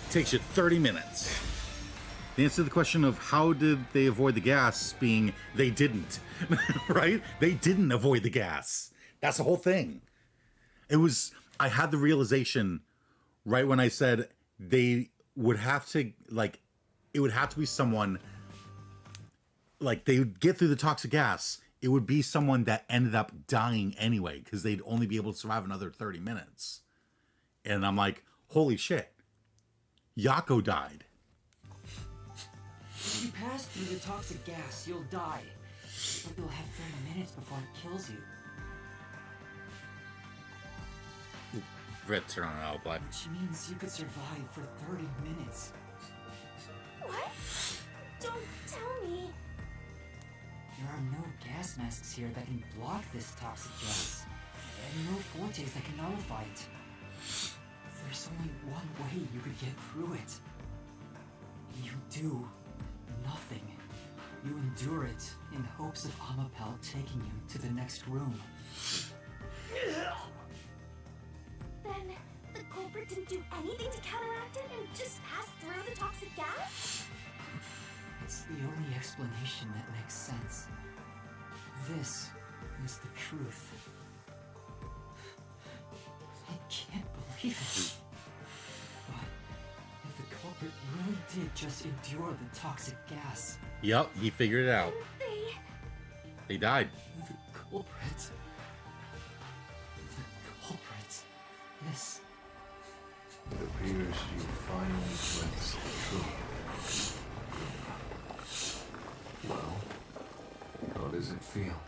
[SPEAKER 1] Takes you 30 minutes. The answer to the question of how did they avoid the gas being they didn't, right? They didn't avoid the gas. That's the whole thing. It was, I had the realization right when I said they would have to, like, it would have to be someone, like, they would get through the toxic gas. It would be someone that ended up dying anyway, because they'd only be able to survive another 30 minutes. And I'm like, holy shit. Yako died.
[SPEAKER 2] If you pass through the toxic gas, you'll die. But you'll have 30 minutes before it kills you.
[SPEAKER 1] Red turn on out, black.
[SPEAKER 2] Which means you could survive for 30 minutes.
[SPEAKER 4] What? Don't tell me.
[SPEAKER 2] There are no gas masks here that can block this toxic gas. And no fortes that can nullify it. There's only one way you could get through it. You do nothing. You endure it in hopes of Amapel taking you to the next room.
[SPEAKER 4] Then the culprit didn't do anything to counteract it and just passed through the toxic gas?
[SPEAKER 2] It's the only explanation that makes sense. This is the truth. I can't believe it. But if the culprit really did just endure the toxic gas,
[SPEAKER 1] Yep, he figured it out. They died.
[SPEAKER 2] the culprit... This...
[SPEAKER 3] It appears you finally glimpsed the truth. Well, how does it feel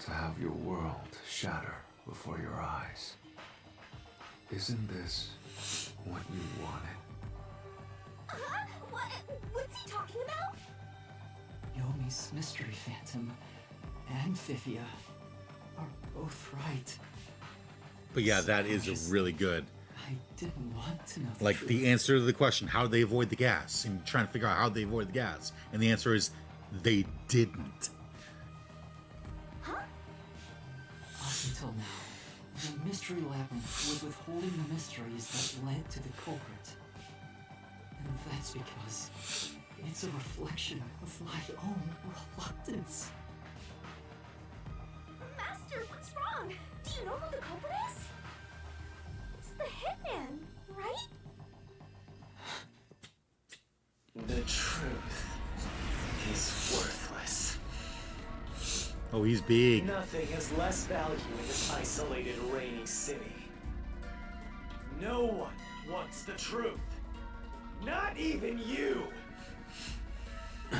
[SPEAKER 3] to have your world shatter before your eyes? Isn't this what you wanted?
[SPEAKER 4] Huh? What's he talking about?
[SPEAKER 2] Yomi's Mystery Phantom and Fifia are both right.
[SPEAKER 1] But yeah, that is really good.
[SPEAKER 2] I didn't want to know the
[SPEAKER 1] Like
[SPEAKER 2] truth.
[SPEAKER 1] the answer to the question, how do they avoid the gas? And trying to figure out how they avoid the gas. And the answer is they didn't.
[SPEAKER 4] Huh?
[SPEAKER 2] Up until now, the Mystery Labyrinth was withholding the mysteries that led to the culprit. And that's because it's a reflection of my own reluctance.
[SPEAKER 4] Master, what's wrong? Do you know who the culprit is? It's the hitman, right?
[SPEAKER 1] Oh, he's big.
[SPEAKER 6] Nothing has less value in this isolated, rainy city. No one wants the truth. Not even you! Now,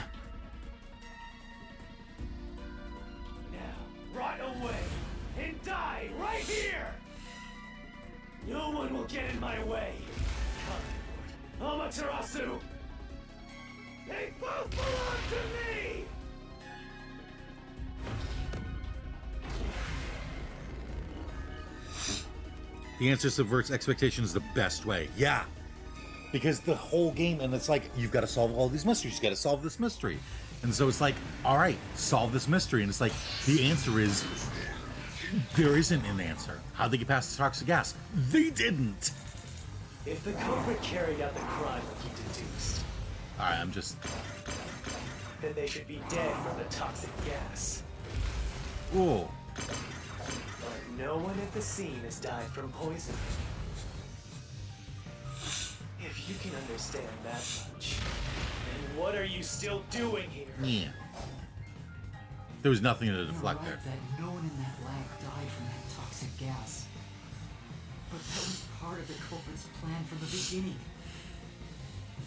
[SPEAKER 6] rot away and die right here! No one will get in my way. Come, Amaterasu! They both belong to me!
[SPEAKER 1] The answer subverts expectations the best way. Yeah. Because the whole game, and it's like, you've got to solve all these mysteries. You've got to solve this mystery. And so it's like, all right, solve this mystery. And it's like, the answer is, there isn't an answer. How'd they get past the toxic gas? They didn't.
[SPEAKER 6] If the culprit carried out the crime like he deduced,
[SPEAKER 1] All right, I'm just...
[SPEAKER 6] then they should be dead from the toxic gas.
[SPEAKER 1] Whoa.
[SPEAKER 6] But no one at the scene has died from poison. If you can understand that much, then what are you still doing here?
[SPEAKER 1] Yeah. There was nothing to
[SPEAKER 2] You're
[SPEAKER 1] deflect
[SPEAKER 2] right
[SPEAKER 1] there.
[SPEAKER 2] that no one in that lab died from that toxic gas. But that was part of the culprit's plan from the beginning.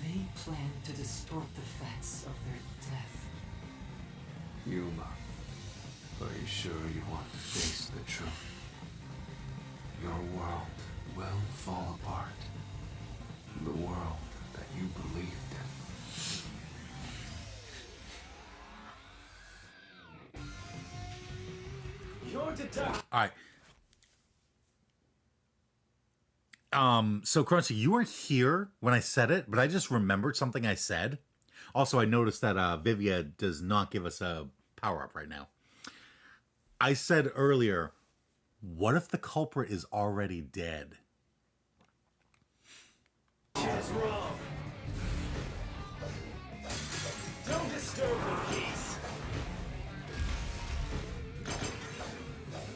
[SPEAKER 2] They planned to distort the facts of their death.
[SPEAKER 3] Yuma, are you sure you want to face the truth? Your world will fall apart. The world that you believed in.
[SPEAKER 6] You're deducting.
[SPEAKER 1] All right. So Crunchy, you weren't here when I said it, but I just remembered something I said. Also, I noticed that Vivia does not give us a power-up right now. I said earlier, what if the culprit is already dead?
[SPEAKER 6] Is wrong. Don't disturb the peace.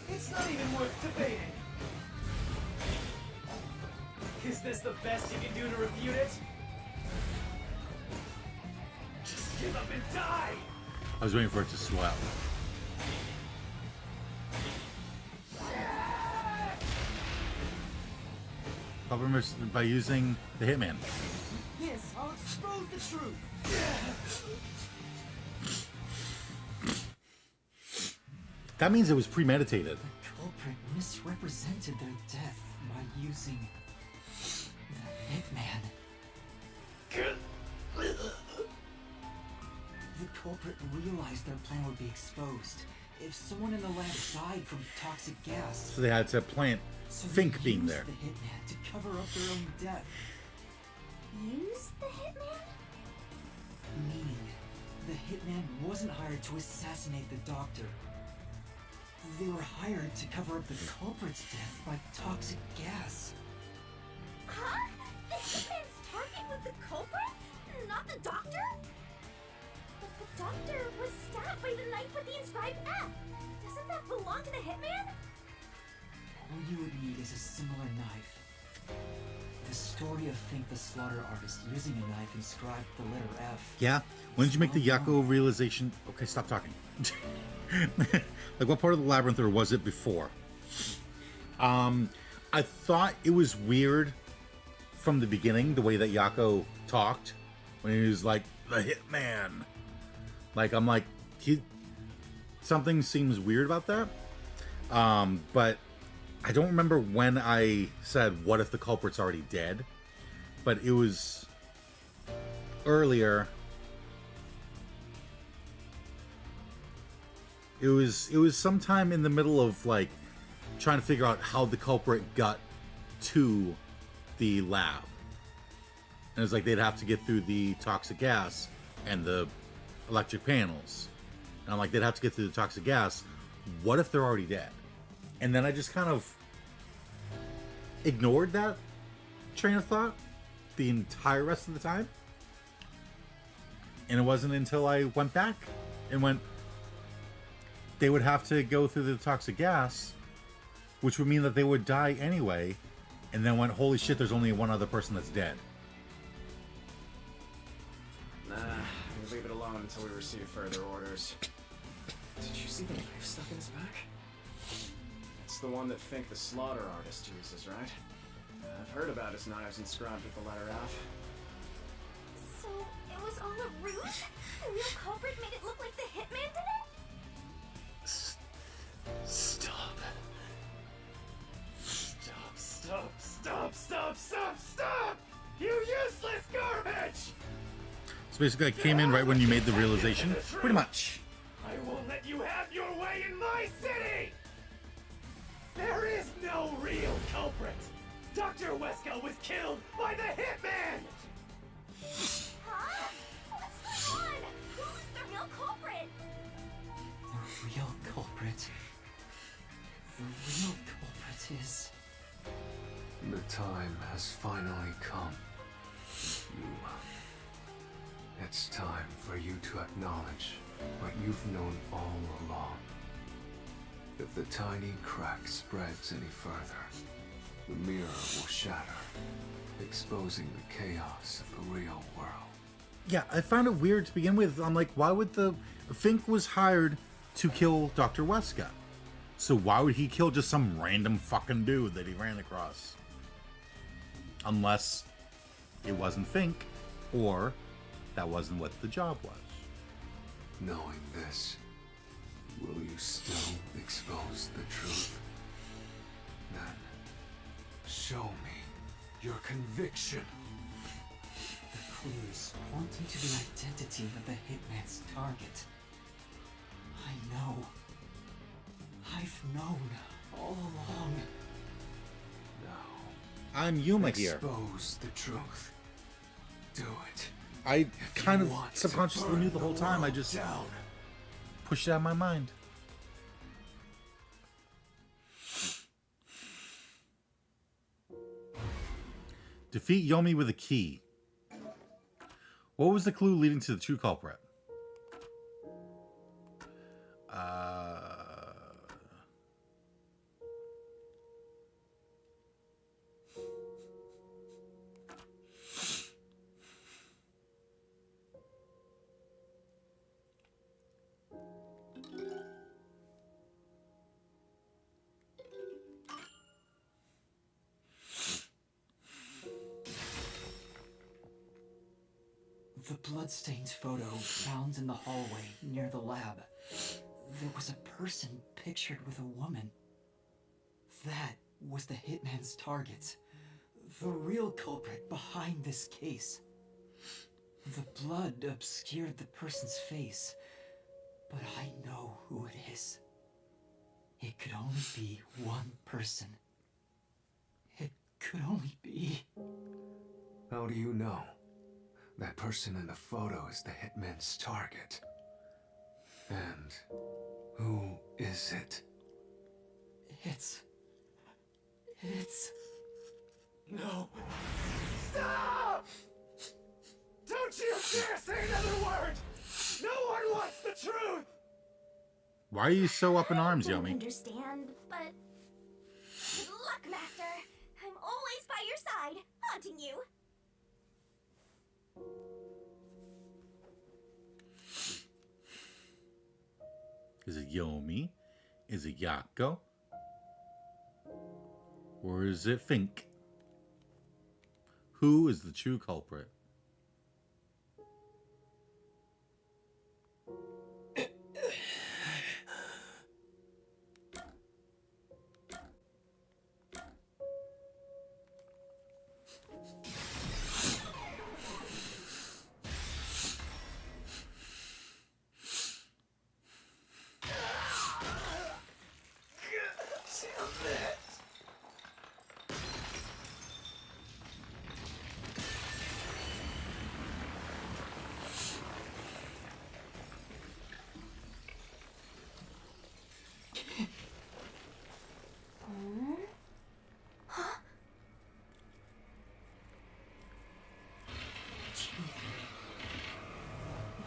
[SPEAKER 6] It's not even worth debating. Is this the best you can do to refute it? Just give up and die!
[SPEAKER 1] I was waiting for it to swell. Culprit by using the Hitman.
[SPEAKER 5] Yes, I'll expose the truth.
[SPEAKER 1] That means it was premeditated.
[SPEAKER 2] The culprit misrepresented their death by using the Hitman. The culprit realized their plan would be exposed if someone in the lab died from toxic gas.
[SPEAKER 1] So they had to plant
[SPEAKER 2] So
[SPEAKER 1] Fink
[SPEAKER 2] they
[SPEAKER 1] being
[SPEAKER 2] used
[SPEAKER 1] there.
[SPEAKER 2] the Hitman to cover up their own death.
[SPEAKER 4] Use the hitman?
[SPEAKER 2] Meaning, the Hitman wasn't hired to assassinate the doctor. They were hired to cover up the culprit's death by toxic gas.
[SPEAKER 4] Huh? The hitman's target was the culprit, not the doctor? But the doctor was stabbed by the knife with the inscribed F. Doesn't that belong to the hitman?
[SPEAKER 2] All you would need is a similar knife. The story of Fink the Slaughter Artist using a knife inscribed the letter F.
[SPEAKER 1] Yeah? When did you make the Yako realization? Okay, stop talking. Like, what part of the labyrinth, or was it before? I thought it was weird from the beginning, the way that Yako talked. When he was like, the Hitman. Like, I'm like, something seems weird about that. But I don't remember when I said, what if the culprit's already dead? But it was earlier. It was sometime in the middle of, like, trying to figure out how the culprit got to the lab. And it's like they'd have to get through the toxic gas and the electric panels. And I'm like, they'd have to get through the toxic gas. What if they're already dead? And then I just kind of ignored that train of thought the entire rest of the time. And it wasn't until I went back and went, they would have to go through the toxic gas, which would mean that they would die anyway. And then went, holy shit, there's only one other person that's dead.
[SPEAKER 9] Nah, we'll leave it alone until we receive further orders.
[SPEAKER 5] Did you see the knife stuck in his back? It's the one that Fink the slaughter artist uses, right? I've heard about his knives inscribed with the letter F.
[SPEAKER 4] So, it was all a ruse? The real culprit made it look like the hitman did it?
[SPEAKER 6] Stop.
[SPEAKER 5] Stop! You useless garbage!
[SPEAKER 1] So basically, I came in right when you made the realization. Pretty much.
[SPEAKER 5] I won't let you have your way in my city! There is no real culprit! Dr. Wesker was killed by the hitman!
[SPEAKER 4] Huh? What's going on? Who's the real culprit?
[SPEAKER 2] The real culprit. The real culprit is...
[SPEAKER 3] The time has finally come. It's time for you to acknowledge what you've known all along. If the tiny crack spreads any further, the mirror will shatter, exposing the chaos of the real world.
[SPEAKER 1] Yeah, I found it weird to begin with. I'm like, why would Fink was hired to kill Dr. Weska. So why would he kill just some random fucking dude that he ran across? Unless it wasn't Fink, or that wasn't what the job was.
[SPEAKER 3] Knowing this, will you still expose the truth? Then, show me your conviction.
[SPEAKER 2] The clues pointing to the identity of the hitman's target. I know. I've known all along.
[SPEAKER 3] Now,
[SPEAKER 1] I'm Yuma here.
[SPEAKER 3] expose the truth. Do it.
[SPEAKER 1] I kind of
[SPEAKER 3] Want to
[SPEAKER 1] subconsciously
[SPEAKER 3] burn
[SPEAKER 1] knew the whole time. I
[SPEAKER 3] world
[SPEAKER 1] just
[SPEAKER 3] down.
[SPEAKER 1] pushed it out of my mind. Defeat Yomi with a key. What was the clue leading to the true culprit?
[SPEAKER 2] The bloodstained photo found in the hallway near the lab. There was a person pictured with a woman. That was the hitman's target. The real culprit behind this case. The blood obscured the person's face, but I know who it is. It could only be one person. It could only be...
[SPEAKER 3] How do you know? That person in the photo is the hitman's target. And who is it?
[SPEAKER 2] It's...
[SPEAKER 5] No. Stop! Don't you dare say another word! No one wants the truth!
[SPEAKER 1] Why are you so up in arms,
[SPEAKER 4] I don't
[SPEAKER 1] Yomi?
[SPEAKER 4] understand, but... Good luck, Master! I'm always by your side, haunting you!
[SPEAKER 1] Is it Yomi? Is it Yako? Or is it Fink? Who is the true culprit?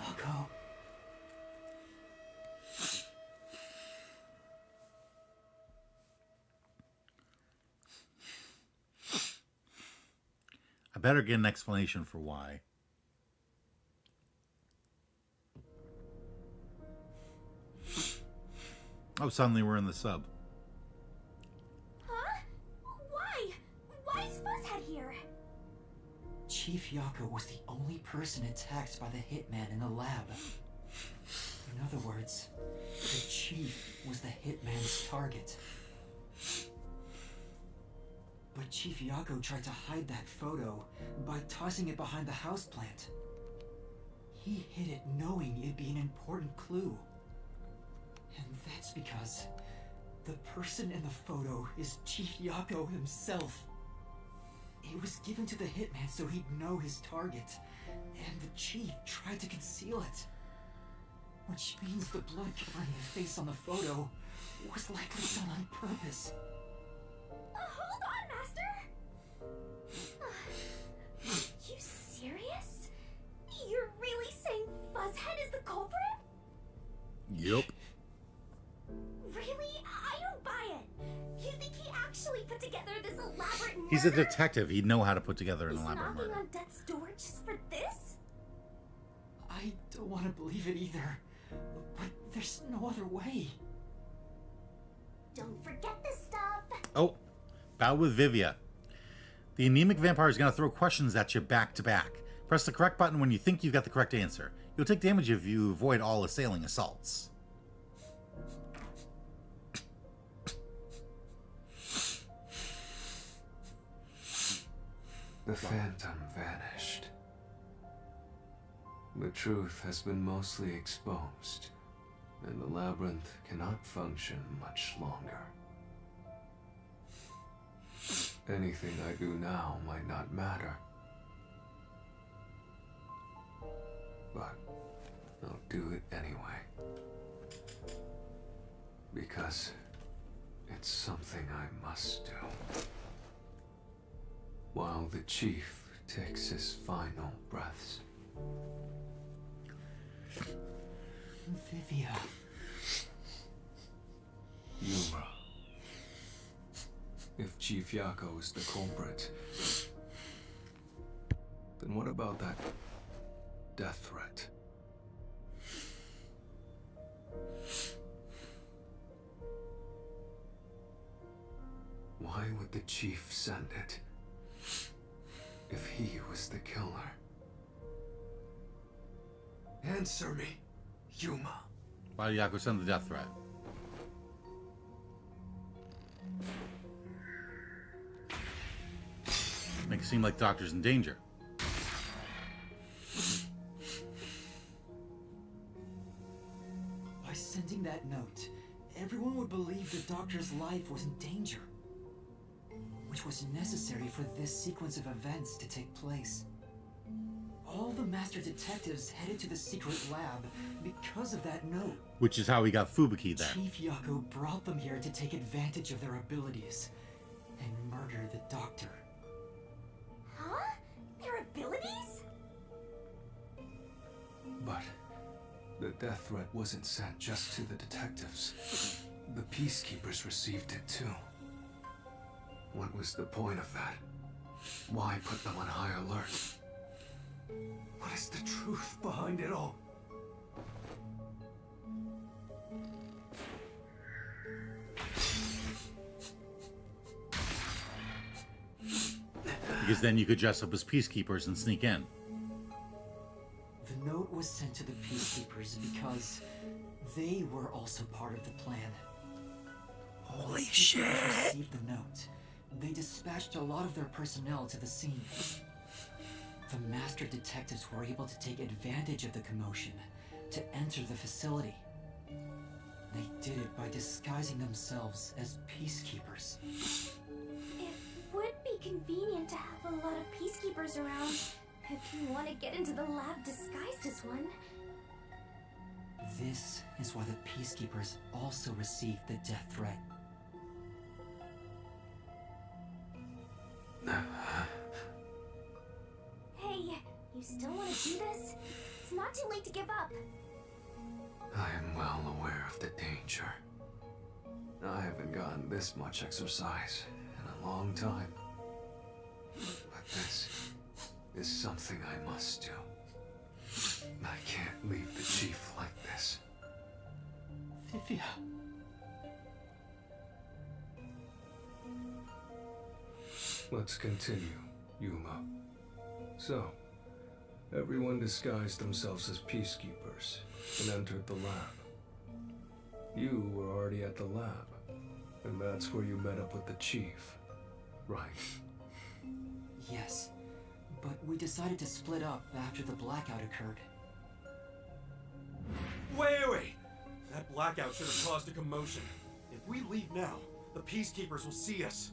[SPEAKER 2] Yako.
[SPEAKER 1] I better get an explanation for why. Oh, suddenly we're in the sub.
[SPEAKER 4] Huh? Why? Why is Fuzzhead here?
[SPEAKER 2] Chief Yako was the only person attacked by the hitman in the lab. In other words, the Chief was the hitman's target. But Chief Yako tried to hide that photo by tossing it behind the houseplant. He hid it knowing it'd be an important clue. And that's because the person in the photo is Chief Yako himself. It was given to the hitman so he'd know his target, and the Chief tried to conceal it. Which means the blood covering the face on the photo was likely done on purpose.
[SPEAKER 4] Hold on, Master! You serious? You're really saying Fuzzhead is the culprit?
[SPEAKER 1] Yup.
[SPEAKER 4] Really? I don't buy it. You think he actually put together this elaborate murder?
[SPEAKER 1] He's a detective. He'd know how to put together an
[SPEAKER 4] He's
[SPEAKER 1] elaborate
[SPEAKER 4] knocking
[SPEAKER 1] murder.
[SPEAKER 4] on death's door just for this?
[SPEAKER 2] I don't want to believe it either, but there's no other way.
[SPEAKER 4] Don't forget this stuff.
[SPEAKER 1] Oh, bout with Vivia. The anemic vampire is going to throw questions at you back to back. Press the correct button when you think you've got the correct answer. You'll take damage if you avoid all assailing assaults.
[SPEAKER 3] The phantom vanished. The truth has been mostly exposed, and the labyrinth cannot function much longer. Anything I do now might not matter, but I'll do it anyway. Because it's something I must do. While the Chief takes his final breaths.
[SPEAKER 2] Vivia.
[SPEAKER 3] Yuma. If Chief Yako is the culprit, then what about that death threat? Why would the Chief send it if he was the killer? Answer me, Yuma.
[SPEAKER 1] Why did Yako send the death threat? Make it seem like the doctor's in danger.
[SPEAKER 2] By sending that note, everyone would believe the doctor's life was in danger, which was necessary for this sequence of events to take place. All the master detectives headed to the secret lab because of that note.
[SPEAKER 1] Which is how he got Fubuki there.
[SPEAKER 2] Chief Yako brought them here to take advantage of their abilities and murder the doctor.
[SPEAKER 4] Huh? Their abilities?
[SPEAKER 3] But the death threat wasn't sent just to the detectives. The peacekeepers received it too. What was the point of that? Why put them on high alert? What is the truth behind it all?
[SPEAKER 1] Because then you could dress up as peacekeepers and sneak in.
[SPEAKER 2] The note was sent to the peacekeepers because they were also part of the plan. Holy shit! Received the note. They dispatched a lot of their personnel to the scene. The master detectives were able to take advantage of the commotion to enter the facility. They did it by disguising themselves as peacekeepers.
[SPEAKER 4] It would be convenient to have a lot of peacekeepers around if you want to get into the lab disguised as one.
[SPEAKER 2] This is why the peacekeepers also received the death threat.
[SPEAKER 4] Hey, you still want to do this? It's not too late to give up.
[SPEAKER 3] I am well aware of the danger. I haven't gotten this much exercise in a long time. But this is something I must do. I can't leave the Chief like this.
[SPEAKER 2] Vivia.
[SPEAKER 3] Let's continue, Yuma. So, everyone disguised themselves as peacekeepers and entered the lab. You were already at the lab, and that's where you met up with the chief, right?
[SPEAKER 2] Yes, but we decided to split up after the blackout occurred.
[SPEAKER 9] Wait! That blackout should have caused a commotion. If we leave now, the peacekeepers will see us.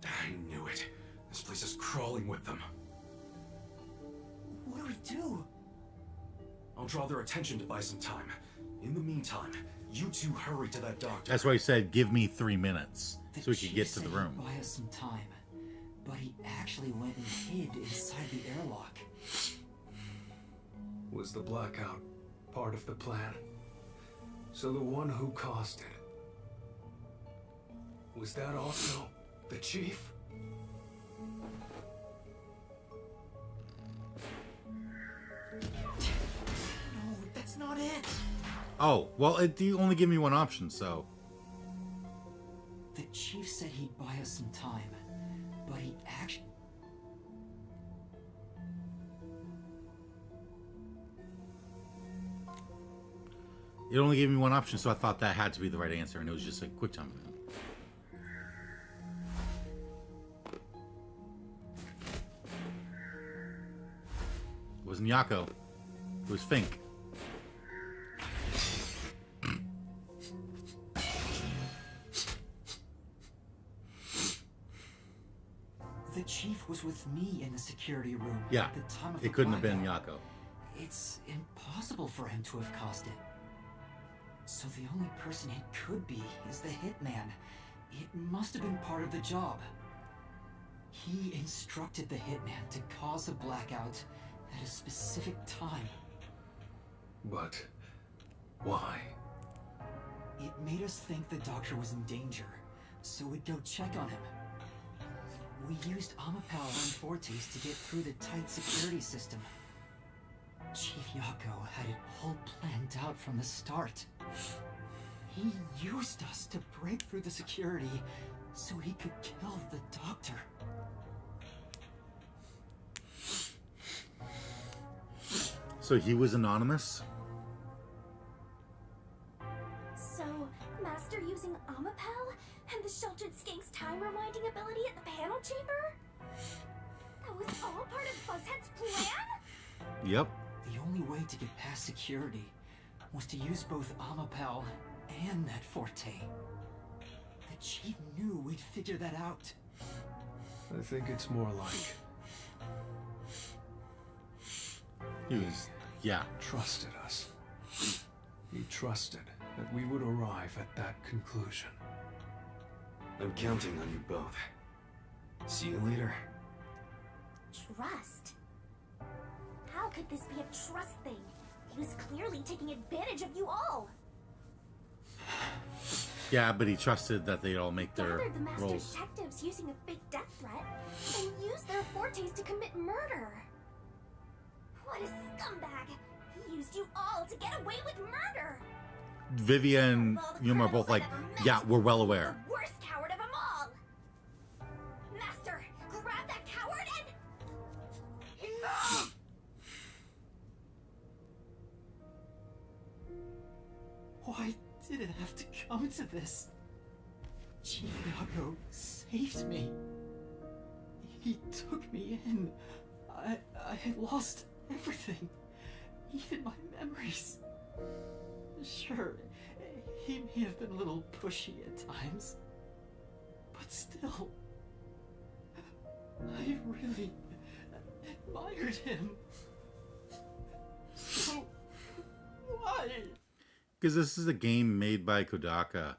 [SPEAKER 9] I knew it. This place is crawling with them.
[SPEAKER 2] What do we do?
[SPEAKER 9] I'll draw their attention to buy some time. In the meantime, you two hurry to that doctor.
[SPEAKER 1] That's why he said, give me 3 minutes
[SPEAKER 2] The
[SPEAKER 1] so we could
[SPEAKER 2] chief
[SPEAKER 1] get to
[SPEAKER 2] said
[SPEAKER 1] the
[SPEAKER 2] he'd
[SPEAKER 1] room.
[SPEAKER 2] buy us some time, but he actually went and hid inside the airlock.
[SPEAKER 3] Was the blackout part of the plan? So the one who caused it, was that also the chief?
[SPEAKER 2] No, that's not it.
[SPEAKER 1] Oh, well, you only give me one option, so...
[SPEAKER 2] The chief said he'd buy us some time, but he actually...
[SPEAKER 1] It only gave me one option, so I thought that had to be the right answer, and it was just a quick time event. It wasn't Yako. It was Fink.
[SPEAKER 2] The chief was with me in the security room
[SPEAKER 1] Yeah,
[SPEAKER 2] at the time of
[SPEAKER 1] it
[SPEAKER 2] the
[SPEAKER 1] couldn't have been
[SPEAKER 2] blackout.
[SPEAKER 1] Yako.
[SPEAKER 2] It's impossible for him to have caused it. So the only person it could be is the hitman. It must have been part of the job. He instructed the hitman to cause a blackout at a specific time.
[SPEAKER 3] But why?
[SPEAKER 2] It made us think the doctor was in danger, so we'd go check on him. We used Amapal and Fortes to get through the tight security system. Chief Yako had it all planned out from the start. He used us to break through the security so he could kill the doctor.
[SPEAKER 1] So he was anonymous?
[SPEAKER 4] So, Master using Amapal and the Sheltered Skank's time reminding ability at the panel chamber? That was all part of Fuzzhead's plan?
[SPEAKER 1] Yep.
[SPEAKER 2] The only way to get past security was to use both Amapal and that Forte. The chief knew we'd figure that out.
[SPEAKER 3] I think it's more like
[SPEAKER 1] He was... Yeah.
[SPEAKER 3] trusted us. He trusted that we would arrive at that conclusion.
[SPEAKER 9] I'm counting on you both. See you later.
[SPEAKER 4] Trust? How could this be a trust thing? He was clearly taking advantage of you all.
[SPEAKER 1] Yeah, but he trusted that they'd all make their
[SPEAKER 4] Gathered the Master's
[SPEAKER 1] roles.
[SPEAKER 4] detectives using a fake death threat and used their Fortes to commit murder. What a scumbag! He used you all to get away with murder!
[SPEAKER 1] Vivia and
[SPEAKER 4] Of all the
[SPEAKER 1] Yuma are both
[SPEAKER 4] criminals
[SPEAKER 1] like,
[SPEAKER 4] I've ever met,
[SPEAKER 1] yeah, we're well aware.
[SPEAKER 4] The worst coward of them all! Master, grab that coward and... Enough!
[SPEAKER 2] Why did it have to come to this? Chief Yako saved me. He took me in. I had lost everything, even my memories. Sure, he may have been a little pushy at times, but still, I really admired him. So, why?
[SPEAKER 1] Because this is a game made by Kodaka.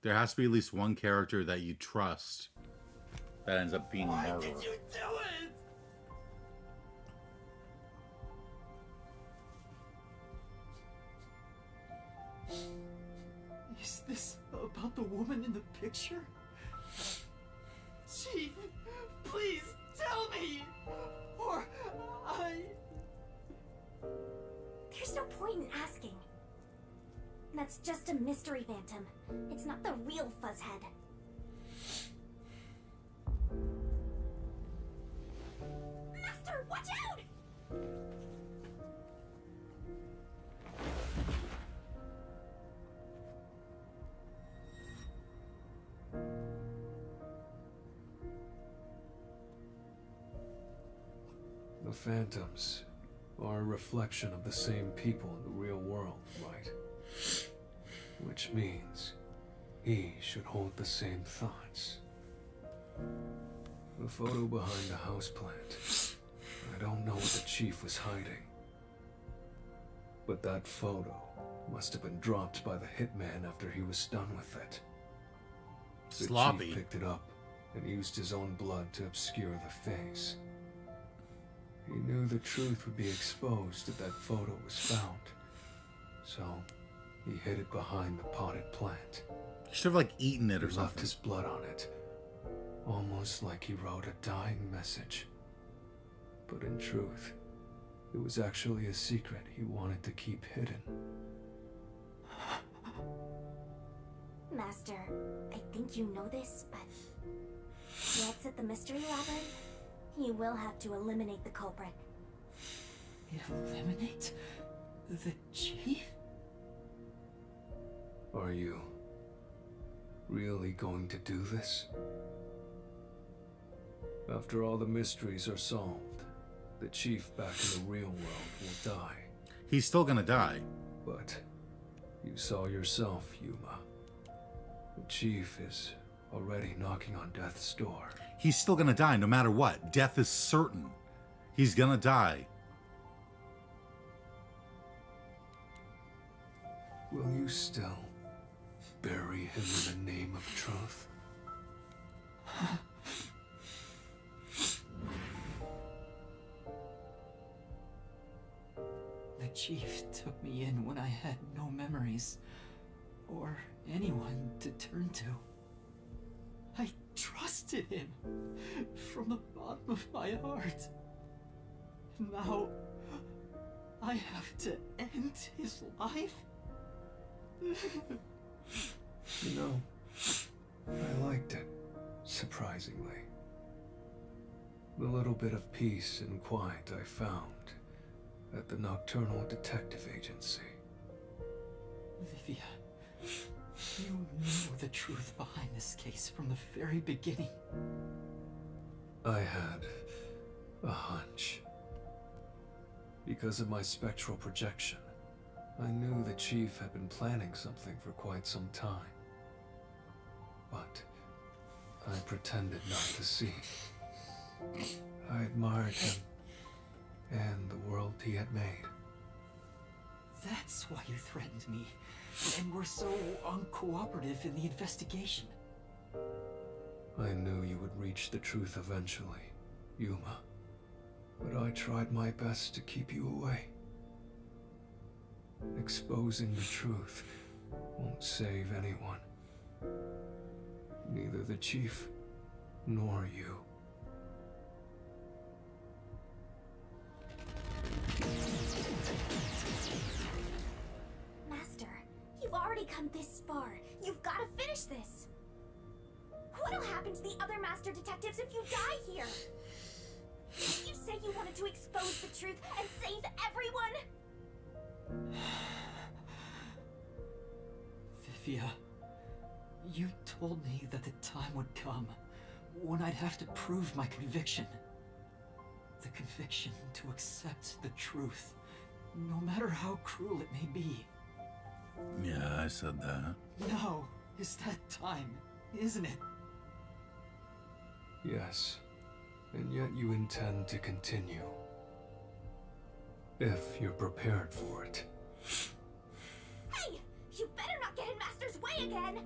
[SPEAKER 1] There has to be at least one character that you trust that ends up being a
[SPEAKER 2] Why
[SPEAKER 1] murderer.
[SPEAKER 2] did you do it? Is this about the woman in the picture? Chief, please tell me, or
[SPEAKER 4] There's no point in asking. That's just a mystery phantom. It's not the real Fuzzhead.
[SPEAKER 3] The phantoms are a reflection of the same people in the real world, right? Which means he should hold the same thoughts. The photo behind the houseplant. I don't know what the chief was hiding. But that photo must have been dropped by the hitman after he was done with it. The
[SPEAKER 1] Sloppy.
[SPEAKER 3] chief picked it up and used his own blood to obscure the face. He knew the truth would be exposed if that photo was found. So, he hid it behind the potted plant.
[SPEAKER 1] Should have like eaten it or
[SPEAKER 3] He left
[SPEAKER 1] something.
[SPEAKER 3] his blood on it. Almost like he wrote a dying message. But in truth, it was actually a secret he wanted to keep hidden.
[SPEAKER 4] Master, I think you know this, but to exit the mystery labyrinth, you will have to eliminate the culprit.
[SPEAKER 2] Eliminate the chief?
[SPEAKER 3] Are you really going to do this? After all the mysteries are solved, the chief back in the real world will die.
[SPEAKER 1] He's still gonna die.
[SPEAKER 3] But you saw yourself, Yuma. The chief is already knocking on death's door.
[SPEAKER 1] He's still gonna die no matter what. Death is certain. He's gonna die.
[SPEAKER 3] Will you still bury him in the name of truth?
[SPEAKER 2] The chief took me in when I had no memories, or anyone to turn to. I trusted him from the bottom of my heart. Now, I have to end his life?
[SPEAKER 3] You know, I liked it, surprisingly. The little bit of peace and quiet I found at the Nocturnal Detective Agency.
[SPEAKER 2] Vivia, you knew the truth behind this case from the very beginning.
[SPEAKER 3] I had a hunch. Because of my spectral projection, I knew the chief had been planning something for quite some time. But I pretended not to see. I admired him and the world he had made.
[SPEAKER 2] That's why you threatened me, and were so uncooperative in the investigation.
[SPEAKER 3] I knew you would reach the truth eventually, Yuma. But I tried my best to keep you away. Exposing the truth won't save anyone. Neither the chief nor you.
[SPEAKER 4] Master, you've already come this far. You've got to finish this. What'll happen to the other master detectives if you die here? Didn't you say you wanted to expose the truth and save everyone?
[SPEAKER 2] Vivia, you told me that the time would come when I'd have to prove my conviction. The conviction to accept the truth, no matter how cruel it may be.
[SPEAKER 1] Yeah, I said that.
[SPEAKER 2] Now is that time, isn't it?
[SPEAKER 3] Yes, and yet you intend to continue. If you're prepared for it.
[SPEAKER 4] Hey! You better not get in Master's way again!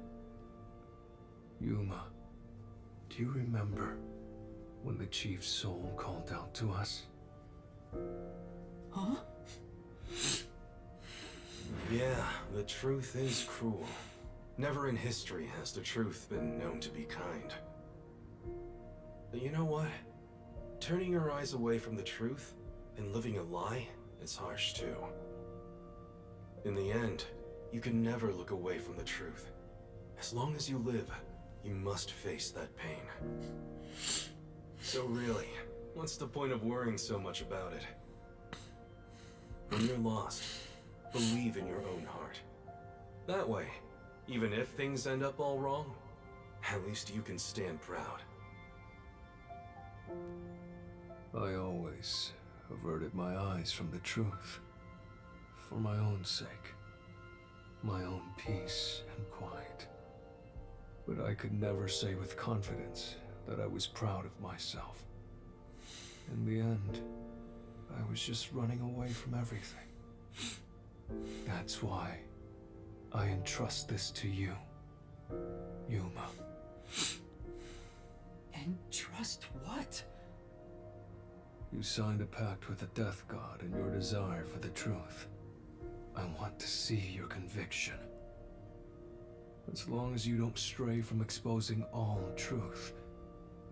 [SPEAKER 3] Yuma, do you remember when the chief's soul called out to us?
[SPEAKER 2] Huh?
[SPEAKER 9] Yeah, the truth is cruel. Never in history has the truth been known to be kind. But you know what? Turning your eyes away from the truth and living a lie is harsh too. In the end, you can never look away from the truth. As long as you live, you must face that pain. So really, what's the point of worrying so much about it? When you're lost, believe in your own heart. That way, even if things end up all wrong, at least you can stand proud.
[SPEAKER 3] I always averted my eyes from the truth. For my own sake. My own peace and quiet. But I could never say with confidence that I was proud of myself. In the end, I was just running away from everything. That's why I entrust this to you, Yuma.
[SPEAKER 2] And trust what?
[SPEAKER 3] You signed a pact with the Death God in your desire for the truth. I want to see your conviction. As long as you don't stray from exposing all truth,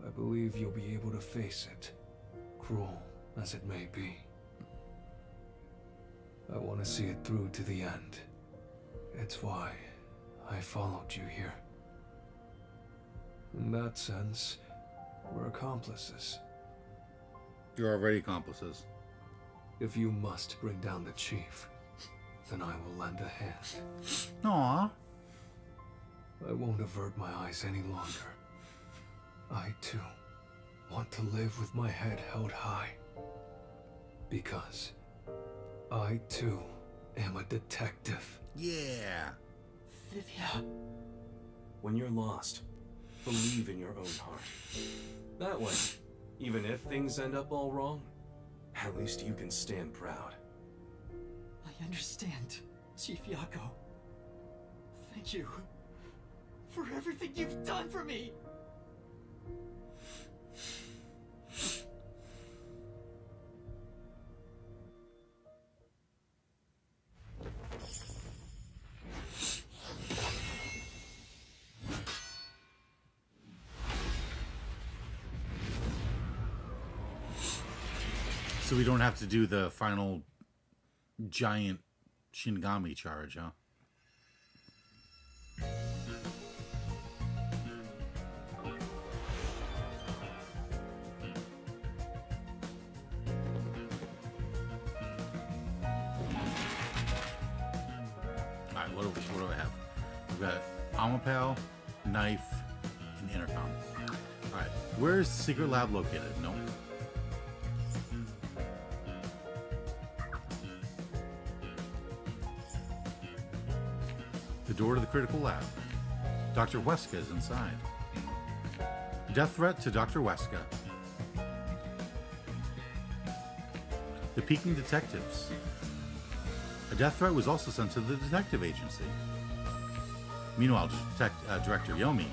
[SPEAKER 3] I believe you'll be able to face it, cruel as it may be. I want to see it through to the end. It's why I followed you here. In that sense, we're accomplices.
[SPEAKER 1] You're already accomplices.
[SPEAKER 3] If you must bring down the chief, then I will lend a hand.
[SPEAKER 1] Aww.
[SPEAKER 3] I won't avert my eyes any longer. I, too, want to live with my head held high. Because I, too, am a detective.
[SPEAKER 1] Yeah.
[SPEAKER 2] Vivia.
[SPEAKER 9] When you're lost, believe in your own heart. That way, even if things end up all wrong, at least you can stand proud.
[SPEAKER 2] I understand, Chief Yako. Thank you for everything you've done for me.
[SPEAKER 1] So we don't have to do the final giant Shinigami charge, huh? Alright, what do I have? We've got Amapal, knife, and intercom. Alright, where's the secret lab located? Nope. The door to the critical lab. Dr. Weska is inside. Death threat to Dr. Weska. The Peking detectives. A death threat was also sent to the detective agency. Meanwhile, Director Yomi.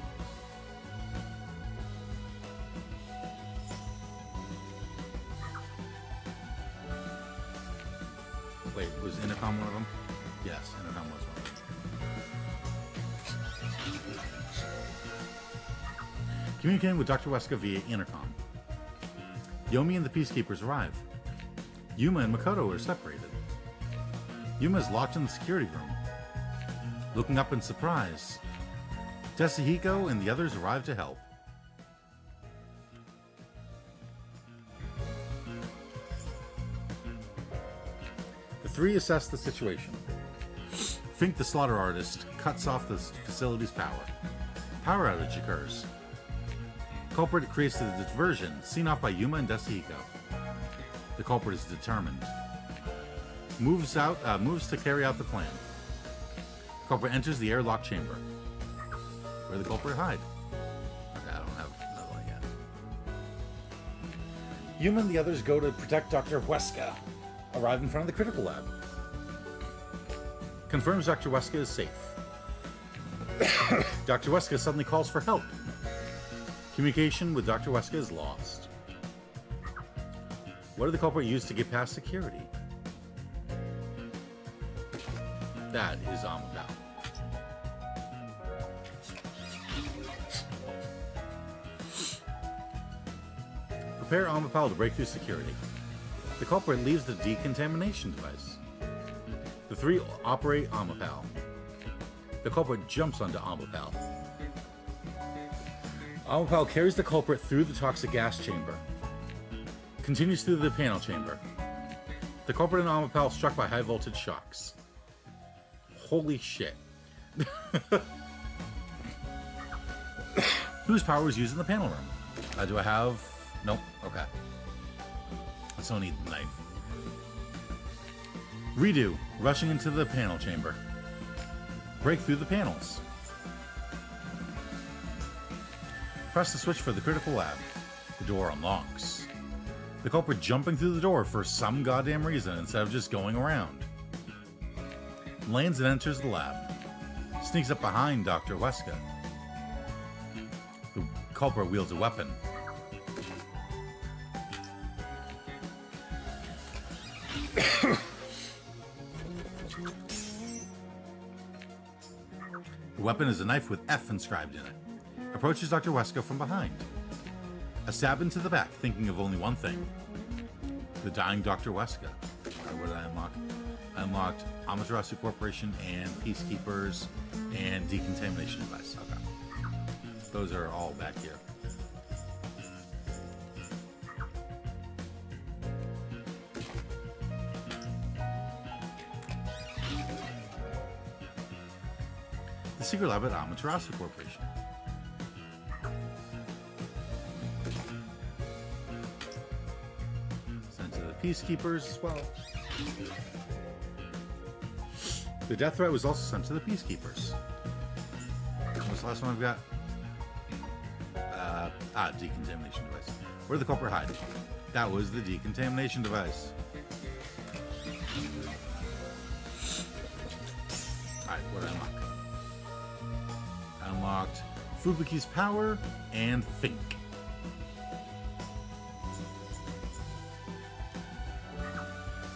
[SPEAKER 1] Wait, was Intercom one of them? Yes, Intercom was one of them. Communicating with Dr. Weska via intercom. Yomi and the Peacekeepers arrive. Yuma and Makoto are separated. Yuma is locked in the security room. Looking up in surprise, Tetsuhiko and the others arrive to help. The three assess the situation. Fink, the slaughter artist, cuts off the facility's power. Power outage occurs. Culprit creates the diversion, seen off by Yuma and Tetsuhiko. The culprit is determined. Moves to carry out the plan. Culprit enters the airlock chamber. Where the culprit hide? Okay, I don't have another one yet. Yuma and the others go to protect Dr. Weska. Arrive in front of the critical lab. Confirms Dr. Weska is safe. Dr. Weska suddenly calls for help. Communication with Dr. Weska is lost. What did the culprit use to get past security? That is Amapal. Prepare Amapal to break through security. The culprit leaves the decontamination device. The three operate Amapal. The culprit jumps onto Amapal. Amapal carries the culprit through the toxic gas chamber. Continues through the panel chamber. The culprit and Amapal struck by high voltage shocks. Holy shit. Whose power was used in the panel room? Do I have... Nope. Okay. I still need the knife. Redo, rushing into the panel chamber. Break through the panels. Press the switch for the critical lab. The door unlocks. The culprit jumping through the door for some goddamn reason instead of just going around. Lands and enters the lab. Sneaks up behind Dr. Weska. The culprit wields a weapon. The weapon is a knife with F inscribed in it. Approaches Dr. Weska from behind. A stab into the back, thinking of only one thing. The dying Dr. Weska. Alright, what did I unlock? I unlocked Amaterasu Corporation and Peacekeepers and Decontamination Device. Okay. Those are all back here. The secret lab at Amaterasu Corporation. Sent to the Peacekeepers as well. The death threat was also sent to the Peacekeepers. What's the last one I've got? Decontamination device. Where did the culprit hide? That was the decontamination device. Alright, what did I unlock? I unlocked Fubuki's power and Think.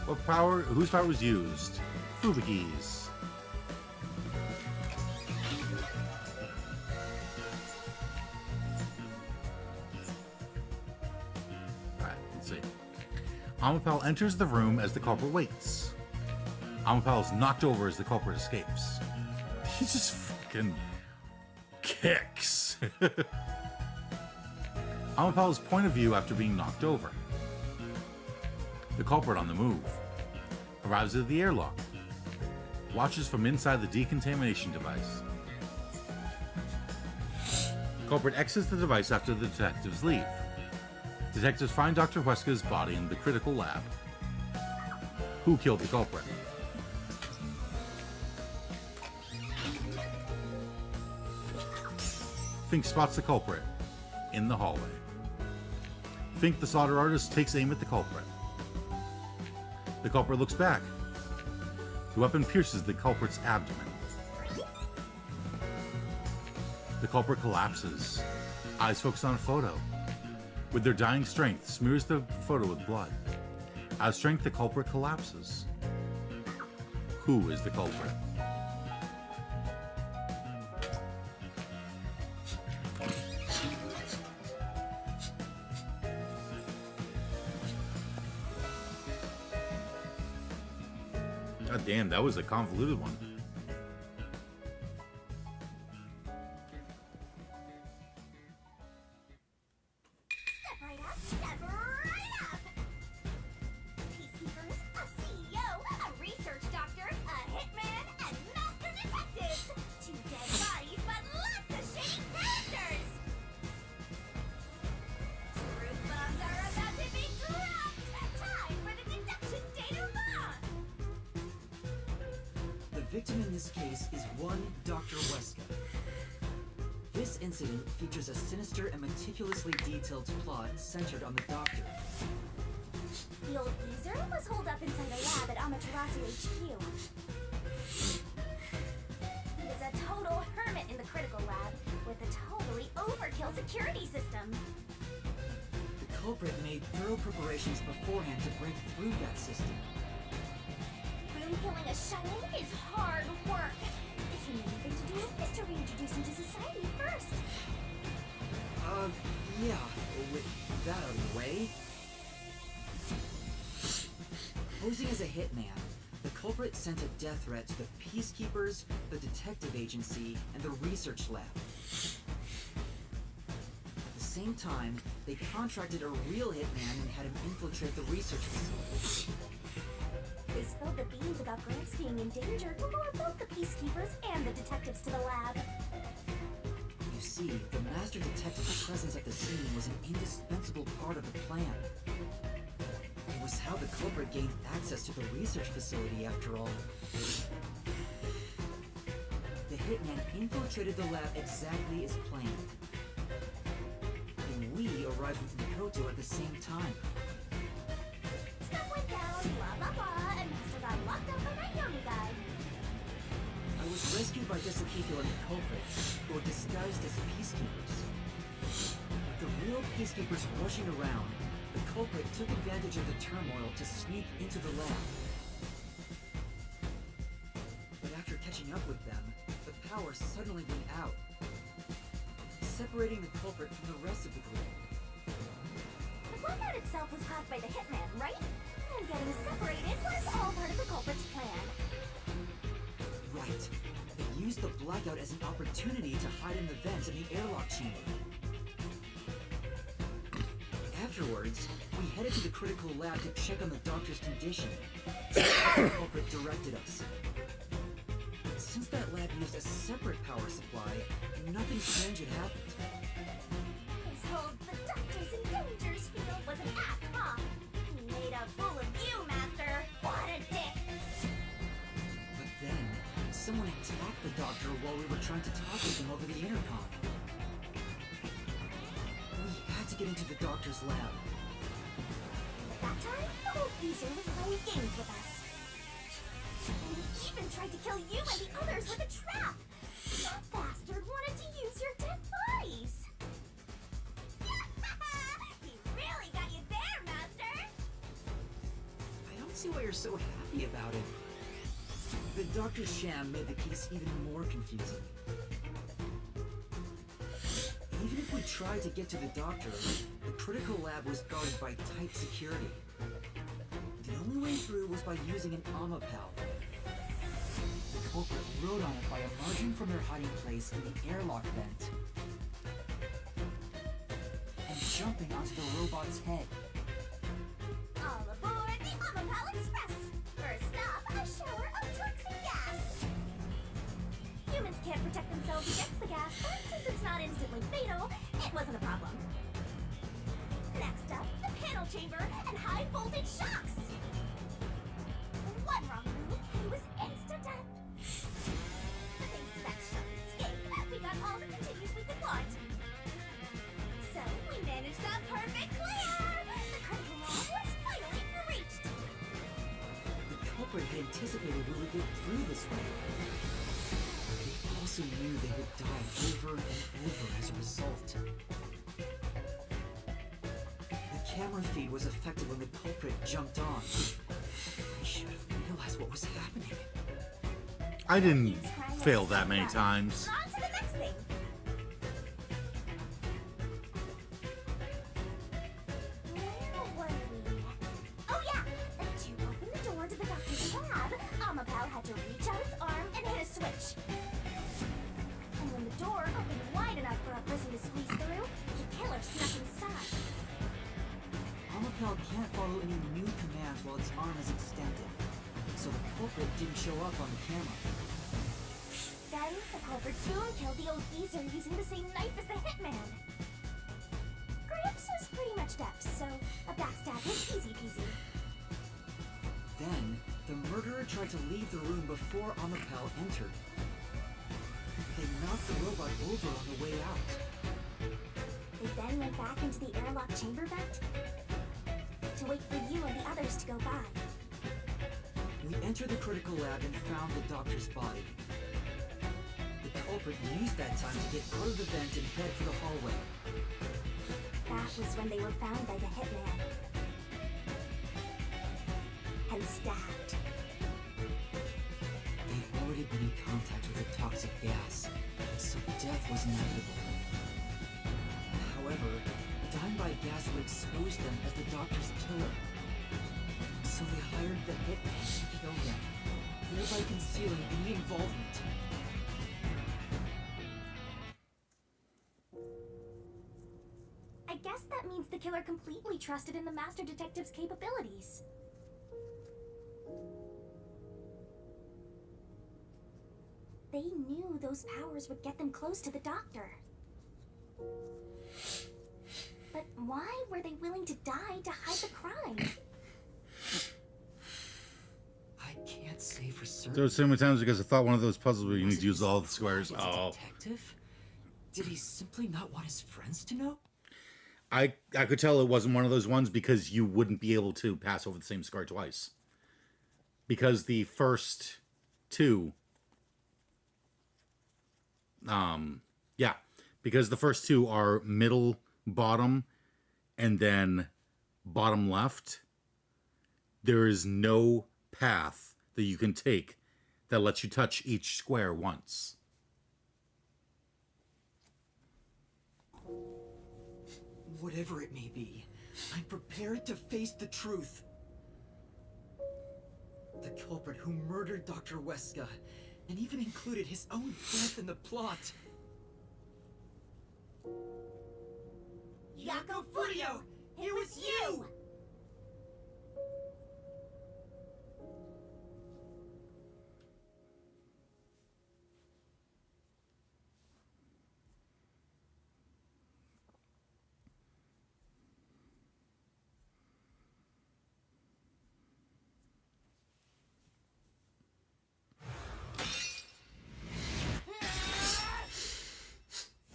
[SPEAKER 1] What power? Whose power was used? Fubuki's. Alright, let's see. Amapal enters the room as the culprit waits. Amapal is knocked over as the culprit escapes. He just fucking kicks. Amapal's point of view after being knocked over. The culprit on the move. Arrives at the airlock. Watches from inside the decontamination device. Culprit exits the device after the detectives leave. Detectives find Dr. Weska's body in the critical lab. Who killed the culprit? Fink spots the culprit in the hallway. Fink, the solder artist, takes aim at the culprit. The culprit looks back. The weapon pierces the culprit's abdomen. The culprit collapses. Eyes focus on a photo. With their dying strength, smears the photo with blood. Out of strength, the culprit collapses. Who is the culprit? God damn, that was a convoluted one.
[SPEAKER 4] Step right up, step right up! Peacekeepers, a CEO, a research doctor, a hitman, and master detectives! 2 dead bodies, but lots of shady characters! Truth bombs are about to be dropped! Time for the deduction data bomb!
[SPEAKER 2] The victim in this case is one Dr. Weska. This incident features a sinister and meticulously detailed plot centered on the doctor.
[SPEAKER 4] The old geezer was holed up inside a lab at Amaterasu HQ. He is a total hermit in the critical lab with a totally overkill security system.
[SPEAKER 2] The culprit made thorough preparations beforehand to break through that system.
[SPEAKER 4] Room killing a shut-in is hard work. The human thing to do is to reintroduce him to society first.
[SPEAKER 2] Yeah, with that out of the way. Posing as a hitman, the culprit sent a death threat to the Peacekeepers, the detective agency, and the research lab. At the same time, they contracted a real hitman and had him infiltrate the research facility.
[SPEAKER 4] They spilled the beans about Gramps being in danger to lure both the Peacekeepers and the detectives to the lab.
[SPEAKER 2] You see, the master detective's presence at the scene was an indispensable part of the plan. culprit gained access to the research facility after all. The hitman infiltrated the lab exactly as planned. And we arrived with Mikoto at the same time.
[SPEAKER 4] Stuff went down, blah blah blah, and Master got locked up by that Yomi guy.
[SPEAKER 2] I was rescued by Desakiko and the culprits, who were disguised as peacekeepers. With the real peacekeepers rushing around, the culprit took advantage of the turmoil to sneak into the lab. But after catching up with them, the power suddenly went out, separating the culprit from the rest of the group.
[SPEAKER 4] The blackout itself was caused by the hitman, right? And getting separated was all part of the culprit's plan.
[SPEAKER 2] Right. They used the blackout as an opportunity to hide in the vents in the airlock chamber. Afterwards, we headed to the critical lab to check on the doctor's condition. The culprit directed us. But since that lab used a separate power supply, nothing strange had happened.
[SPEAKER 4] His whole "the doctor's in danger" spiel was an act, huh? He made a fool of you, Master. What a dick!
[SPEAKER 2] But then, someone attacked the doctor while we were trying to talk with him over the intercom. We had to get into the doctor's lab.
[SPEAKER 4] At that time, the whole geezer was playing games with us. And he even tried to kill you and the others with a trap! That bastard wanted to use your dead bodies! He really got you there, Master!
[SPEAKER 2] I don't see why you're so happy about it. The doctor's sham made the case even more confusing. Even if we tried to get to the doctor, the critical lab was guarded by tight security. The only way through was by using an Amapal. The culprit rode on it by emerging from their hiding place in the airlock vent and jumping onto the robot's head.
[SPEAKER 4] All aboard the Amapal Express! First stop, a shower of drugs and gas! Humans can't protect themselves against the gas, but since it's not instantly fatal, it wasn't a problem. Next up, the panel chamber and high voltage shocks! One wrong move, he was insta-death! Thanks to that shock escape, we got all the continues we could want. So, we managed a perfect clear! The critical wall was finally reached!
[SPEAKER 2] The culprit had anticipated we would get through this way. They also knew they would die over and over as a result. The camera feed was affected when the culprit jumped on. I should have realized what was happening.
[SPEAKER 1] I didn't fail that many times.
[SPEAKER 4] On to the next thing! Where were we? Oh yeah! To open the door to the doctor's lab, Amapal had to reach out its arm and hit a switch. And when the door opened wide enough for a person to squeeze through, the killer snuck inside.
[SPEAKER 2] Amapal can't follow any new commands while its arm is extended, so the culprit didn't show up on the camera.
[SPEAKER 4] Then, the culprit soon killed the old geezer using the same knife as the hitman. Gramps was pretty much deaf, so a backstab was easy peasy.
[SPEAKER 2] Then, the murderer tried to leave the room before Amapal entered. They knocked the robot over on the way out.
[SPEAKER 4] They then went back into the airlock chamber vent to wait for you and the others to go by.
[SPEAKER 2] We entered the critical lab and found the doctor's body. The culprit used that time to get out of the vent and head for the hallway.
[SPEAKER 4] That was when they were found by the hitman. And stabbed.
[SPEAKER 2] They'd already been in contact with the toxic gas, so death was inevitable. However, dying by gas would expose them as the doctor's killer. So they hired the hitman to kill them, thereby concealing any involvement.
[SPEAKER 4] I guess that means the killer completely trusted in the Master Detective's capabilities. They knew those powers would get them close to the doctor. But why were they willing to die to hide the crime?
[SPEAKER 1] There were so many times because I thought one of those puzzles where you need to use all the squares.
[SPEAKER 2] He's a
[SPEAKER 1] Oh,
[SPEAKER 2] detective? Did he simply not want his friends to know?
[SPEAKER 1] I could tell it wasn't one of those ones because you wouldn't be able to pass over the same square twice. Because the first two, yeah, because the first two are middle, bottom, and then bottom left. There is no path that you can take that lets you touch each square once.
[SPEAKER 2] Whatever it may be, I'm prepared to face the truth. The culprit who murdered Dr. Weska and even included his own death in the plot.
[SPEAKER 4] Yako Furio, it was you!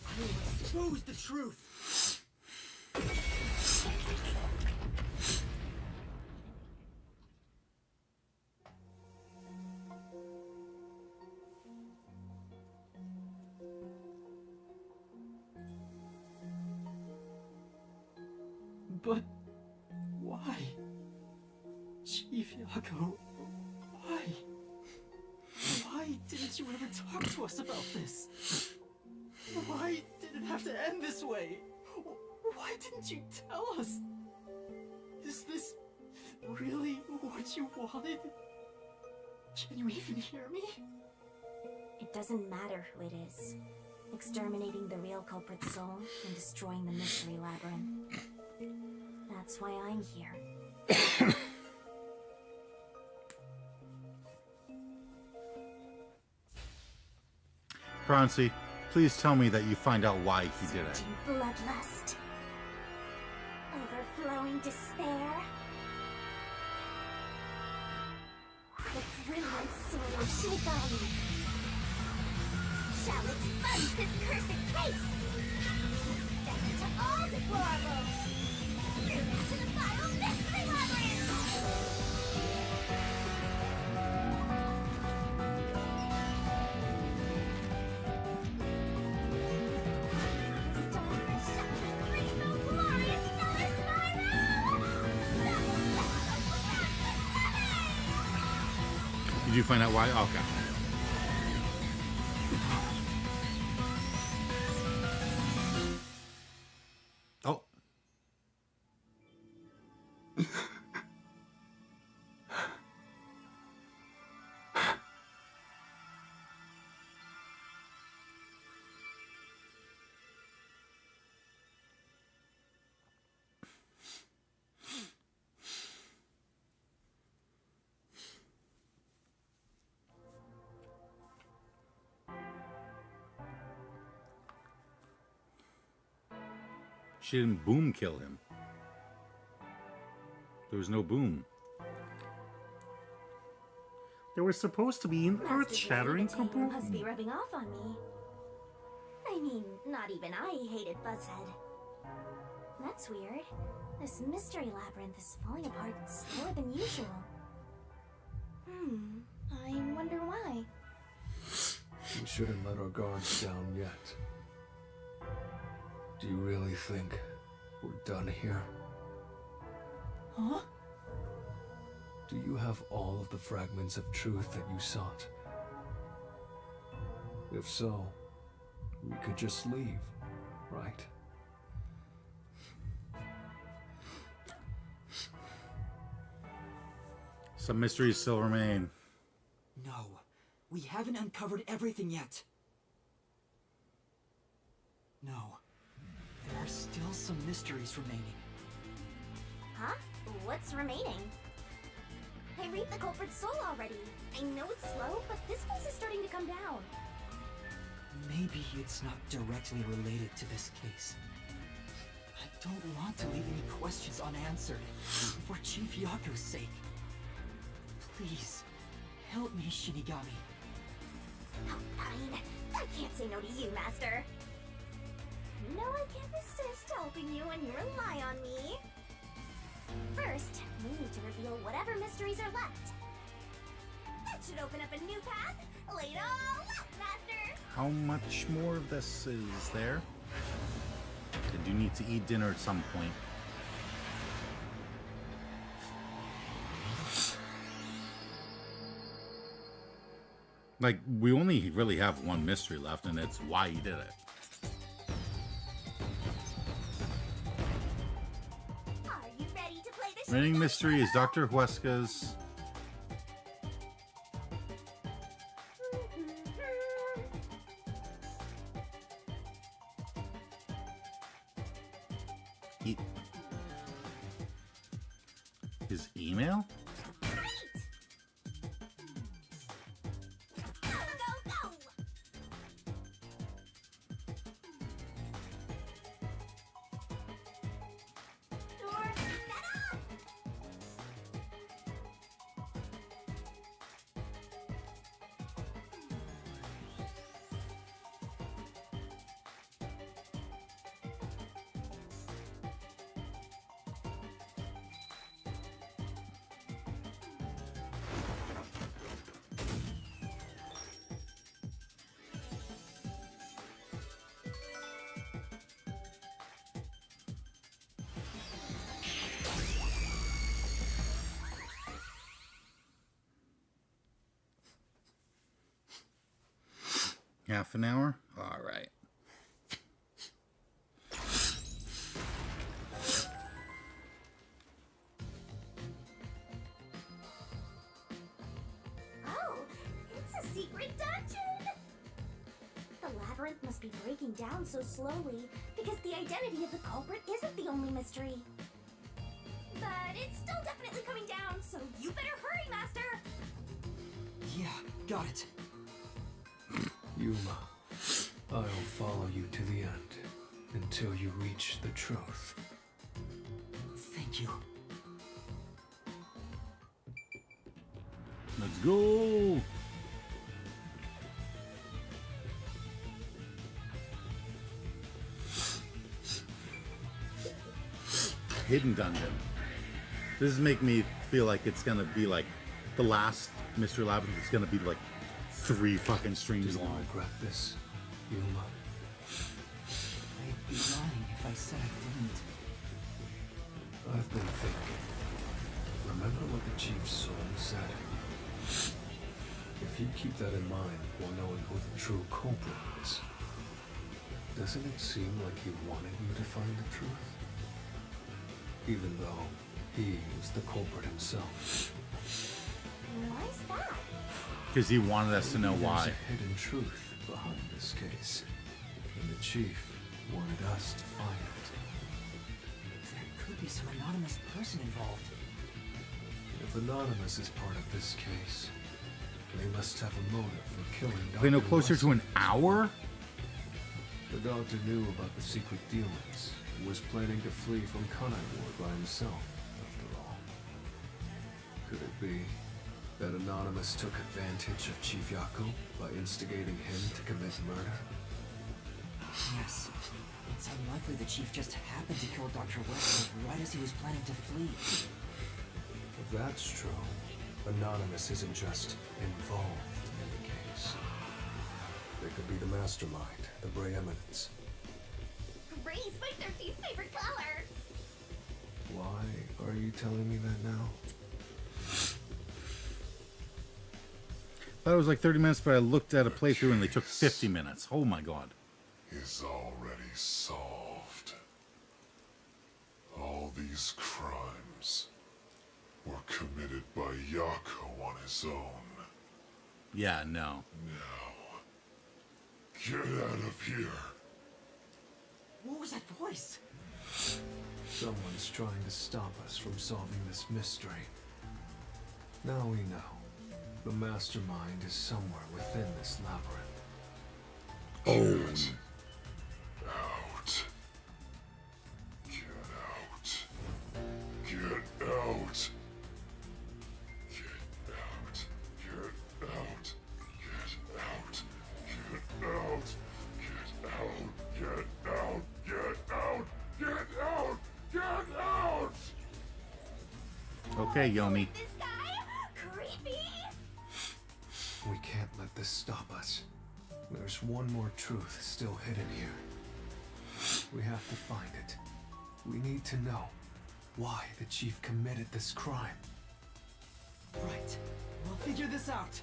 [SPEAKER 2] I will expose the truth. But why? Chief Yako, why? Why didn't you ever talk to us about this? Why did it have to end this way? Why didn't you tell us? Is this really what you wanted? Can you even hear me?
[SPEAKER 4] It doesn't matter who it is. Exterminating the real culprit's soul and destroying the mystery labyrinth. That's why I'm here.
[SPEAKER 1] Prancy, please tell me that you find out why he did it.
[SPEAKER 4] Surging bloodlust. Overflowing despair. The brilliant soul of Shinigami shall expunge this cursed case. Death to all deplorables. Bring to the final mystery labyrinth.
[SPEAKER 1] Did you find out why? Okay. Oh. She didn't boom kill him. There was no boom.
[SPEAKER 10] There was supposed to be an
[SPEAKER 4] Master
[SPEAKER 10] earth-shattering
[SPEAKER 4] Dragon
[SPEAKER 10] kaboom.
[SPEAKER 4] must be rubbing off on me. I mean, not even I hated Buzzhead. That's weird. This mystery labyrinth is falling apart slower than usual. I wonder why.
[SPEAKER 3] We shouldn't let our guards down yet. Do you really think we're done here?
[SPEAKER 2] Huh?
[SPEAKER 3] Do you have all of the fragments of truth that you sought? If so, we could just leave, right?
[SPEAKER 1] Some mysteries still remain.
[SPEAKER 2] No, we haven't uncovered everything yet. No, there are still some mysteries remaining.
[SPEAKER 4] Huh? What's remaining? I read the culprit's soul already. I know it's slow, but this place is starting to come down.
[SPEAKER 2] Maybe it's not directly related to this case. I don't want to leave any questions unanswered, for Chief Yaku's sake. Please, Help me, Shinigami.
[SPEAKER 4] Oh, fine. I can't say no to you, Master. You know I can't resist helping you when you rely on me. First, we need to reveal whatever mysteries are left. That should open up a new path. Lay it all out, Master.
[SPEAKER 1] How much more of this is there? I do need to eat dinner at some point. Like, we only really have one mystery left, and it's why he did it.
[SPEAKER 4] Are you ready to play the
[SPEAKER 1] Remaining mystery is Dr. Huesca's. His email?
[SPEAKER 4] Go, go! Door set up!
[SPEAKER 1] Half an hour? All right.
[SPEAKER 4] Oh, it's a secret dungeon! The labyrinth must be breaking down so slowly because the identity of the culprit isn't the only mystery. But it's still definitely coming down, so you better hurry, Master!
[SPEAKER 2] Yeah, got it.
[SPEAKER 3] Yuma, I'll follow you to the end until you reach the truth.
[SPEAKER 2] Thank you.
[SPEAKER 1] Let's go! Hidden dungeon. This is making me feel like it's gonna be like the last Mystery Labyrinth is gonna be like 3 fucking
[SPEAKER 3] Do
[SPEAKER 1] streams
[SPEAKER 3] you
[SPEAKER 1] long.
[SPEAKER 3] regret this, Yuma?
[SPEAKER 2] I'd be lying if I said I didn't.
[SPEAKER 3] I've been thinking. Remember what the Chief's soul said? If you keep that in mind while knowing who the true culprit is, doesn't it seem like he wanted you to find the truth? Even though he was the culprit himself.
[SPEAKER 4] Why's that?
[SPEAKER 1] Because he wanted us to know
[SPEAKER 3] Maybe
[SPEAKER 1] why.
[SPEAKER 3] There's a hidden truth behind this case, and the Chief wanted us to find it.
[SPEAKER 2] There could be some anonymous person involved.
[SPEAKER 3] If Anonymous is part of this case, they must have a motive for killing Dr.
[SPEAKER 1] Okay, no closer to
[SPEAKER 3] Wesker.
[SPEAKER 1] an hour?
[SPEAKER 3] The doctor knew about the secret dealings and was planning to flee from Kanai Ward by himself, after all. Could it be that Anonymous took advantage of Chief Yaku by instigating him to commit murder?
[SPEAKER 2] Yes. It's unlikely the Chief just happened to kill Dr. Wesker right as he was planning to flee.
[SPEAKER 3] If that's true, Anonymous isn't just involved in the case. They could be the mastermind, the Bray Eminence.
[SPEAKER 4] Gray's my 13th favorite color!
[SPEAKER 3] Why are you telling me that now?
[SPEAKER 1] Thought it was like 30 minutes, but I looked at a playthrough and they took 50 minutes. Oh my god.
[SPEAKER 11] Is already solved. All these crimes were committed by Yako on his own.
[SPEAKER 1] Yeah, no.
[SPEAKER 11] Now, get out of here.
[SPEAKER 2] What was that voice?
[SPEAKER 3] Someone's trying to stop us from solving this mystery. Now we know. The mastermind is somewhere within this labyrinth.
[SPEAKER 11] Get out. Get out. Get out. Get out. Get
[SPEAKER 1] Okay, Yomi.
[SPEAKER 4] This guy? Creepy!
[SPEAKER 3] We can't let this stop us. There's one more truth still hidden here. We have to find it. We need to know why the chief committed this crime.
[SPEAKER 5] Right. We'll figure this out.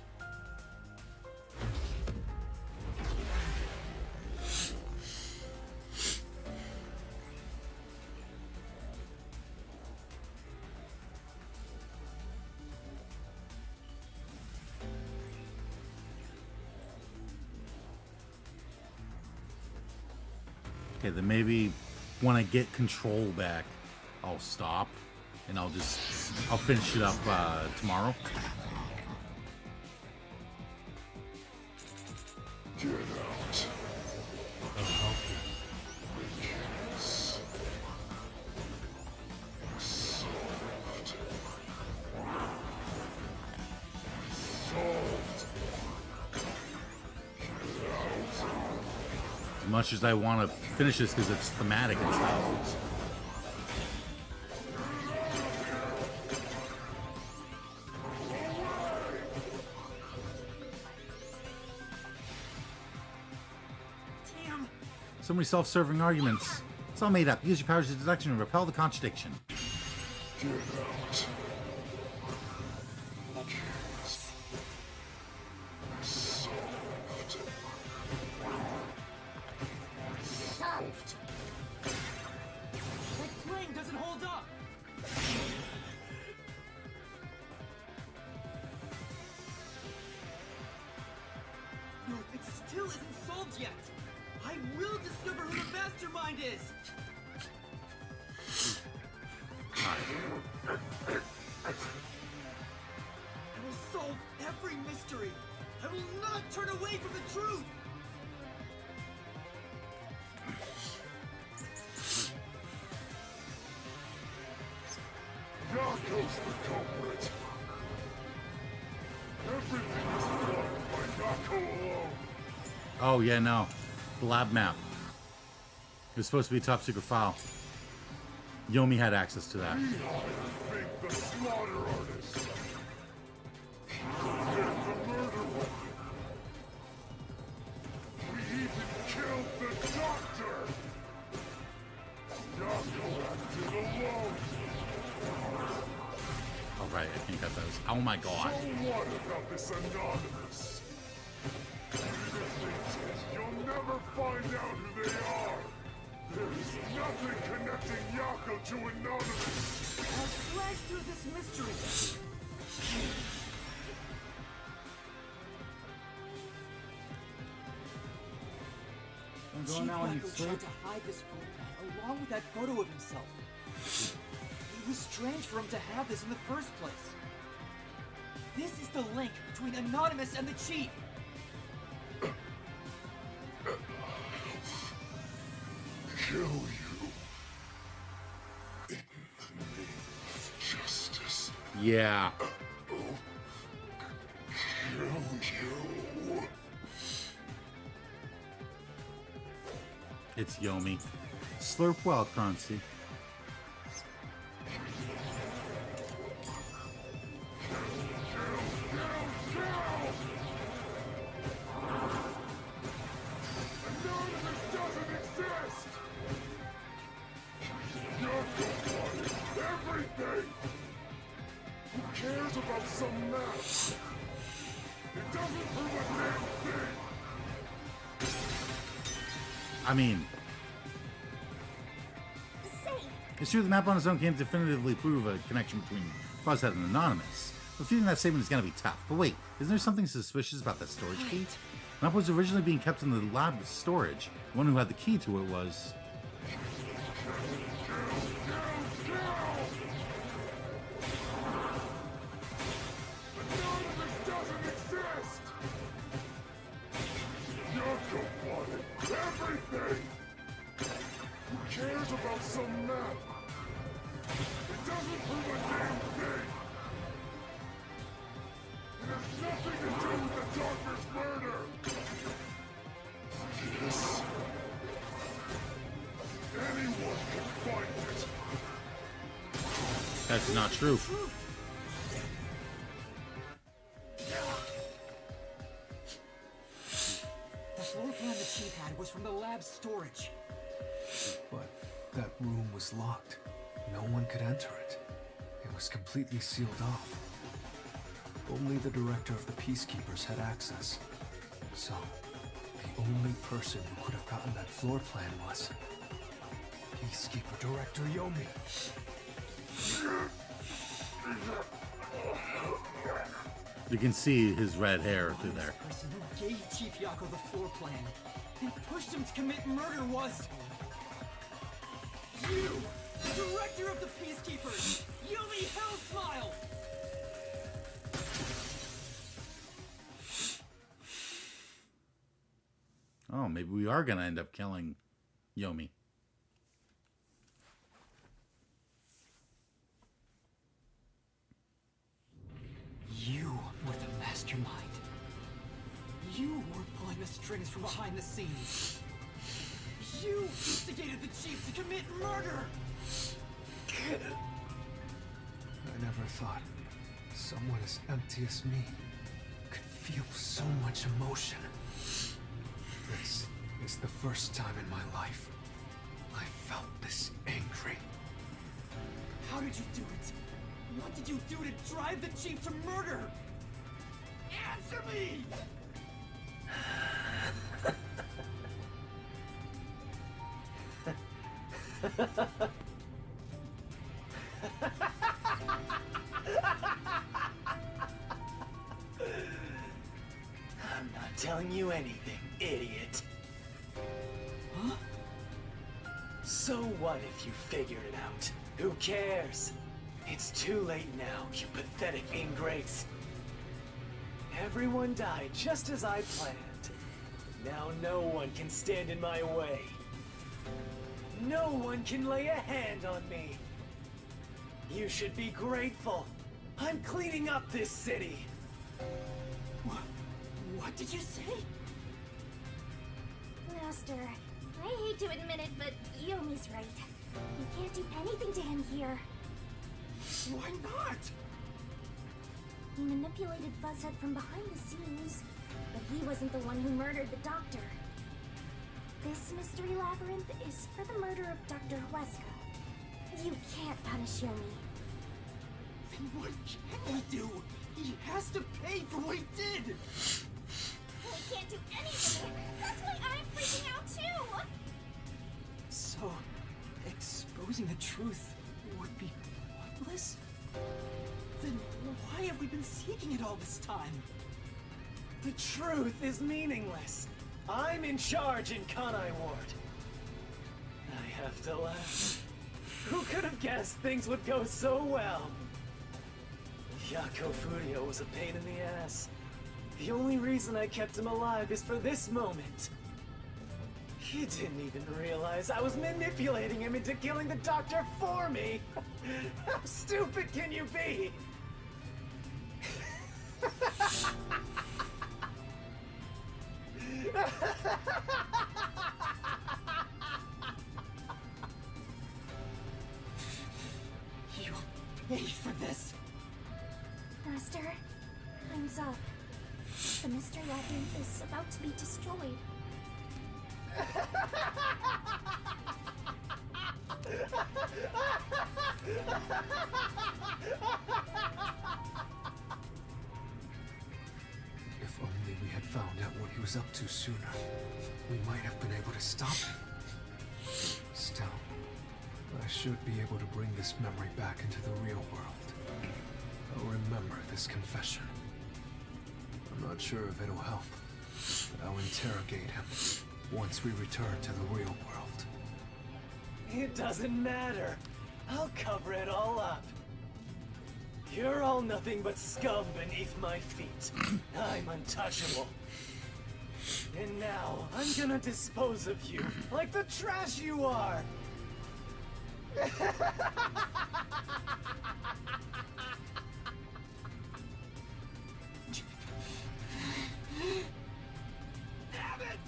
[SPEAKER 1] Okay, then maybe when I get control back, I'll stop and I'll finish it up tomorrow.
[SPEAKER 11] Get out.
[SPEAKER 3] I'll help you.
[SPEAKER 11] Yes. Solved. Solved. Get out.
[SPEAKER 1] As much as I want to finish this because it's thematic and stuff.
[SPEAKER 5] Damn.
[SPEAKER 1] So many self-serving arguments. It's all made up. Use your powers of deduction and repel the contradiction.
[SPEAKER 11] Get out. Yes. Solved. Solved.
[SPEAKER 5] My plane doesn't hold up. No, it still isn't solved yet. I will discover who the mastermind is. I will solve every mystery. I will not turn away from the truth.
[SPEAKER 11] Yako's the culprit. Everything is done by Yako alone.
[SPEAKER 1] Oh, yeah, no. The lab map. It was supposed to be a top secret file. Yomi had access to that.
[SPEAKER 11] We hired Fink the slaughter artist. Did the murder weapon. We even killed the doctor. Yako acted alone.
[SPEAKER 1] Alright, I think that does. Oh my god.
[SPEAKER 11] So what about this anonymous? The thing is, you'll never find out who they are. There is nothing connecting Yako to anonymous.
[SPEAKER 5] I'll slash through this mystery. Chief Yako tried to hide this photograph along with that photo of himself. It was strange for him to have this in the first place. This is the link between Anonymous and the Chief.
[SPEAKER 11] Kill you. In the name of justice.
[SPEAKER 1] Yeah.
[SPEAKER 11] Kill you.
[SPEAKER 1] It's Yomi. Slurp well, Crunchy.
[SPEAKER 11] Anonymous doesn't exist. Yako wanted everything. Who cares about some map? It doesn't prove a damn thing.
[SPEAKER 1] I mean,
[SPEAKER 4] Say,
[SPEAKER 1] it's true the map on its own can't definitively prove a connection between Fuzzhead and Anonymous. Refuting that statement is going to be tough. But wait, isn't there something suspicious about that storage key? The map was originally being kept in the lab storage. The one who had the key to it was...
[SPEAKER 11] Anonymous doesn't exist. Yako wanted everything. Who cares about some map? It doesn't prove a damn thing. It has nothing to do with the doctor's murder. This. Anyone can find it.
[SPEAKER 1] That's not true.
[SPEAKER 5] Truth. was from the lab's storage.
[SPEAKER 3] But that room was locked. No one could enter it. It was completely sealed off. Only the director of the Peacekeepers had access. So, the only person who could have gotten that floor plan was Peacekeeper Director Yomi.
[SPEAKER 1] You can see his red hair through there.
[SPEAKER 5] The person who gave Chief Yako the floor plan and pushed him to commit murder was... you! The director of the Peacekeepers! Yomi Hellsmile!
[SPEAKER 1] Oh, maybe we are gonna end up killing Yomi.
[SPEAKER 5] You were the mastermind. You were pulling the strings from behind the scenes. You instigated the chief to commit murder!
[SPEAKER 3] I never thought someone as empty as me could feel so much emotion. This is the first time in my life I felt this angry.
[SPEAKER 5] How did you do it? What did you do to drive the chief to murder? Answer me!
[SPEAKER 6] I'm not telling you anything, idiot.
[SPEAKER 5] Huh?
[SPEAKER 6] So what if you figure it out? Who cares? It's too late now, you pathetic ingrates. Everyone died just as I planned. Now no one can stand in my way. No one can lay a hand on me. You should be grateful. I'm cleaning up this city.
[SPEAKER 5] What did you say?
[SPEAKER 4] Master, I hate to admit it, but Yomi's right. You can't do anything to him here.
[SPEAKER 5] Why not?
[SPEAKER 4] He manipulated Fuzzhead from behind the scenes, but he wasn't the one who murdered the doctor. This mystery labyrinth is for the murder of Dr. Huesca. You can't punish Yomi.
[SPEAKER 5] Then what can we do? He has to pay for what he did!
[SPEAKER 4] We can't do anything! That's why I'm freaking out too!
[SPEAKER 5] So, exposing the truth would be pointless? Then why have we been seeking it all this time?
[SPEAKER 6] The truth is meaningless. I'm in charge in Kanai Ward. I have to laugh. Who could have guessed things would go so well? Yako Furio was a pain in the ass. The only reason I kept him alive is for this moment. He didn't even realize I was manipulating him into killing the doctor for me. How stupid can you be?
[SPEAKER 5] You'll pay for this!
[SPEAKER 4] Master, time's up. The mystery labyrinth is about to be destroyed.
[SPEAKER 3] If only we had found out what he was up to sooner, we might have been able to stop him. Still, I should be able to bring this memory back into the real world. I'll remember this confession. I'm not sure if it'll help, but I'll interrogate him once we return to the real world.
[SPEAKER 6] It doesn't matter. I'll cover it all up. You're all nothing but scum beneath my feet. I'm untouchable. And now, I'm gonna dispose of you like the trash you are! Damn it!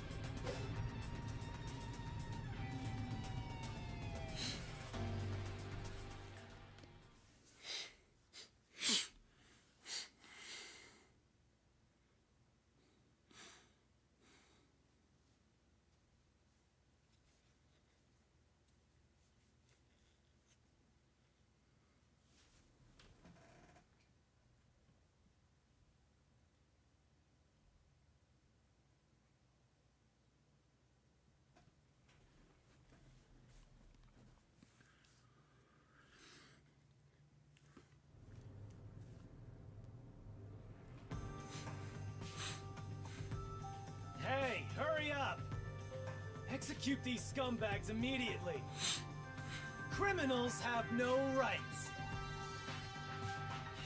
[SPEAKER 5] execute these scumbags immediately. Criminals have no rights.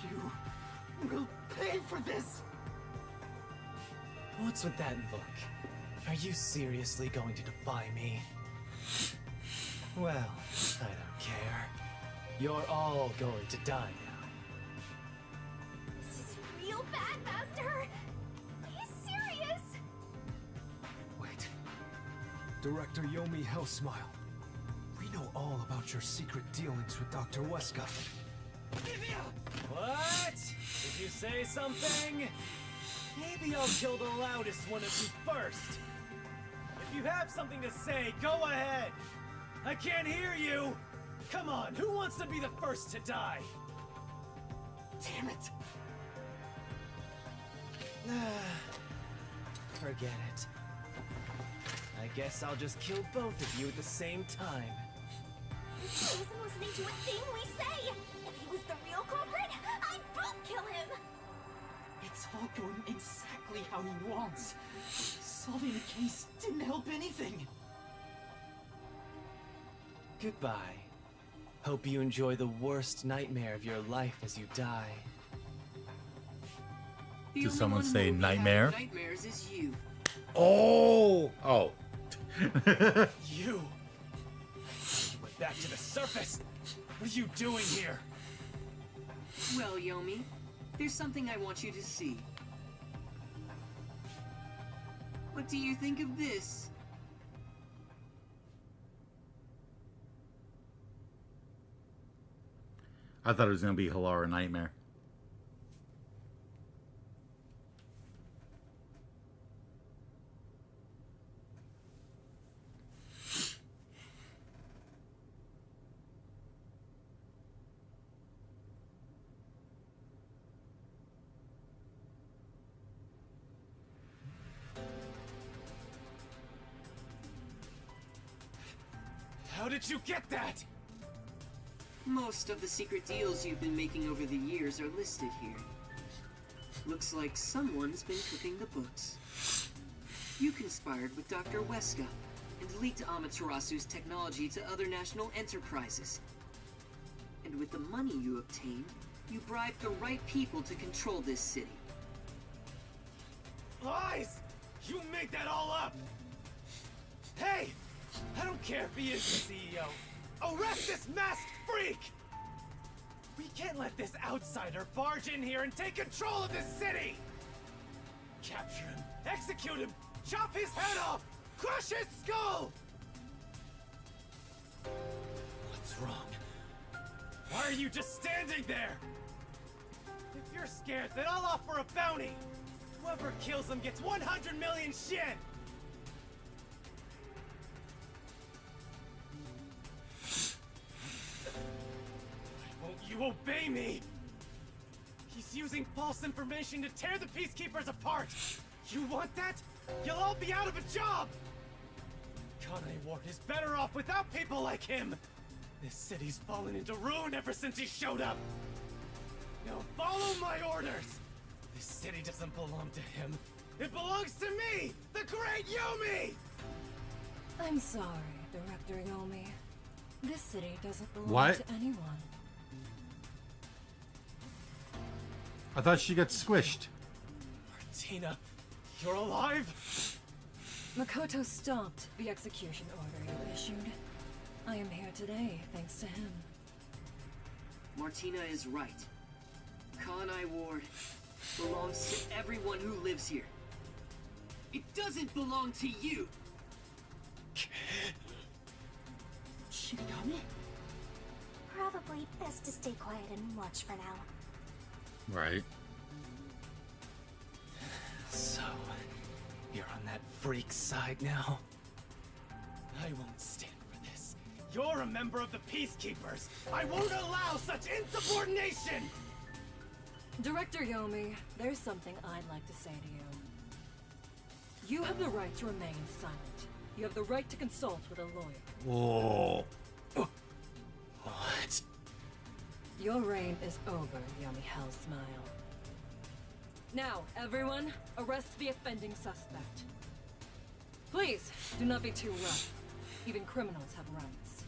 [SPEAKER 2] You will pay for this!
[SPEAKER 5] What's with that look? Are you seriously going to defy me? Well, I don't care. You're all going to die now.
[SPEAKER 4] This is real bad, Master. He's serious.
[SPEAKER 3] Wait. Director Yomi Hellsmile. We know all about your secret dealings with Dr. Weska.
[SPEAKER 5] What? Did you say something? Maybe I'll kill the loudest one of you first. If you have something to say, go ahead. I can't hear you. Come on, who wants to be the first to die?
[SPEAKER 2] Damn it!
[SPEAKER 5] Forget it. I guess I'll just kill both of you at the same time.
[SPEAKER 4] This guy isn't listening to a thing we say. If he was the real culprit, I'd boot kill him.
[SPEAKER 2] It's all going exactly how he wants. Solving the case didn't help anything.
[SPEAKER 5] Goodbye. Hope you enjoy the worst nightmare of your life as you die.
[SPEAKER 1] Did someone say nightmare?
[SPEAKER 2] Nightmares is you.
[SPEAKER 1] Oh! Oh.
[SPEAKER 5] You went back to the surface. What are you doing here?
[SPEAKER 2] Well, Yomi, there's something I want you to see. What do you think of this?
[SPEAKER 1] I thought it was going to be Halara Nightmare.
[SPEAKER 5] How did you get that?
[SPEAKER 2] Most of the secret deals you've been making over the years are listed here. Looks like someone's been cooking the books. You conspired with Dr. Weska and leaked Amaterasu's technology to other national enterprises. And with the money you obtained, you bribed the right people to control this city.
[SPEAKER 5] Lies! You made that all up! Hey! I don't care if he is the CEO. Arrest this masked freak! We can't let this outsider barge in here and take control of this city! Capture him, execute him, chop his head off, crush his skull! What's wrong? Why are you just standing there? If you're scared, then I'll offer a bounty! Whoever kills him gets 100 million shin! You obey me! He's using false information to tear the Peacekeepers apart! You want that? You'll all be out of a job! Kanai Ward is better off without people like him! This city's fallen into ruin ever since he showed up! Now follow my orders! This city doesn't belong to him. It belongs to me! The Great Yomi!
[SPEAKER 8] I'm sorry, Director Yomi. This city doesn't belong
[SPEAKER 1] What?
[SPEAKER 8] to anyone.
[SPEAKER 1] I thought she got squished.
[SPEAKER 5] Martina, you're alive?
[SPEAKER 8] Makoto stopped the execution order you issued. I am here today thanks to him.
[SPEAKER 2] Martina is right. Kanai Ward belongs to everyone who lives here. It doesn't belong to you! Shinigami?
[SPEAKER 4] Probably best to stay quiet and watch for now.
[SPEAKER 1] Right.
[SPEAKER 5] So, you're on that freak side now? I won't stand for this. You're a member of the Peacekeepers! I won't allow such insubordination!
[SPEAKER 8] Director Yomi, there's something I'd like to say to you. You have the right to remain silent. You have the right to consult with a lawyer.
[SPEAKER 1] Whoa.
[SPEAKER 5] What?
[SPEAKER 8] Your reign is over, Yomi Hellsmile. Now, everyone, arrest the offending suspect. Please, do not be too rough. Even criminals have rights.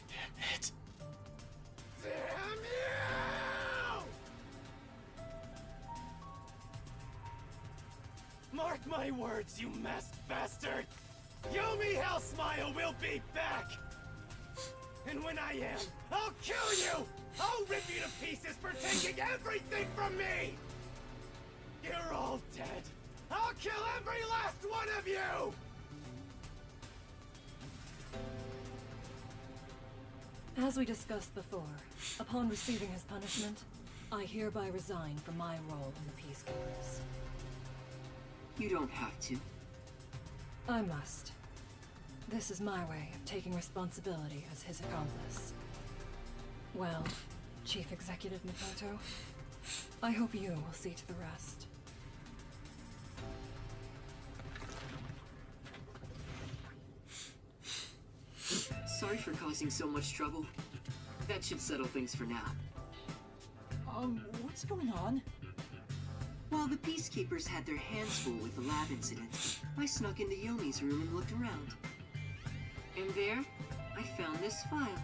[SPEAKER 6] Damn it.
[SPEAKER 7] Damn you!
[SPEAKER 5] Mark my words, you masked bastard! Yomi Hellsmile will be back! And when I am, I'll kill you! I'll rip you to pieces for taking everything from me! You're all dead! I'll kill every last one of you!
[SPEAKER 8] As we discussed before, upon receiving his punishment, I hereby resign from my role in the Peacekeepers.
[SPEAKER 2] You don't have to.
[SPEAKER 8] I must. This is my way of taking responsibility as his accomplice. Well, Chief Executive Makoto, I hope you will see to the rest.
[SPEAKER 2] Sorry for causing so much trouble. That should settle things for now. What's going on? While the Peacekeepers had their hands full with the lab incident, I snuck into Yomi's room and looked around. And there, I found this file.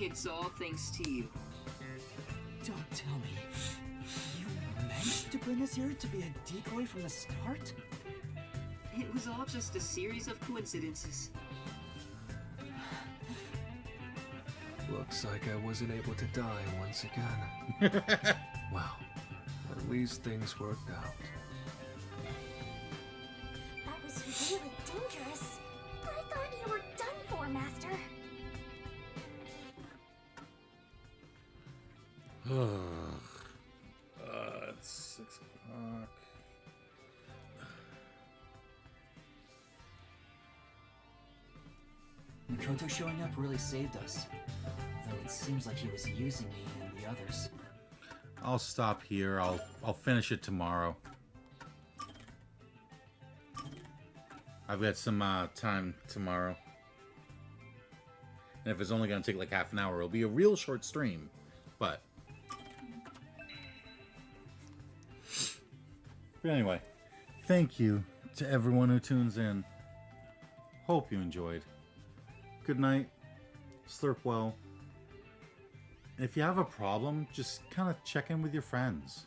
[SPEAKER 2] It's all thanks to you.
[SPEAKER 5] Don't tell me. You meant to bring us here to be a decoy from the start?
[SPEAKER 2] It was all just a series of coincidences.
[SPEAKER 3] Looks like I wasn't able to die once again. Well, at least things worked out.
[SPEAKER 4] That was really dangerous. I thought you were done for, Master.
[SPEAKER 1] It's 6 o'clock.
[SPEAKER 2] Makoto showing up really saved us. Though it seems like he was using me and the others.
[SPEAKER 1] I'll stop here. I'll finish it tomorrow. I've got some time tomorrow. And if it's only going to take like half an hour, it'll be a real short stream. But anyway, thank you to everyone who tunes in. Hope you enjoyed. Good night. Slurp well. And if you have a problem, just kind of check in with your friends.